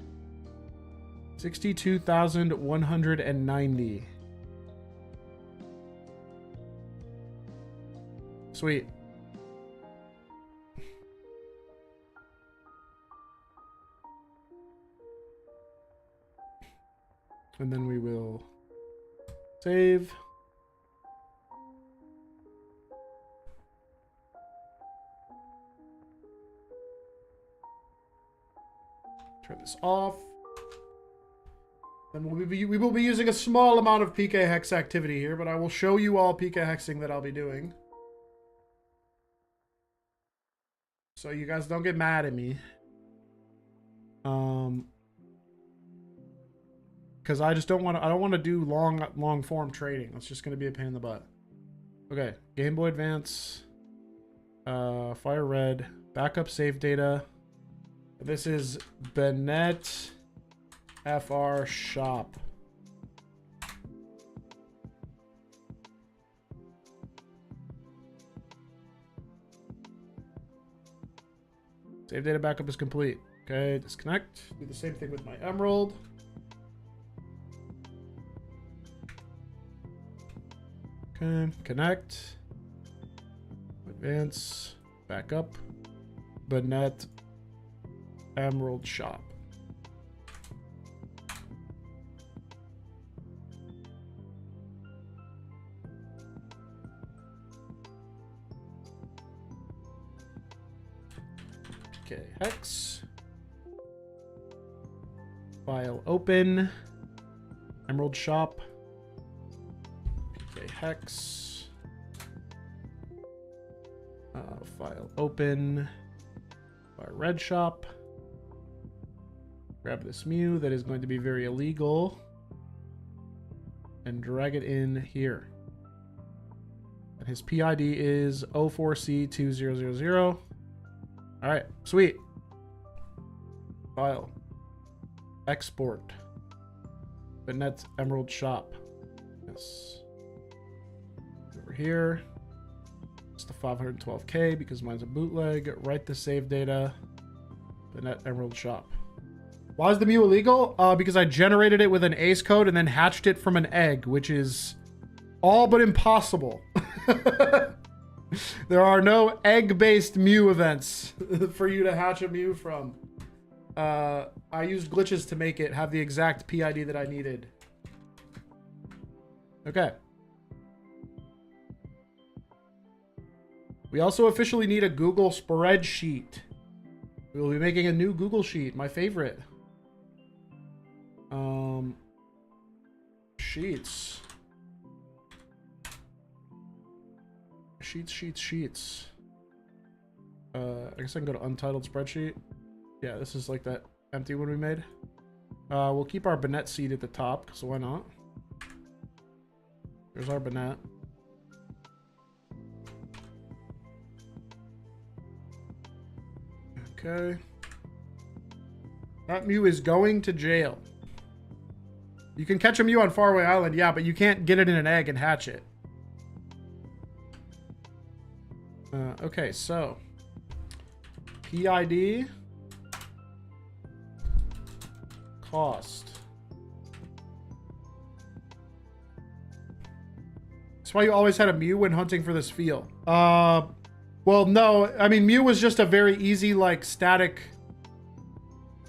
62,190. Sweet. And then we will save. Turn this off. Then we will be using a small amount of PK hex activity here, but I will show you all PK hexing that I'll be doing. So you guys don't get mad at me. Because I just don't want to do long form trading. It's just going to be a pain in the butt. Okay, Game Boy Advance, Fire Red, backup save data. This is Banette FR Shop. Save data backup is complete. Okay, disconnect. Do the same thing with my emerald. Okay, connect. Advance. Backup. Banette Emerald Shop. Okay, hex. File open. Emerald Shop. Okay, hex. File open. Fire Red Shop. Grab this Mew that is going to be very illegal. And drag it in here. And his PID is 04C2000. Alright, sweet. File. Export. Banette Emerald Shop. Yes. Over here. It's the 512K because mine's a bootleg. Write the save data. Banette Emerald Shop. Why is the Mew illegal? Because I generated it with an ACE code and then hatched it from an egg, which is all but impossible. There are no egg-based Mew events for you to hatch a Mew from. I used glitches to make it have the exact PID that I needed. Okay. We also officially need a Google spreadsheet. We will be making a new Google Sheet, my favorite. Sheets. Sheets. I guess I can go to untitled spreadsheet. Yeah, this is like that empty one we made. We'll keep our Banette seed at the top, because why not? There's our Banette. Okay. That Mew is going to jail. You can catch a Mew on Faraway Island, yeah, but you can't get it in an egg and hatch it. Okay, so PID cost. That's why you always had a Mew when hunting for this feel. Well, no, I mean Mew was just a very easy like static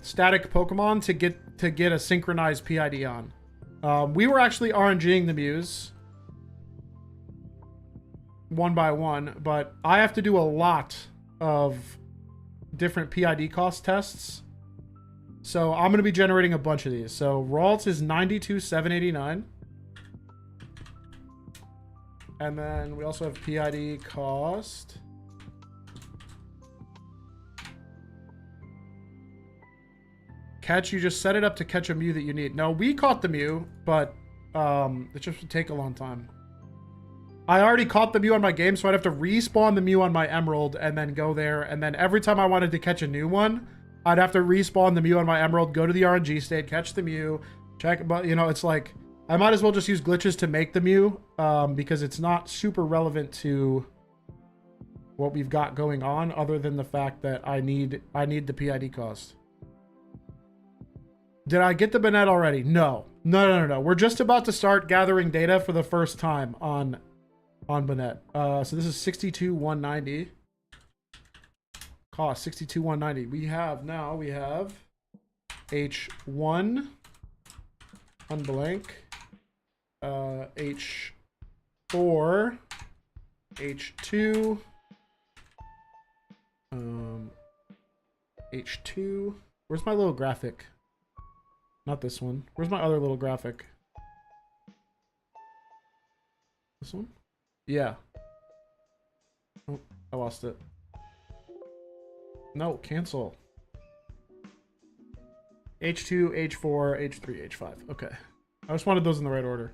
Pokemon to get a synchronized PID on. We were actually RNGing the Mews one by one, but I have to do a lot of different PID cost tests. So I'm going to be generating a bunch of these. So Ralts is 92,789. And then we also have PID cost. Catch, you just set it up to catch a Mew that you need. No, we caught the Mew, but It just would take a long time. I already caught the Mew on my game, so I'd have to respawn the Mew on my Emerald and then go there. And then every time I wanted to catch a new one, I'd have to respawn the Mew on my Emerald, go to the RNG state, catch the Mew, check. But, you know, it's like, I might as well just use glitches to make the Mew because it's not super relevant to what we've got going on other than the fact that I need the PID cost. Did I get the Banette already? No. No. We're just about to start gathering data for the first time on Banette. So this is 62,190. Cost 62,190. We have H1 unblank, H4, H2, H2. Where's my little graphic? Not this one. Where's my other little graphic? This one? Yeah. Oh, I lost it. No, cancel. H2, H4, H3, H5. Okay. I just wanted those in the right order.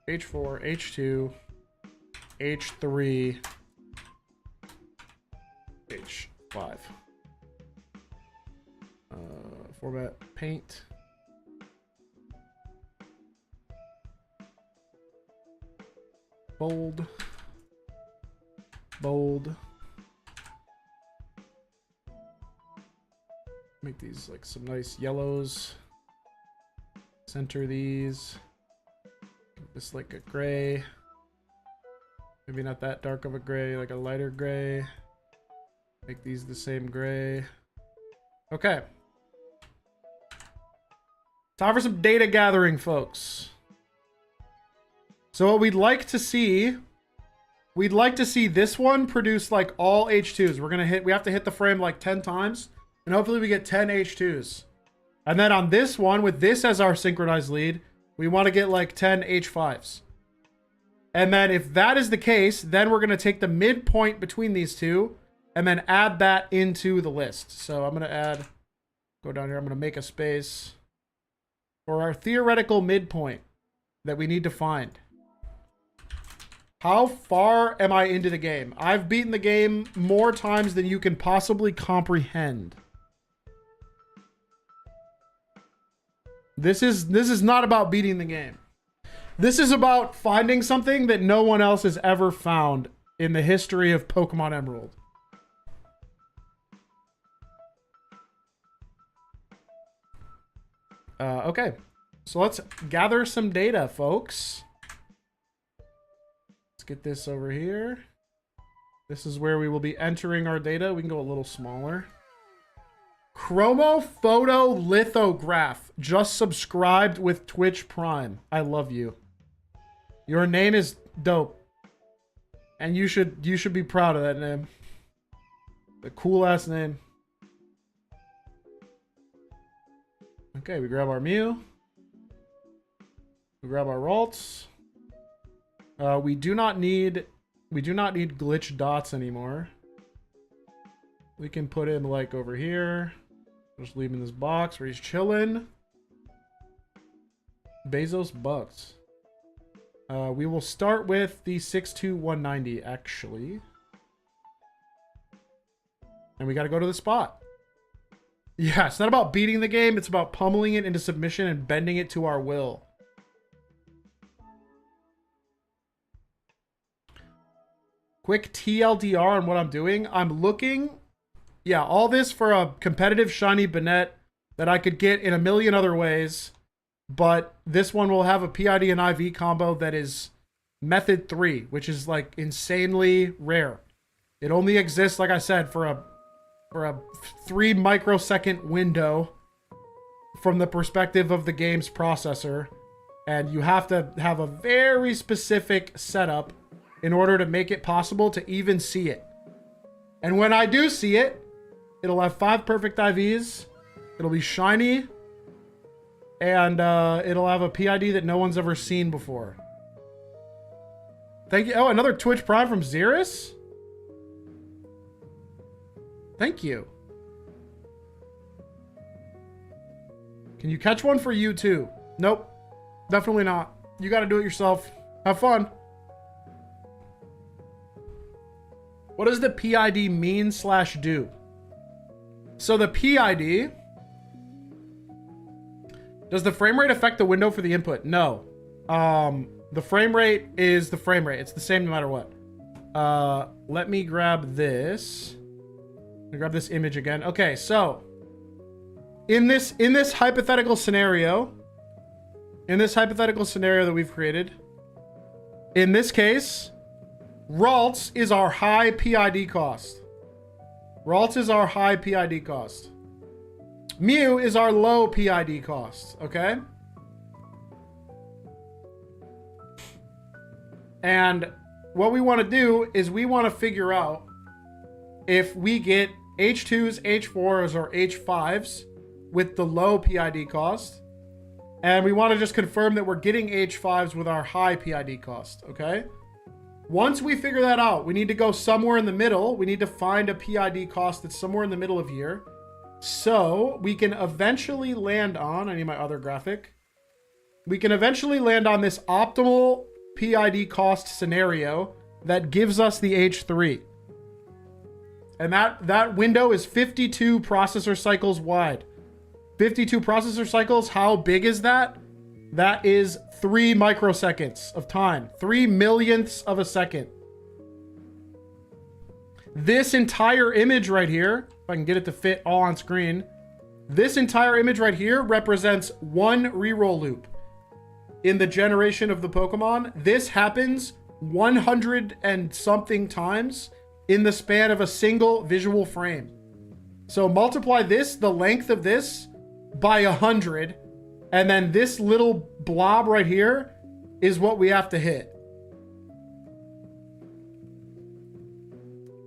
H4, H2, H3, H5. Format paint. Bold. Make these like some nice yellows. Center these. Give this like a gray. Maybe not that dark of a gray, like a lighter gray. Make these the same gray. Okay. Time for some data gathering, folks. So what we'd like to see this one produce like all H2s. We have to hit the frame like 10 times, and hopefully we get 10 H2s. And then on this one, with this as our synchronized lead, we want to get like 10 H5s. And then if that is the case, then we're going to take the midpoint between these two and then add that into the list. So I'm going to go down here, I'm going to make a space for our theoretical midpoint that we need to find. How far am I into the game? I've beaten the game more times than you can possibly comprehend. This is not about beating the game. This is about finding something that no one else has ever found in the history of Pokemon Emerald. Okay, so let's gather some data, folks. Let's get this over here. This is where we will be entering our data. We can go a little smaller. Chromo Photo Lithograph just subscribed with Twitch Prime. I love you. Your name is dope. And you should be proud of that name. The cool ass name. Okay, we grab our Mew. We grab our Ralts. We do not need glitch dots anymore. We can put him like over here. Just leave him in this box where he's chilling. Bezos Bucks. We will start with the 62190 actually. And we got to go to the spot. Yeah, it's not about beating the game. It's about pummeling it into submission and bending it to our will. Quick TLDR on what I'm doing. I'm looking... Yeah, all this for a competitive Shiny Banette that I could get in a million other ways. But this one will have a PID and IV combo that is Method 3, which is like insanely rare. It only exists, like I said, for a 3 microsecond window from the perspective of the game's processor. And you have to have a very specific setup in order to make it possible to even see it. And when I do see it, it'll have 5 perfect IVs. It'll be shiny. And it'll have a PID that no one's ever seen before. Thank you. Oh, another Twitch Prime from Xeris? Thank you. Can you catch one for you too? Nope. Definitely not. You got to do it yourself. Have fun. What does the PID mean/do? So the PID... Does the frame rate affect the window for the input? No. The frame rate is the frame rate. It's the same no matter what. Let me grab this. Let me grab this image again. Okay, so in this hypothetical scenario, that we've created, in this case, Ralts is our high PID cost. Mu is our low PID cost, okay? And what we want to do is we want to figure out if we get H2s, H4s, or H5s with the low PID cost. And we want to just confirm that we're getting H5s with our high PID cost, okay? Once we figure that out, we need to go somewhere in the middle. We need to find a PID cost that's somewhere in the middle of here. So we can eventually land on, I need my other graphic. We can eventually land on this optimal PID cost scenario that gives us the H3. And that window is 52 processor cycles wide. 52 processor cycles, how big is that? That is 3 microseconds of time. 3 millionths of a second. This entire image right here, if I can get it to fit all on screen, this entire image right here represents 1 reroll loop. In the generation of the Pokemon, this happens 100 and something times in the span of a single visual frame. So multiply this, the length of this, by 100, and then this little blob right here is what we have to hit.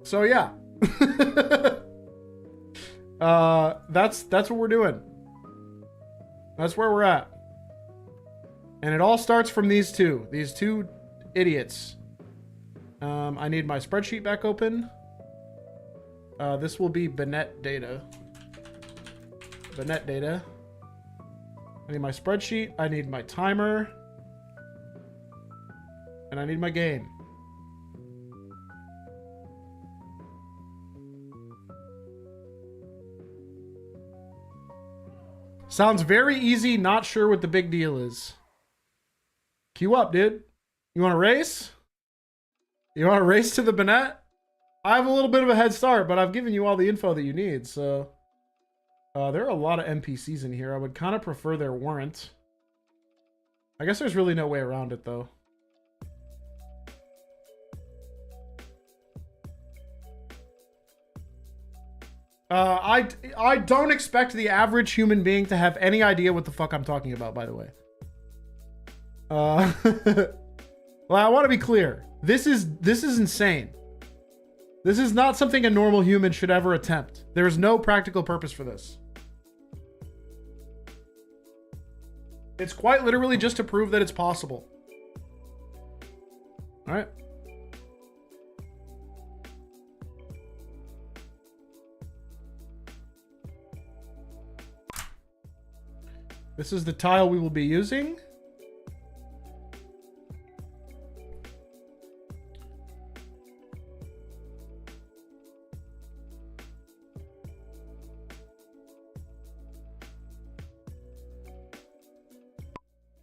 So yeah. That's what we're doing. That's where we're at. And it all starts from these two idiots. I need my spreadsheet back open. This will be Banette data. I need my spreadsheet. I need my timer. And I need my game. Sounds very easy. Not sure what the big deal is. Queue up, dude. You want to race? You want to race to the Banette? I have a little bit of a head start, but I've given you all the info that you need, so... there are a lot of NPCs in here. I would kind of prefer there weren't. I guess there's really no way around it, though. I don't expect the average human being to have any idea what the fuck I'm talking about, by the way. Well, I want to be clear. This is insane. This is not something a normal human should ever attempt. There is no practical purpose for this. It's quite literally just to prove that it's possible. All right. This is the tile we will be using.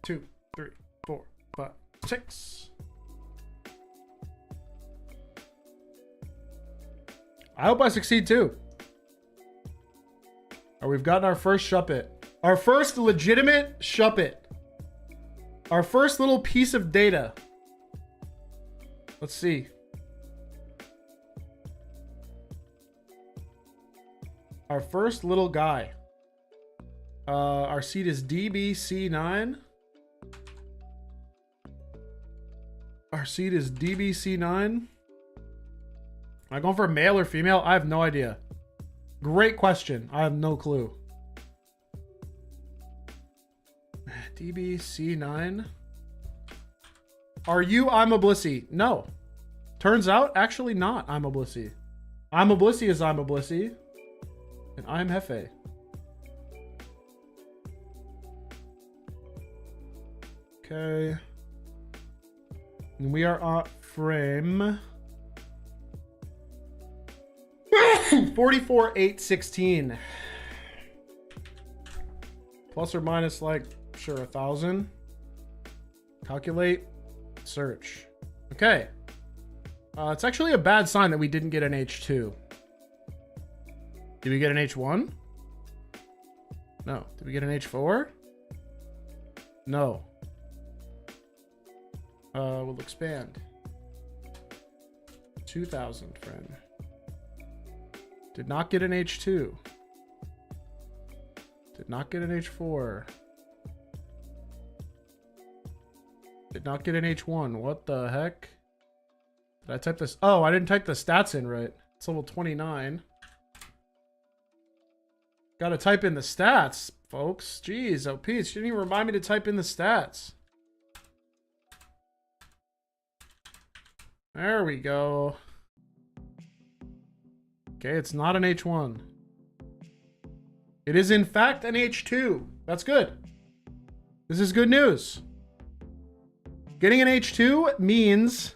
Two, 3, 4, 5, 6. I hope I succeed too. Oh, we've gotten our first Shuppet. Our first legitimate Shuppet. Our first little piece of data. Let's see. Our first little guy. Our seed is DBC9. Our seed is DBC9. Am I going for male or female? I have no idea. Great question. I have no clue. DBC9. Are you I'm a Blissey? No. Turns out, actually not I'm a Blissey. I'm a Blissey is I'm a Blissey. And I'm Hefe. Okay. And we are at frame 44,816. Plus or minus, like, sure, 1,000. Calculate. Search. Okay. It's actually a bad sign that we didn't get an H2. Did we get an H1? No. Did we get an H4? No. We'll expand. 2,000, friend. Did not get an H2. Did not get an H4. Did not get an H1. What the heck? Did I type this? Oh, I didn't type the stats in right. It's level 29. Gotta type in the stats, folks. Jeez, OP. She didn't even remind me to type in the stats. There we go. Okay, it's not an H1. It is in fact an H2. That's good. This is good news. Getting an H2 means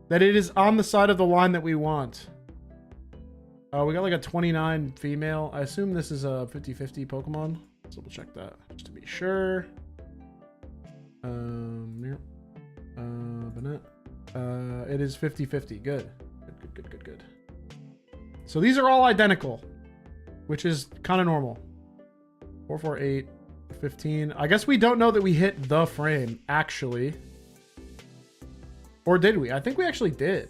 that it is on the side of the line that we want. Oh, we got like a 29 female. I assume this is a 50-50 Pokemon. Let's double check that just to be sure. Banette. It is 50-50. Good. Good. So these are all identical, which is kind of normal. 448, 15. I guess we don't know that we hit the frame, actually. Or did we? I think we actually did.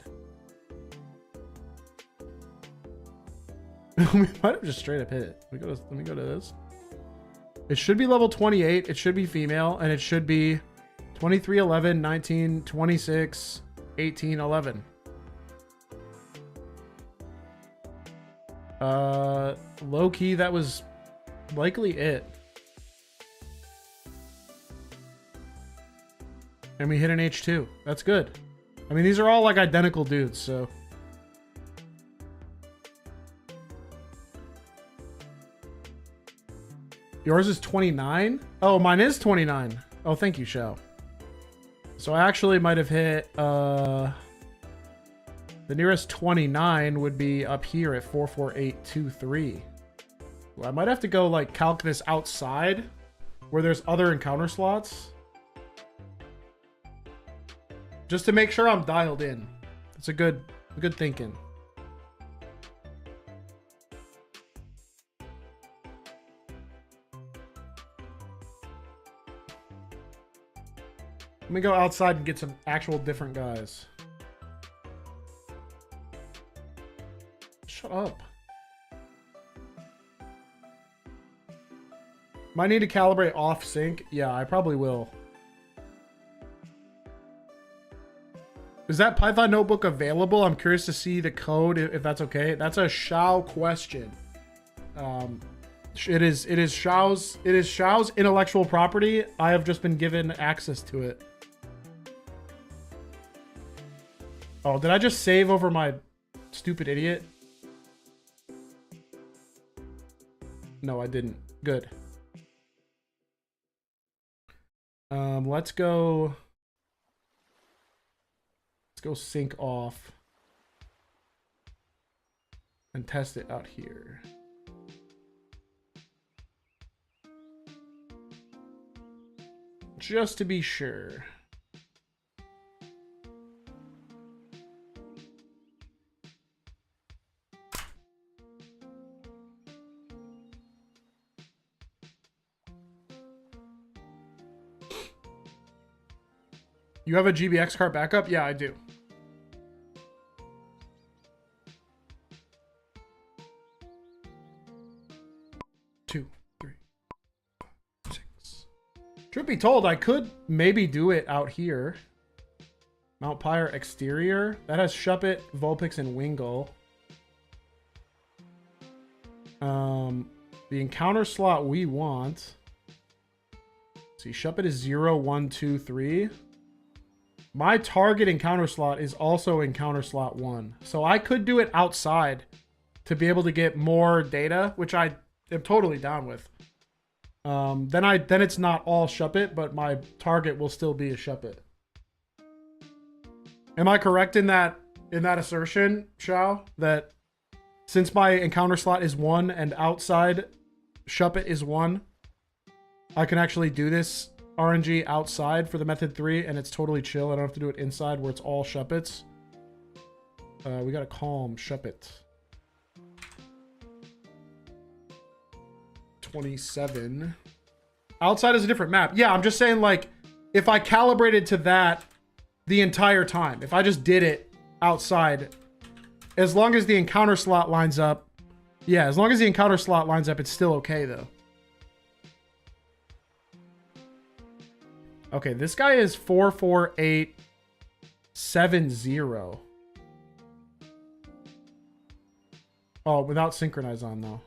We might have just straight up hit it. Let me go to this. It should be level 28. It should be female. And it should be 23, 11, 19, 26, 18, 11. Low key, that was likely it. And we hit an H2. That's good. I mean, these are all like identical dudes, so. Yours is 29? Oh, mine is 29. Oh, thank you, Shao. So I actually might have hit, the nearest 29 would be up here at 44823. Well, I might have to go like calc this outside where there's other encounter slots. Just to make sure I'm dialed in. It's a good thinking. Let me go outside and get some actual different guys. Shut up. Might need to calibrate off sync. Yeah, I probably will. Is that Python notebook available? I'm curious to see the code if that's okay. That's a Shao question. It is Shao's intellectual property. I have just been given access to it. Oh, did I just save over my stupid idiot? No, I didn't. Good. Let's go sync off and test it out here. Just to be sure. You have a GBX card backup? Yeah, I do. Two, three, 6. Truth be told, I could maybe do it out here. Mount Pyre exterior. That has Shuppet, Vulpix, and Wingull. The encounter slot we want. Let's see, Shuppet is 0, 1, 2, 3. My target encounter slot is also encounter slot 1. So I could do it outside to be able to get more data, which I am totally down with. then it's not all Shuppet, but my target will still be a Shuppet. Am I correct in that assertion, Shao? That since my encounter slot is 1 and outside Shuppet is 1, I can actually do this RNG outside for the method 3, and it's totally chill. I don't have to do it inside where it's all Shuppets. We got a calm Shuppet. 27. Outside is a different map. Yeah, I'm just saying, like, if I calibrated to that the entire time, if I just did it outside, as long as the encounter slot lines up, yeah, as long as the encounter slot lines up, it's still okay, though. Okay, this guy is 44870. Oh, without synchronize on, though.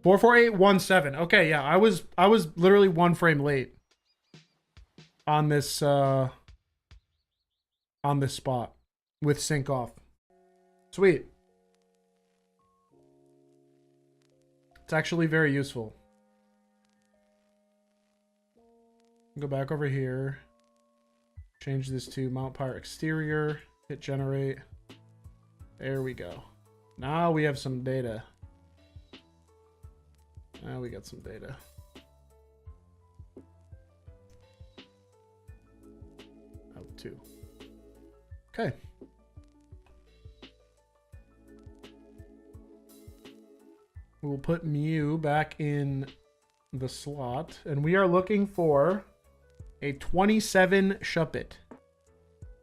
44817. Okay, yeah, I was literally 1 frame late on this spot with sync off. Sweet. It's actually very useful. Go back over here. Change this to mount power exterior. Hit generate. There we go. Now we have some data. Now we got some data. Oh, 2. Okay. We'll put Mew back in the slot, and we are looking for a 27 Shuppet.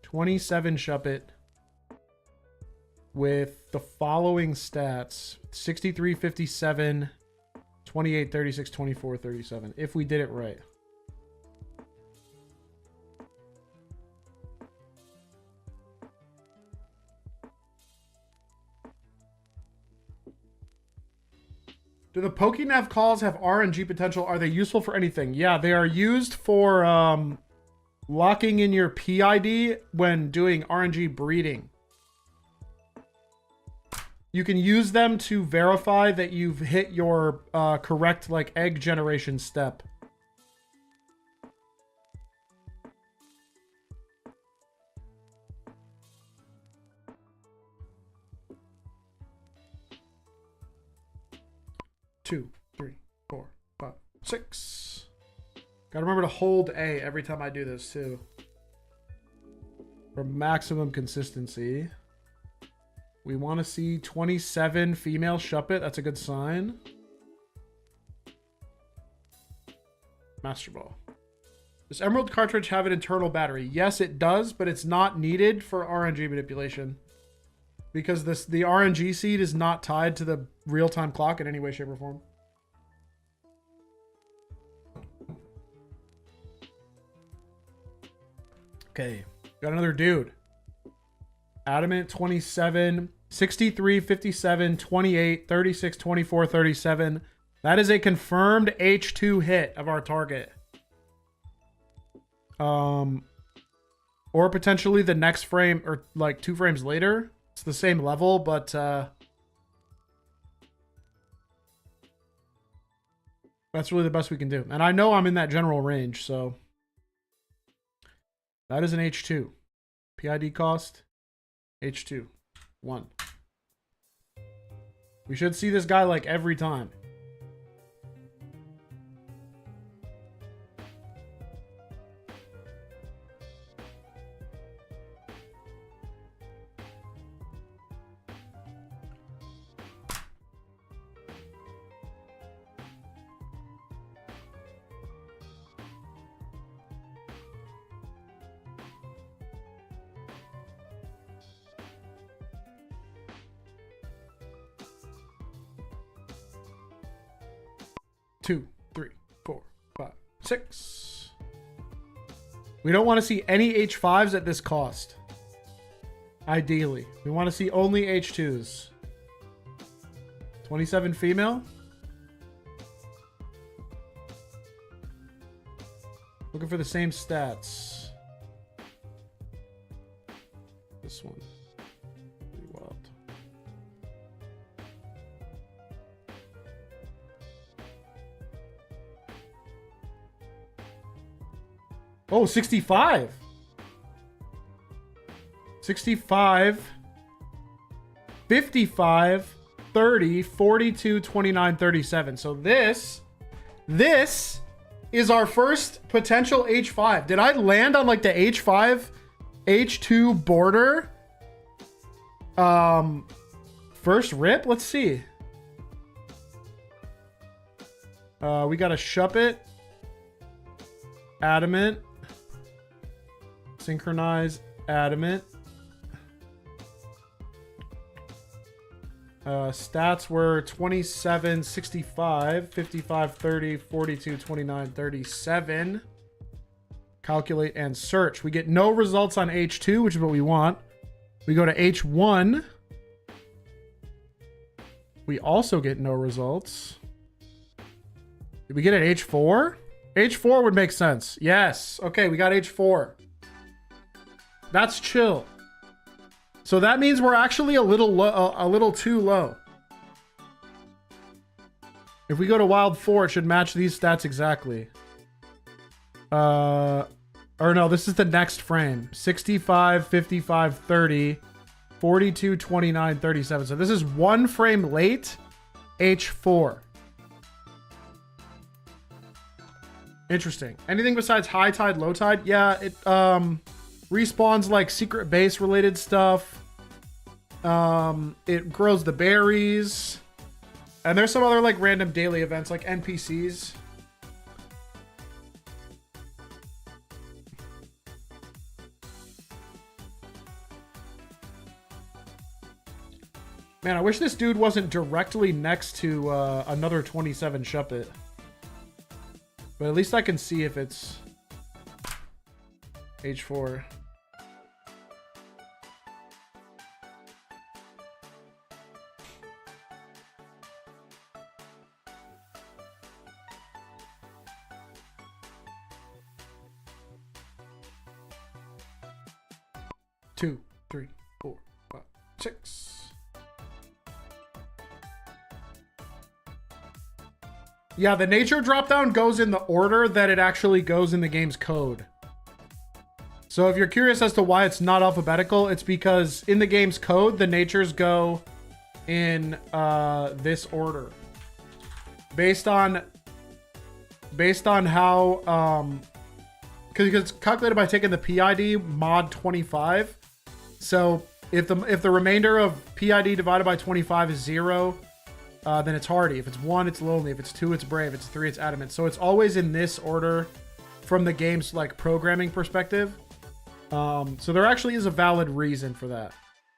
27 Shuppet with the following stats: 63, 57, 28, 36, 24, 37. If we did it right. Do the PokeNav calls have RNG potential? Are they useful for anything? Yeah, they are used for locking in your PID when doing RNG breeding. You can use them to verify that you've hit your correct, like, egg generation step. Two, 3, 4, 5, 6. Gotta remember to hold A every time I do this, too. For maximum consistency. We want to see 27 female Shuppet. That's a good sign. Master Ball. Does Emerald cartridge have an internal battery? Yes, it does, but it's not needed for RNG manipulation. Because the RNG seed is not tied to the real-time clock in any way, shape, or form. Okay. Got another dude. Adamant 27, 63, 57, 28, 36, 24, 37. That is a confirmed H2 hit of our target. Or potentially the next frame, or like 2 frames later. It's the same level, but that's really the best we can do. And I know I'm in that general range, so that is an H2. PID cost, H2, 1. We should see this guy like every time. Two, 3, 4, 5, 6. We don't want to see any H5s at this cost. Ideally. We want to see only H2s. 27 female. Looking for the same stats. This one. Pretty wild. Oh, 65. 65. 55. 30. 42. 29. 37. So this is our first potential H5. Did I land on like the H5, H2 border? First rip? Let's see. We got a Shuppet. Adamant. Synchronize. Adamant. Stats were 27, 65, 55, 30, 42, 29, 37. Calculate and search. We get no results on H2, which is what we want. We go to H1. We also get no results. Did we get an H4? H4 would make sense. Yes. Okay, we got H4. That's chill. So that means we're actually a little low, a little too low. If we go to Wild 4, it should match these stats exactly. Or no, this is the next frame. 65, 55, 30, 42, 29, 37. So this is one frame late, H4. Interesting. Anything besides high tide, low tide? Yeah, it respawns like secret base related stuff. It grows the berries. And there's some other like random daily events like NPCs. Man, I wish this dude wasn't directly next to another 27 Shuppet. But at least I can see if it's H4. Two, 3, 4, 5, 6. Yeah, the nature dropdown goes in the order that it actually goes in the game's code. So if you're curious as to why it's not alphabetical, it's because in the game's code, the natures go in this order. Based on how because it's calculated by taking the PID mod 25. So if the remainder of PID divided by 25 is 0, then it's hardy. If it's 1, it's lonely. If it's 2, it's brave. If it's 3, it's adamant. So it's always in this order from the game's like programming perspective. So there actually is a valid reason for that.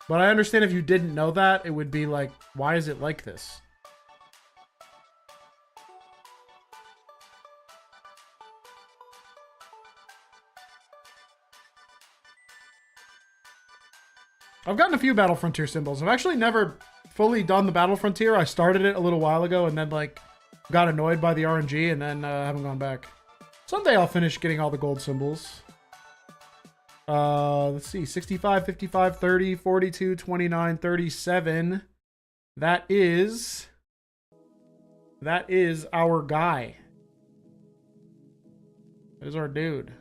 But I understand if you didn't know that, it would be like, why is it like this? I've gotten a few Battle Frontier symbols. I've actually never fully done the Battle Frontier. I started it a little while ago and then like got annoyed by the RNG and then haven't gone back. Someday I'll finish getting all the gold symbols. Let's see. 65, 55, 30, 42, 29, 37. That is our guy. That is our dude.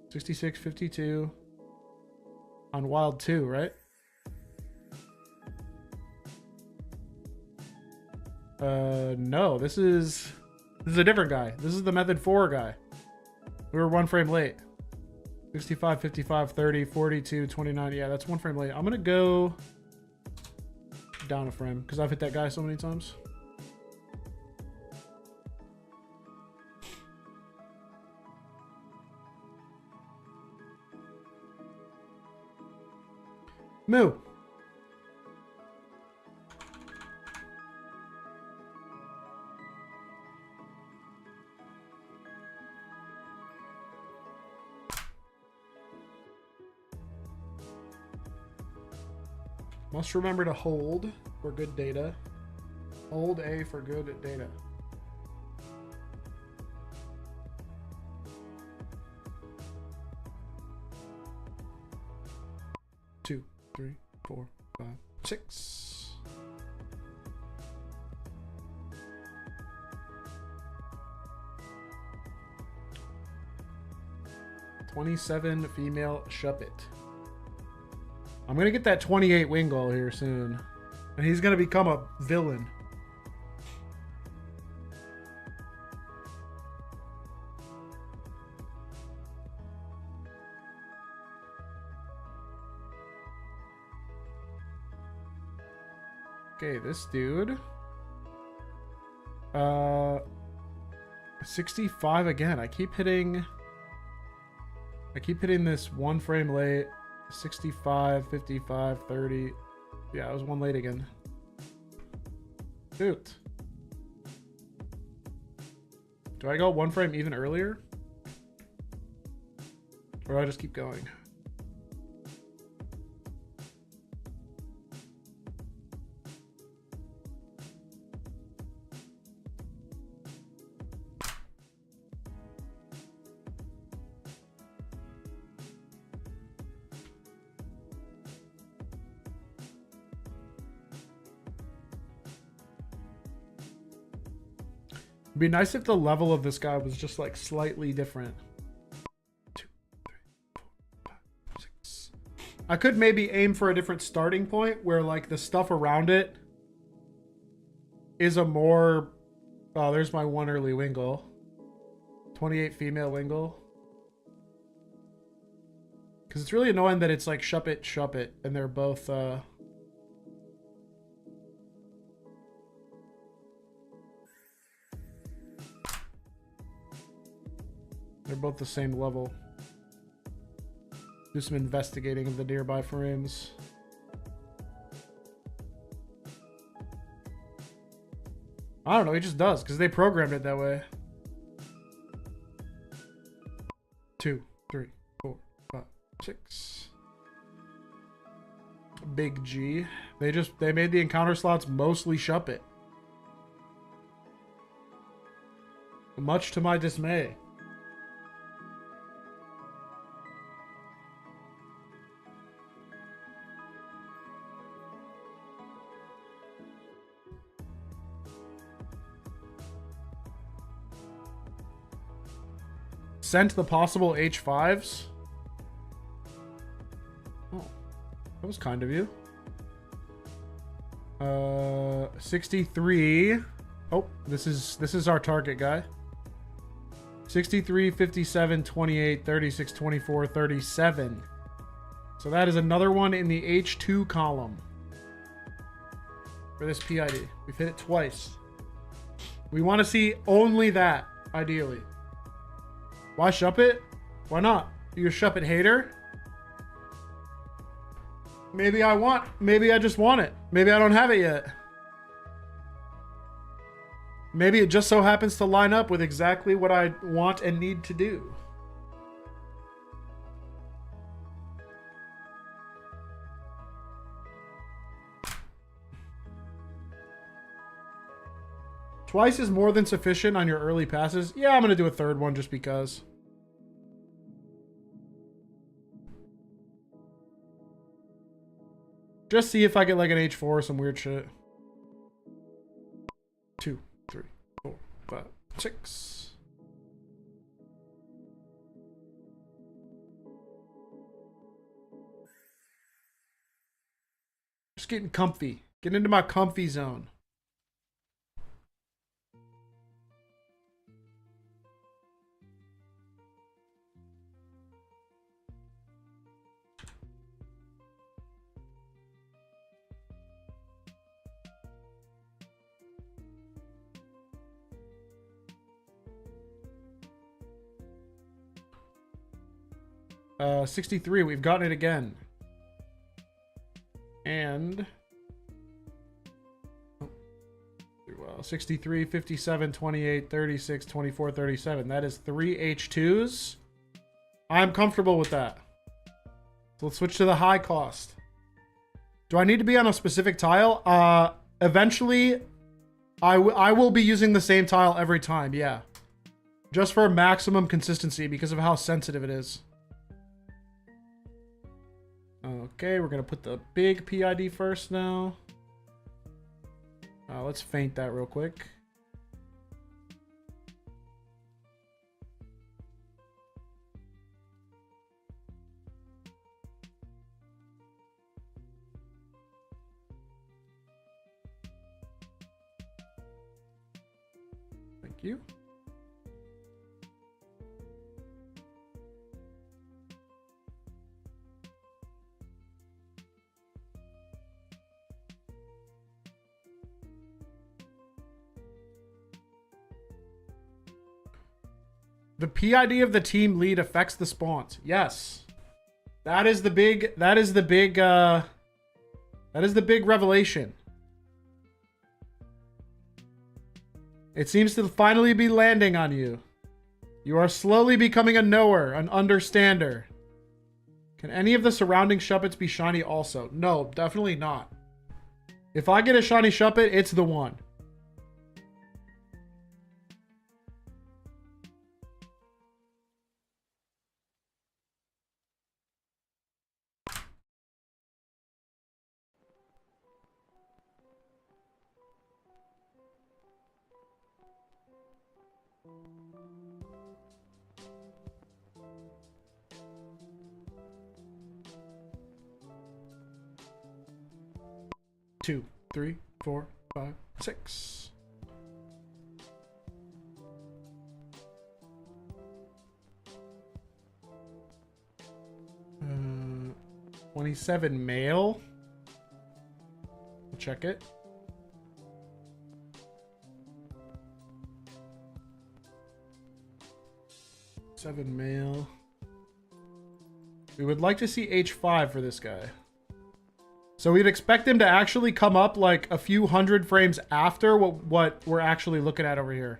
66, 52 on Wild 2, right? No, this is a different guy. This is the Method 4 guy. We were one frame late. 65, 55, 30, 42, 29. Yeah, that's one frame late. I'm gonna go down a frame because I've hit that guy so many times. Moo. Must remember to hold for good data. Hold A for good data. Two, 3, 4, 5, 6. 27 female Shuppet. I'm gonna get that 28 Wingull here soon. And he's gonna become a villain. Okay, this dude. 65 again. I keep hitting this one frame late. 65, 55, 30. Yeah, I was one late again. Shoot. Do I go one frame even earlier? Or do I just keep going? It'd be nice if the level of this guy was just like slightly different. 2, 3, 4, 5, 6. I could maybe aim for a different starting point where like the stuff around it is a more... Oh, there's my one early Wingull. 28 female Wingull. Because it's really annoying that it's like Shuppet, Shuppet, and they're both... They're both the same level. Do some investigating of the nearby frames. I don't know, he just does, because they programmed it that way. 2, 3, 4, 5, 6. Big G. They made the encounter slots mostly Shuppet. Much to my dismay. Sent the possible H5s. Oh, that was kind of you. 63. Oh, this is our target guy. 63, 57, 28, 36, 24, 37. So that is another one in the H2 column for this PID. We've hit it twice. We want to see only that, ideally. Why Shuppet? Why not? Are you a Shuppet hater? Maybe I just want it. Maybe I don't have it yet. Maybe it just so happens to line up with exactly what I want and need to do. Twice is more than sufficient on your early passes. Yeah, I'm going to do a third one just because. Just see if I get like an H4 or some weird shit. 2, 3, 4, 5, 6. Just getting comfy. Get into my comfy zone. Uh, 63, we've gotten it again. And... well, 63, 57, 28, 36, 24, 37. That is 3 H2s. I'm comfortable with that. So let's switch to the high cost. Do I need to be on a specific tile? Eventually, I will be using the same tile every time, yeah. Just for maximum consistency because of how sensitive it is. Okay, we're going to put the big PID first now. Let's feint that real quick. Thank you. The PID of the team lead affects the spawns. Yes. That is the big revelation. It seems to finally be landing on you. You are slowly becoming a knower, an understander. Can any of the surrounding Shuppets be shiny also? No, definitely not. If I get a shiny Shuppet, it's the one. Two, three, four, five, six. Uh, 27 male. We'll check it. Seven male. We would like to see H5 for this guy. So we'd expect him to actually come up like a few hundred frames after what we're actually looking at over here.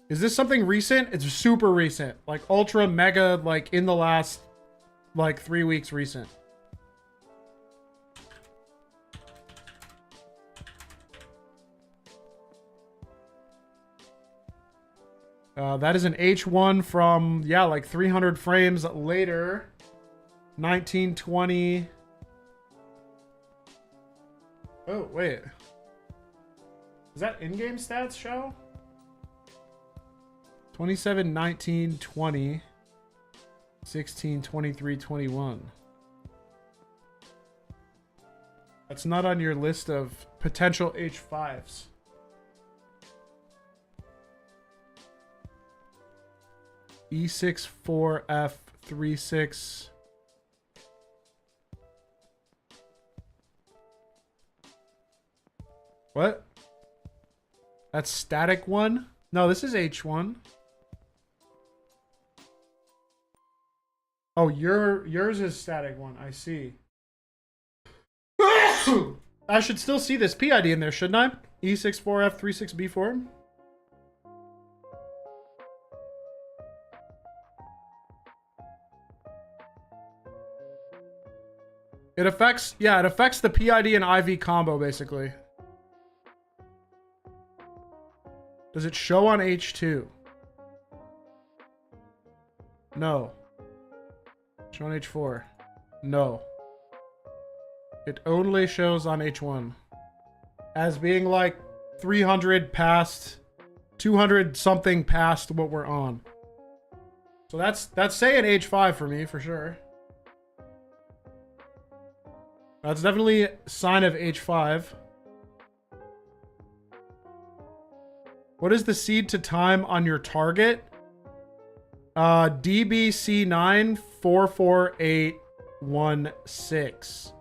Is this something recent? It's super recent. Like ultra mega, like in the last like 3 weeks recent. That is an H1 from, yeah, like 300 frames later. 1920. Oh, wait. Is that in-game stats show? 27, 19, 20, 16, 23, 21. That's not on your list of potential H5s. E6, 4F, 36. What? That's static one? No, this is H1. Oh, yours is static one. I see. I should still see this PID in there, shouldn't I? E64F36B4. It affects, yeah, it affects the PID and IV combo, basically. Does it show on H2? No. Show on H4? No. It only shows on H1. As being like 300 past, 200 something past what we're on. So that's saying H5 for me, for sure. That's definitely a sign of H5. What is the seed to time on your target? DBC9 44816.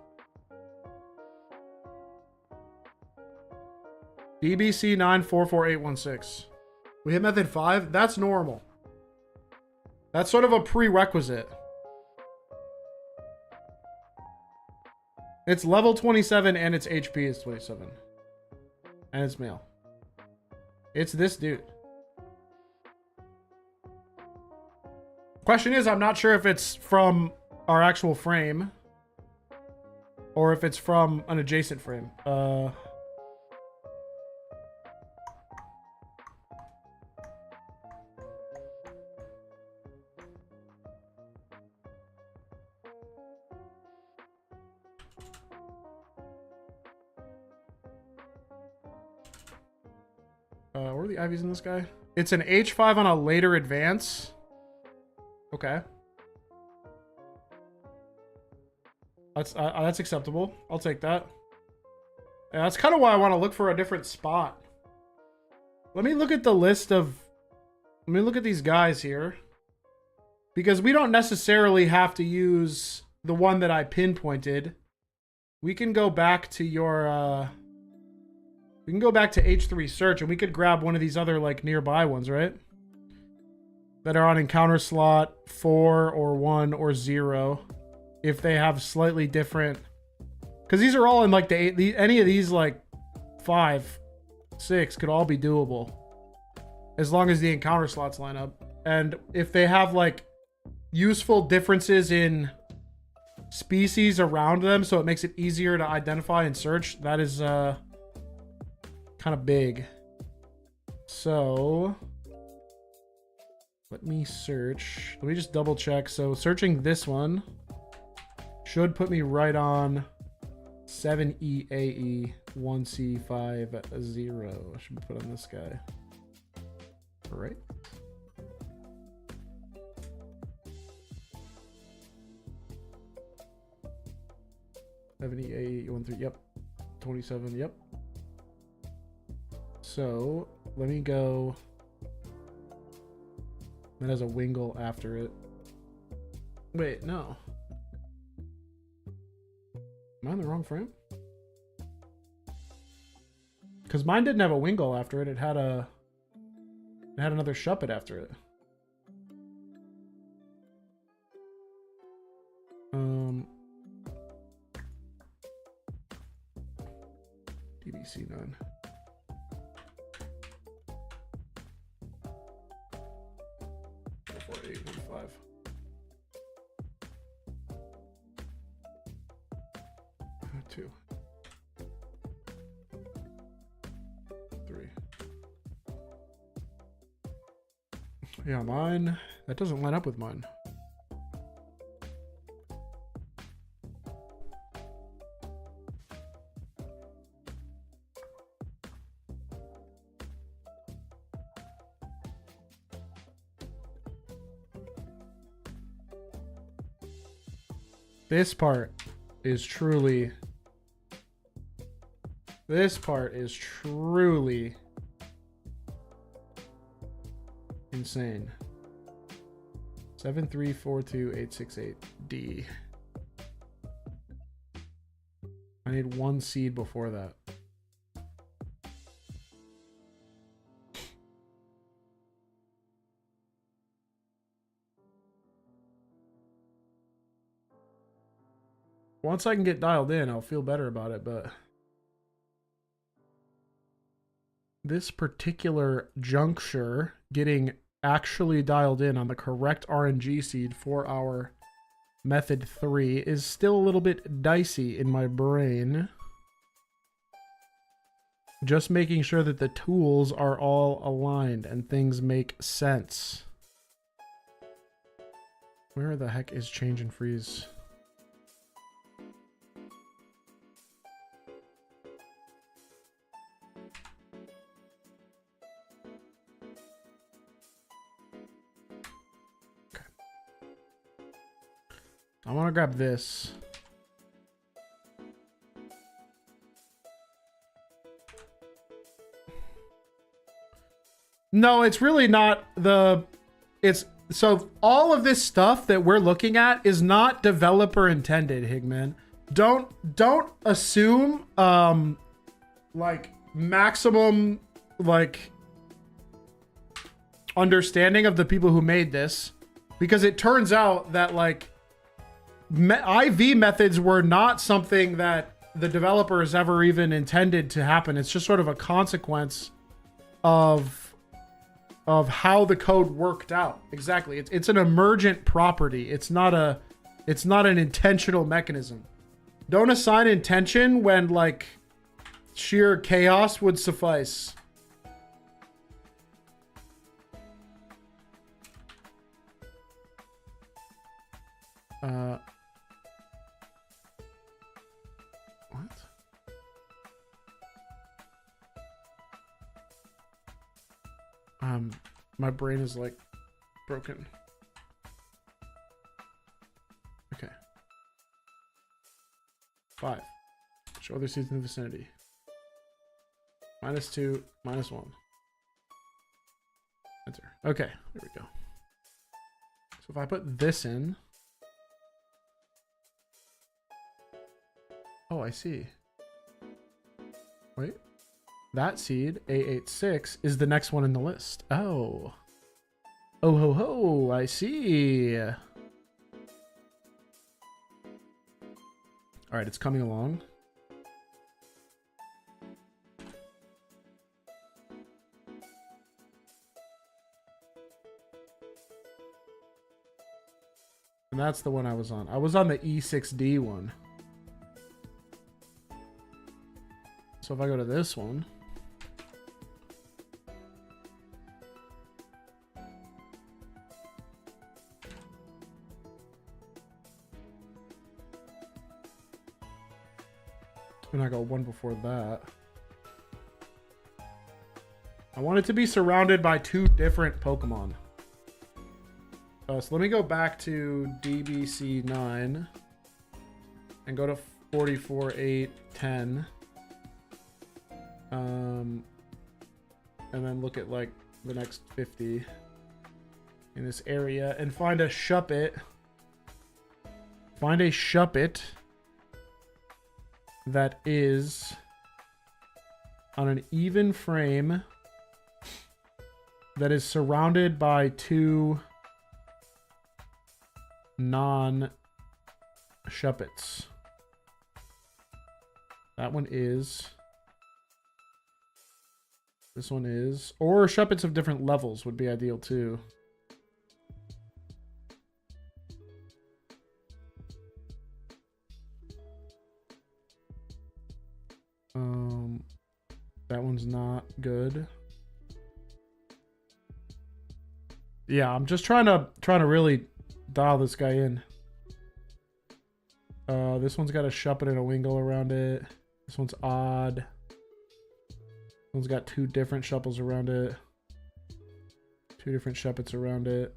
DBC9 44816. We hit method 5? That's normal. That's sort of a prerequisite. It's level 27 and its HP is 27. And it's male. It's this dude. Question is, I'm not sure if it's from our actual frame or if it's from an adjacent frame. What are the IVs in this guy? It's an H5 on a later advance. Okay. That's acceptable. I'll take that. Yeah, that's kind of why I want to look for a different spot. Let me look at the list of... Let me look at these guys here. Because we don't necessarily have to use the one that I pinpointed. We can go back to your... we can go back to H3 search and we could grab one of these other like nearby ones, right? That are on encounter slot 4 or 1 or 0. If they have slightly different... Because these are all in like any of these like 5, 6 could all be doable. As long as the encounter slots line up. And if they have like useful differences in species around them, so it makes it easier to identify and search, that is kind of big. So let me search. Let me just double check. So searching this one should put me right on 7EAE 1C50. I should put on this guy. All right. EAE13. Yep. 27. Yep. So let me go. That has a wingle after it. Wait, no. Am I in the wrong frame? Because mine didn't have a wingle after it. It had another shuppet after it. DBC9. Two. 3. Yeah, mine. That doesn't line up with mine. This part is truly insane. 7342868D. I need 1 seed before that. Once I can get dialed in, I'll feel better about it, but this particular juncture, getting actually dialed in on the correct RNG seed for our method 3 is still a little bit dicey in my brain. Just making sure that the tools are all aligned and things make sense. Where the heck is change and freeze? I want to grab this. No, it's really not the... It's... So all of this stuff that we're looking at is not developer intended, Higman. Don't assume, like, maximum, like, understanding of the people who made this. Because it turns out that, like, IV methods were not something that the developers ever even intended to happen. It's just sort of a consequence of how the code worked out. Exactly. It's an emergent property. It's not an intentional mechanism. Don't assign intention when, like, sheer chaos would suffice. What? My brain is like broken. Okay. 5. Show other seeds in the vicinity. -2, -1. Enter. Okay, there we go. So if I put this in. Oh, I see. Wait. That seed, A86, is the next one in the list. Oh. Oh ho ho, I see. All right, it's coming along. And that's the one I was on. I was on the E6D one. So if I go to this one. And I got one before that. I want it to be surrounded by 2 different Pokemon. So let me go back to DBC9 and go to 44.8.10. And then look at like the next 50 in this area and find a Shuppet. Find a Shuppet that is on an even frame that is surrounded by 2 non-Shuppets. That one is. This one is. Or Shuppets of different levels would be ideal too. That one's not good. Yeah, I'm just trying to really dial this guy in. This one's got a Shuppet and a Wingull around it. This one's odd. This one's got 2 different Shupples around it. 2 different Shuppets around it.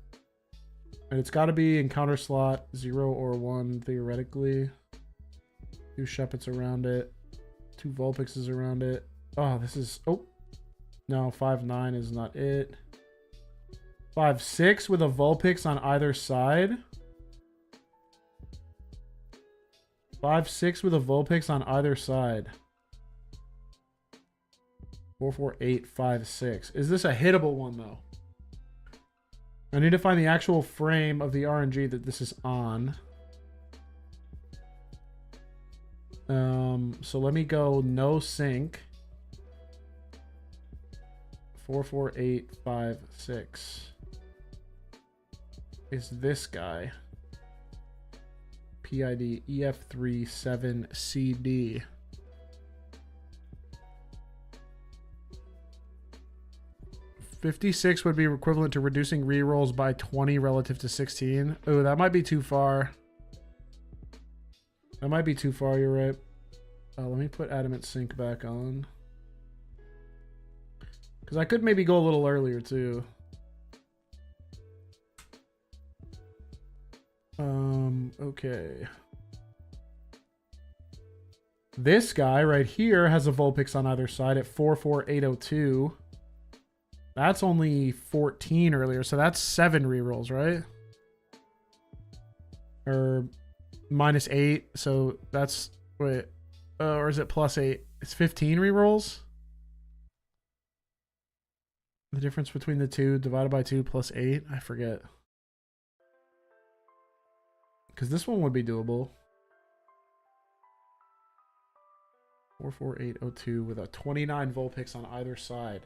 And it's got to be in counter slot 0 or 1 theoretically. 2 Shuppets around it. 2 Vulpixes around it. Oh, this is... Oh. No, 5-9 is not it. 5-6 with a Vulpix on either side. 5-6 with a Vulpix on either side. 4-4-8-5-6. Is this a hittable one, though? I need to find the actual frame of the RNG that this is on. So let me go no sync. 4-4-8-5-6. Is this guy. PID EF37CD. $56 would be equivalent to reducing rerolls by 20 relative to 16. Oh, that might be too far. That might be too far, you're right. Let me put Adamant Sync back on. Because I could maybe go a little earlier, too. Okay. This guy right here has a Vulpix on either side at 4-4-8-0-2. That's only 14 earlier, so that's 7 rerolls, right? Or -8, so that's... Wait. Or is it +8? It's 15 rerolls? The difference between the two divided by 2 plus 8? I forget. Because this one would be doable. 4-4-8-0-2 with a 29 Vulpix on either side.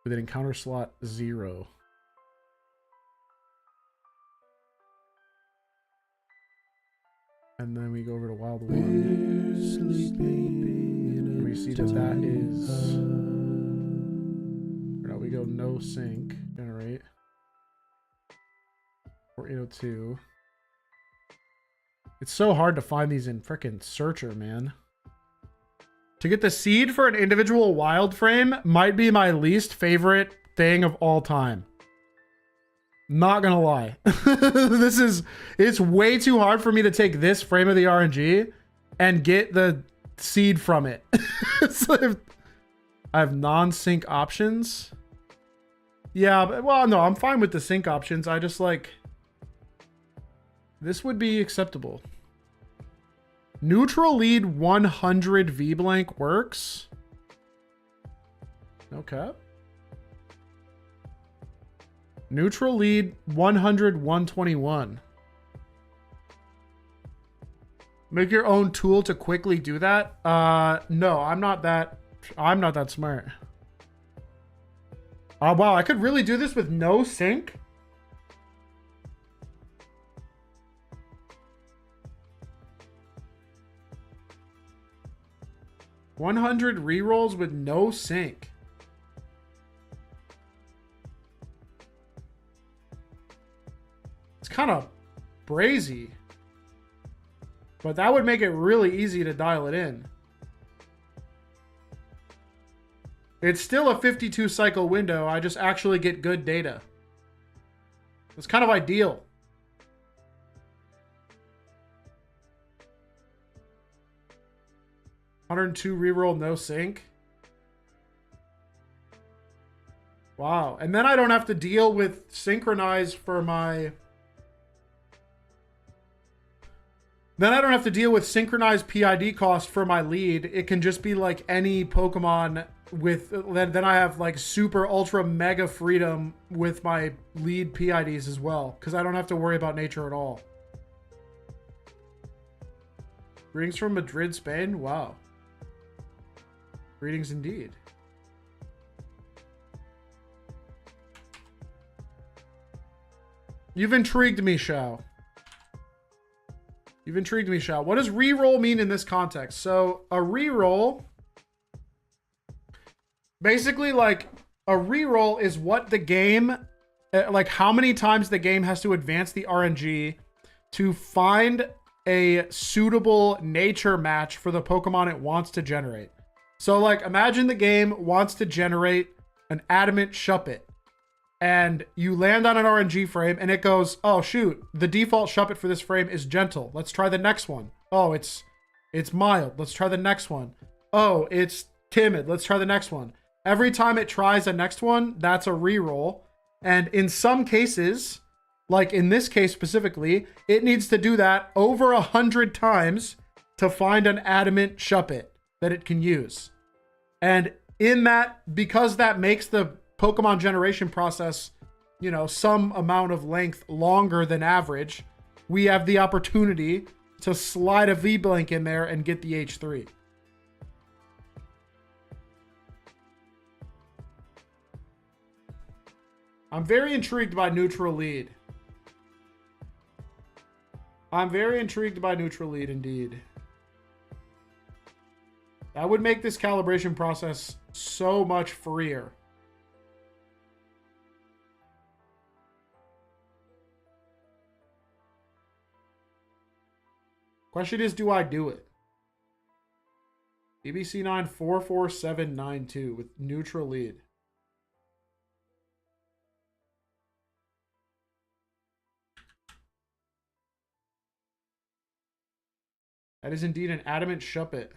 With an encounter slot 0. And then we go over to Wild 1. And we see that that is... Or no, we go no sync. Generate. 4802. It's so hard to find these in frickin' Searcher, man. To get the seed for an individual wild frame might be my least favorite thing of all time. Not gonna lie. It's way too hard for me to take this frame of the RNG and get the seed from it. So I have non-sync options. Yeah, but, well, no, I'm fine with the sync options. I just like... This would be acceptable. Neutral lead 100 V blank works. Okay. Neutral lead 100 121. Make your own tool to quickly do that? No, I'm not that smart. Oh, wow, I could really do this with no sync? $100 rerolls with no sync. It's kind of brazy. But that would make it really easy to dial it in. It's still a 52 cycle window. I just actually get good data. It's kind of ideal. $102 reroll, no sync. Wow. And then I don't have to deal with synchronize for my... Then I don't have to deal with synchronized PID cost for my lead. It can just be like any Pokemon with... Then I have like super ultra mega freedom with my lead PIDs as well. Because I don't have to worry about nature at all. Greetings from Madrid, Spain? Wow. Greetings indeed. You've intrigued me, Shao. You've intrigued me, Shao. What does reroll mean in this context? So a reroll, basically like a reroll is what the game, like how many times the game has to advance the RNG to find a suitable nature match for the Pokemon it wants to generate. So like imagine the game wants to generate an adamant Shuppet. And you land on an RNG frame and it goes, oh shoot, the default Shuppet for this frame is gentle. Let's try the next one. Oh, it's mild. Let's try the next one. Oh, it's timid. Let's try the next one. Every time it tries a next one, that's a reroll. And in some cases, like in this case specifically, it needs to do that over 100 times to find an adamant Shuppet that it can use. And in that, because that makes the Pokemon generation process, you know, some amount of length longer than average, we have the opportunity to slide a V-Blank in there and get the H3. I'm very intrigued by neutral lead. I'm very intrigued by neutral lead indeed. That would make this calibration process so much freer. Question is, do I do it? BBC9 44792 with neutral lead. That is indeed an adamant Shuppet.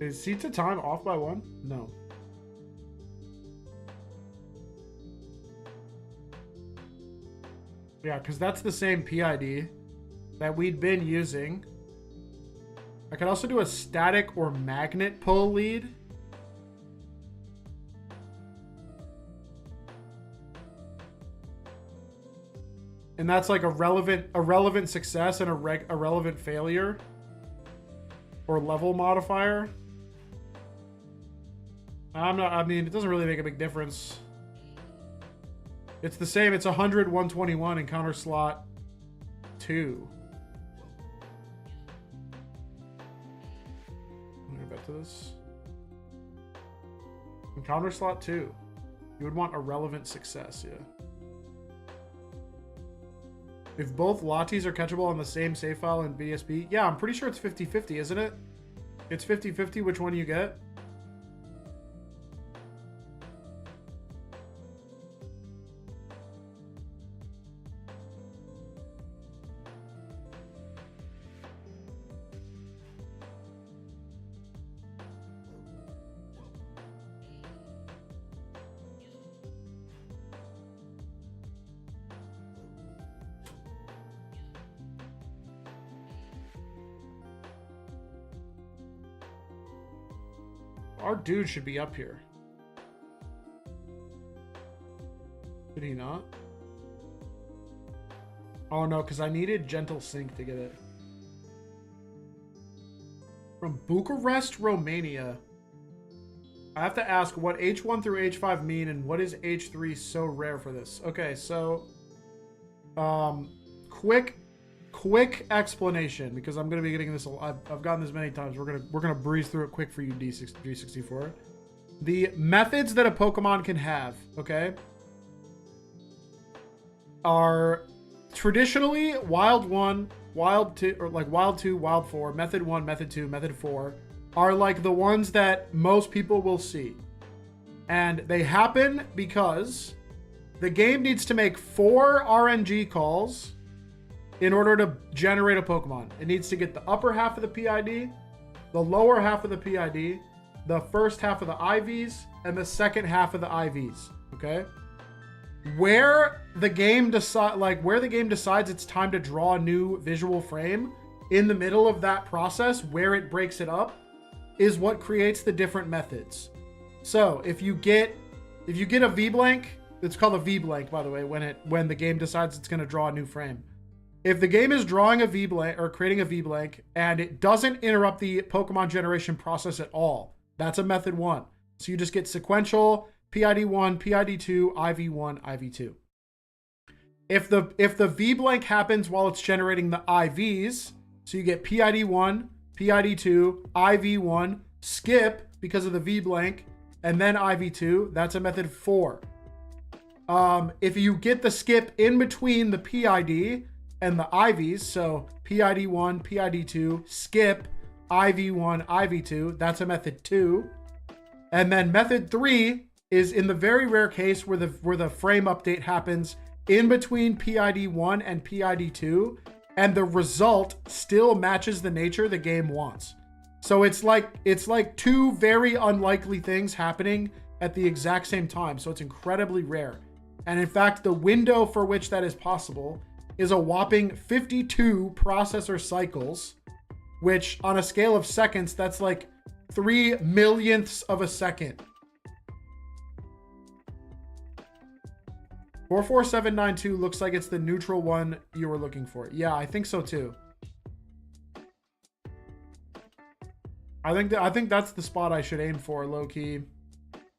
Is seat to time off by 1? No. Yeah, because that's the same PID that we'd been using. I could also do a static or magnet pull lead. And that's like a relevant success and a relevant failure. Or level modifier. I mean, it doesn't really make a big difference. It's the same. It's 100, 121 in counter slot 2. Let me go back to this. In counter slot 2, you would want a relevant success, yeah. If both Lattes are catchable on the same save file in BSB, yeah, I'm pretty sure it's 50-50, isn't it? It's 50-50 which one you get. Our dude should be up here. Did he not? Oh no, because I needed gentle sync to get it. From Bucharest, Romania. I have to ask what H1 through H5 mean and what is H3 so rare for this? Okay, so quick explanation, because I'm gonna be getting this. I've gotten this many times. We're gonna breeze through it quick for you, G64. The methods that a Pokemon can have, okay, are traditionally Wild 1, Wild 2, or like Wild 2, Wild 4, Method 1, Method 2, Method 4 are like the ones that most people will see. And they happen because the game needs to make 4 RNG calls in order to generate a Pokemon. It needs to get the upper half of the PID, the lower half of the PID, the first half of the IVs, and the second half of the IVs, okay? Where the game decides it's time to draw a new visual frame in the middle of that process, where it breaks it up, is what creates the different methods. So if you get a V blank, it's called a V blank, by the way, when the game decides it's going to draw a new frame. If the game is drawing a V blank or creating a V blank and it doesn't interrupt the Pokemon generation process at all, that's a method 1. So you just get sequential PID1, PID2, IV1, IV2. If the V blank happens while it's generating the IVs, so you get PID1, PID2, IV1, skip because of the V blank, and then IV2, that's a method 4. If you get the skip in between the PID and the IVs, so PID1, PID2, skip, IV1, IV2, that's a method 2. And then method 3 is in the very rare case where the frame update happens in between PID1 and PID2, and the result still matches the nature the game wants. So it's like 2 very unlikely things happening at the exact same time. So it's incredibly rare. And in fact, the window for which that is possible is a whopping 52 processor cycles, which on a scale of seconds, that's like 3 millionths of a second. 44792 looks like it's the neutral one you were looking for. Yeah, I think so too. I think that's the spot I should aim for, low key.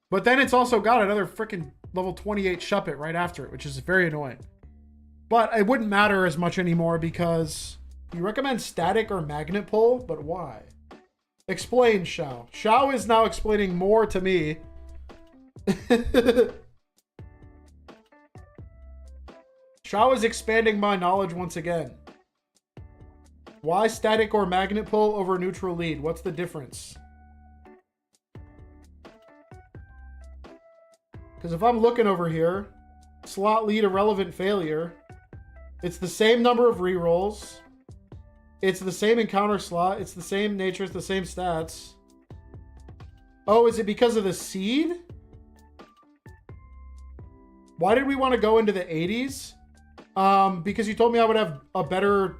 But then it's also got another freaking level 28 Shuppet right after it, which is very annoying. But it wouldn't matter as much anymore because you recommend static or magnet pull, but why? Explain, Shao. Shao is now explaining more to me. Shao is expanding my knowledge once again. Why static or magnet pull over neutral lead? What's the difference? Because if I'm looking over here, slot lead irrelevant failure, it's the same number of rerolls. It's the same encounter slot. It's the same nature. It's the same stats. Oh, is it because of the seed? Why did we want to go into the 80s? Because you told me I would have a better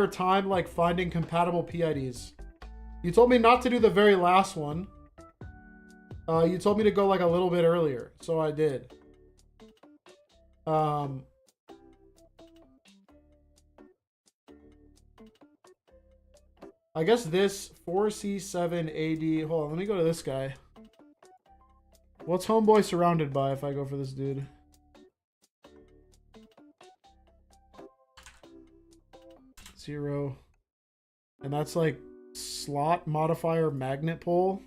time like finding compatible PIDs. You told me not to do the very last one. You told me to go like a little bit earlier, so I did. I guess this 4C7AD. Hold on, let me go to this guy. What's Homeboy surrounded by if I go for this dude? Zero. And that's like slot modifier magnet pull.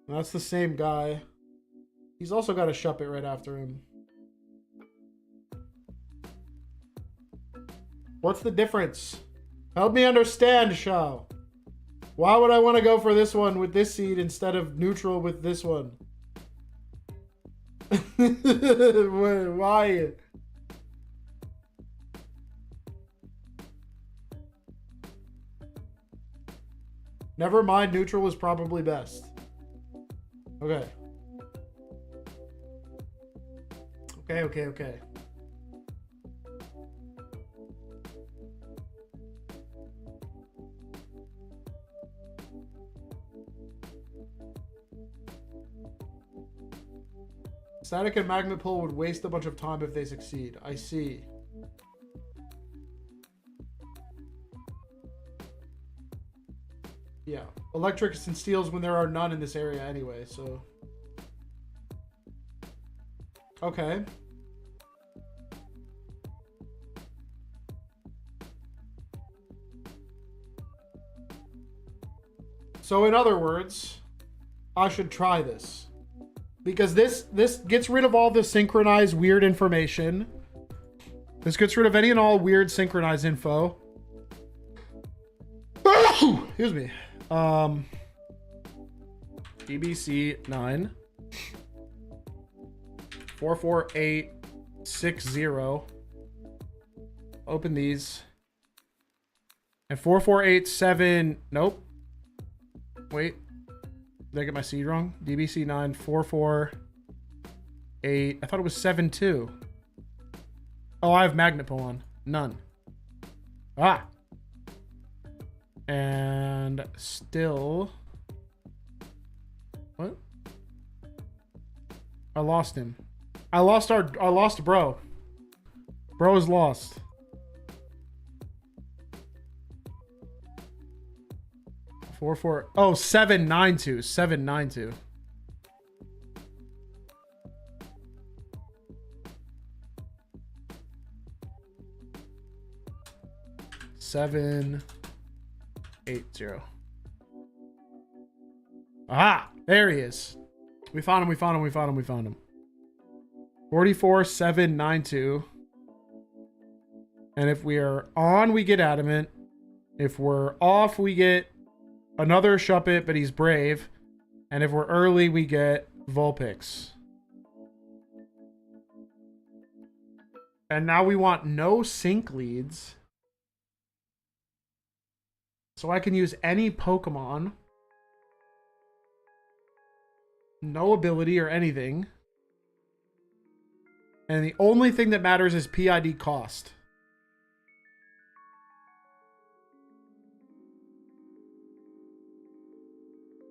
And that's the same guy. He's also got a Shuppet right after him. What's the difference? Help me understand, Shao. Why would I want to go for this one with this seed instead of neutral with this one? Why? Never mind, neutral was probably best. Okay. Okay. Static and magnet pull would waste a bunch of time if they succeed. I see. Yeah. Electrics and steels when there are none in this area anyway, so. Okay. So in other words, I should try this. Because this gets rid of all the synchronized weird information. This gets rid of any and all weird synchronized info. Excuse me. DBC 9 44860. Open these. And 4487. Nope. Wait. Did I get my seed wrong? DBC 9 448. I thought it was 72. Oh, I have magnet pull on. None. Ah. And still. What? I lost him. I lost bro. Bro is lost. Oh, 792. 792. Seven, 8-0. Ah, there he is. We found him. 44792. And if we are on, we get adamant. If we're off, we get another Shuppet, but he's brave. And if we're early, we get Vulpix. And now we want no sync leads. So I can use any Pokemon. No ability or anything. And the only thing that matters is PID cost.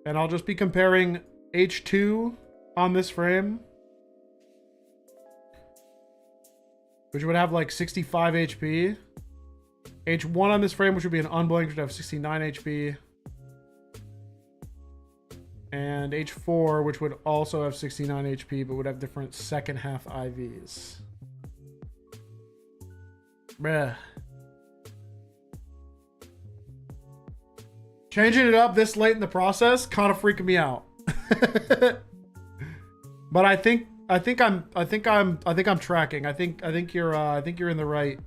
And I'll just be comparing H2 on this frame, which would have like 65 HP. H1 on this frame, which would be an unblinked, would have 69 HP. And H4, which would also have 69 HP, but would have different second half IVs. Bruh. Changing it up this late in the process kind of freaking me out. But I think I'm tracking. I think you're in the right.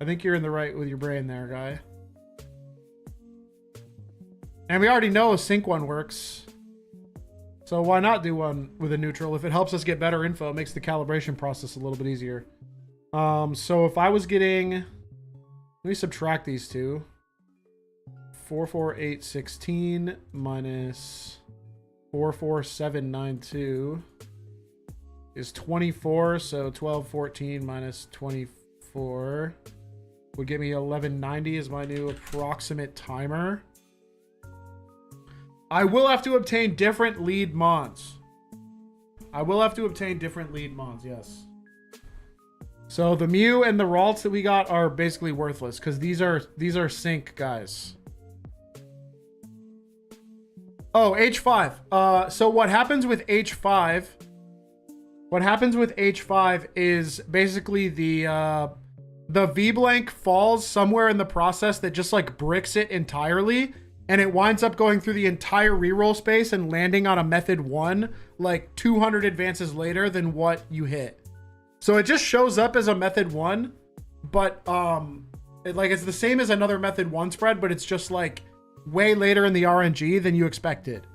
I think you're in the right with your brain there, guy. And we already know a sync one works. So why not do one with a neutral? If it helps us get better info, it makes the calibration process a little bit easier. So if I was getting, let me subtract these two. 44816 minus 44792 is 24. So 1214 minus 24 would give me 1190 as my new approximate timer. I will have to obtain different lead mons. Yes. So the Mew and the Ralts that we got are basically worthless because these are sync guys. Oh, H5. So what happens with H5? What happens with H5 is basically the V-blank falls somewhere in the process that just like bricks it entirely, and it winds up going through the entire reroll space and landing on a method 1 like 200 advances later than what you hit. So it just shows up as a method 1, but it's the same as another method 1 spread, but it's just like way later in the RNG than you expected.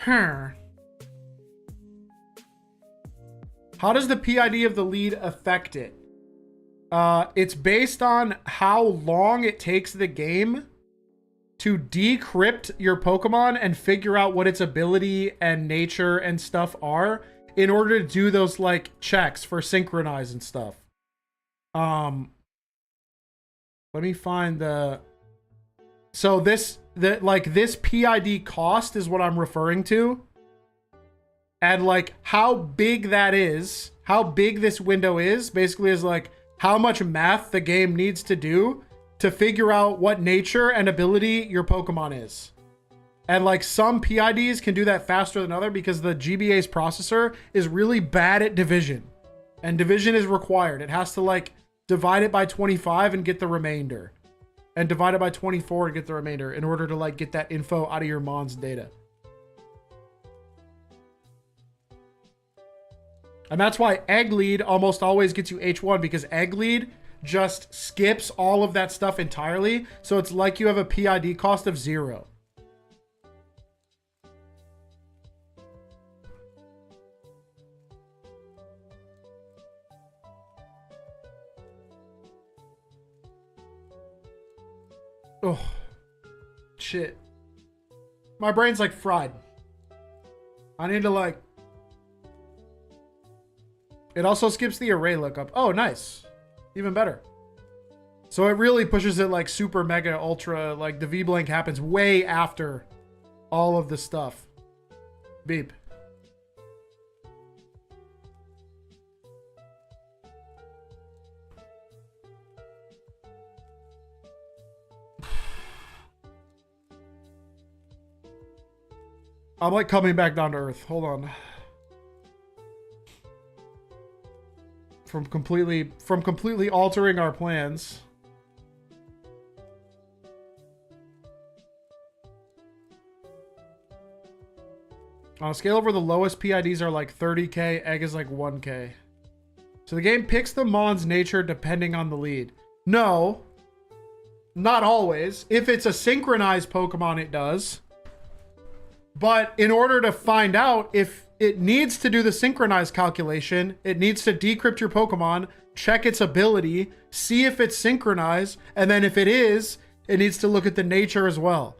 How does the PID of the lead affect it? It's based on how long it takes the game to decrypt your Pokemon and figure out what its ability and nature and stuff are in order to do those like checks for synchronize and stuff. Let me find the... So this PID cost is what I'm referring to. And like how big that is, how big this window is, basically is like how much math the game needs to do to figure out what nature and ability your Pokemon is. And like some PIDs can do that faster than other because the GBA's processor is really bad at division. And division is required. It has to like divide it by 25 and get the remainder. And divide it by 24 and get the remainder in order to like get that info out of your Mon's data. And that's why Egg Lead almost always gets you H1, because Egg Lead just skips all of that stuff entirely. So it's like you have a PID cost of 0. Oh, shit. My brain's like fried. I need to like... It also skips the array lookup. Oh, nice. Even better. So it really pushes it like super mega ultra. Like the V-Blank happens way after all of the stuff. Beep. I'm like coming back down to earth. Hold on. From completely altering our plans. On a scale where the lowest PIDs are like 30k, egg is like 1k. So the game picks the Mon's nature depending on the lead. No. Not always. If it's a synchronized Pokemon, it does. But in order to find out if it needs to do the synchronized calculation, it needs to decrypt your Pokemon, check its ability, see if it's synchronized, and then if it is, it needs to look at the nature as well.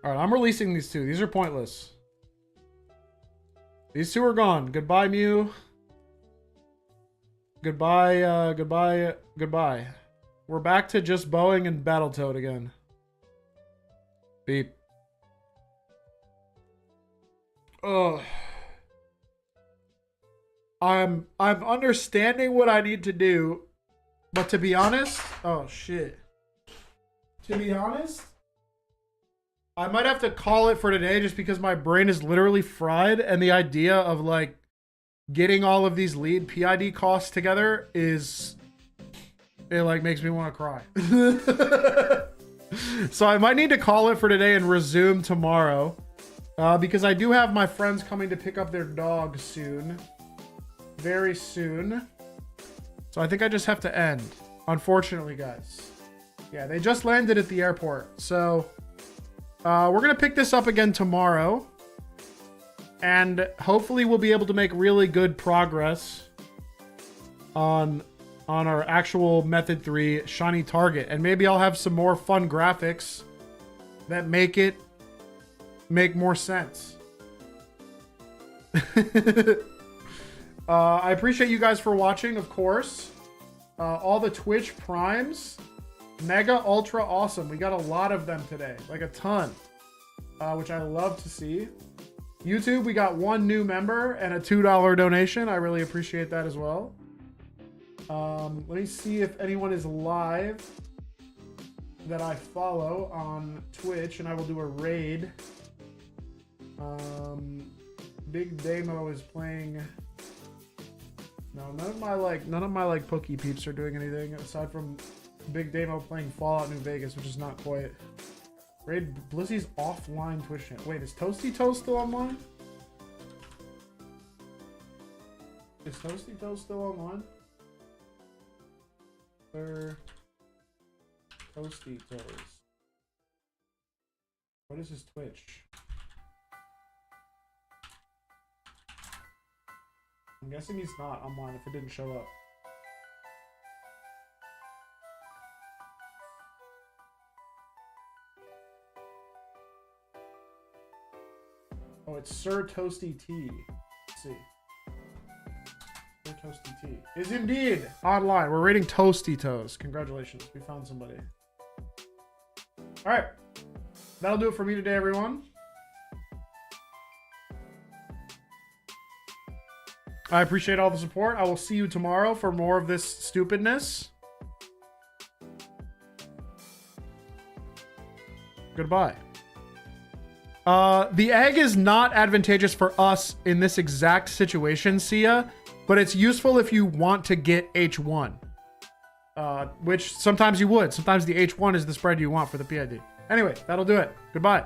All right, I'm releasing these two. These are pointless. These two are gone. Goodbye, Mew. Goodbye, goodbye. We're back to just Bowing and Battletoad again. Beep. Ugh. I'm understanding what I need to do, but to be honest, oh shit. To be honest, I might have to call it for today just because my brain is literally fried, and the idea of like getting all of these lead PID costs together is, it like makes me want to cry. So I might need to call it for today and resume tomorrow, because I do have my friends coming to pick up their dog soon, very soon. So I think I just have to end, unfortunately, guys. Yeah, they just landed at the airport. So we're gonna pick this up again tomorrow. And hopefully we'll be able to make really good progress on our actual Method 3 Shiny Target. And maybe I'll have some more fun graphics that make more sense. I appreciate you guys for watching, of course. All the Twitch Primes. Mega Ultra Awesome. We got a lot of them today. Like a ton. Which I love to see. YouTube, we got one new member and a $2 donation. I really appreciate that as well. Let me see if anyone is live that I follow on Twitch, and I will do a raid. Big Damo is playing. No, none of my Pokey peeps are doing anything aside from Big Damo playing Fallout New Vegas, which is not quite. Raid Blizzy's offline Twitch channel. Wait, is Toasty Toast still online? Is Toasty Toast still online? Toasty Toast. What is his Twitch? I'm guessing he's not online if it didn't show up. it's Sir Toasty Tea. Let's see. Sir Toasty Tea is indeed online. We're rating Toasty Toes. Congratulations. We found somebody. All right. That'll do it for me today, everyone. I appreciate all the support. I will see you tomorrow for more of this stupidness. Goodbye. The egg is not advantageous for us in this exact situation, Sia, but it's useful if you want to get H1. Which sometimes you would. Sometimes the H1 is the spread you want for the PID. Anyway, that'll do it. Goodbye.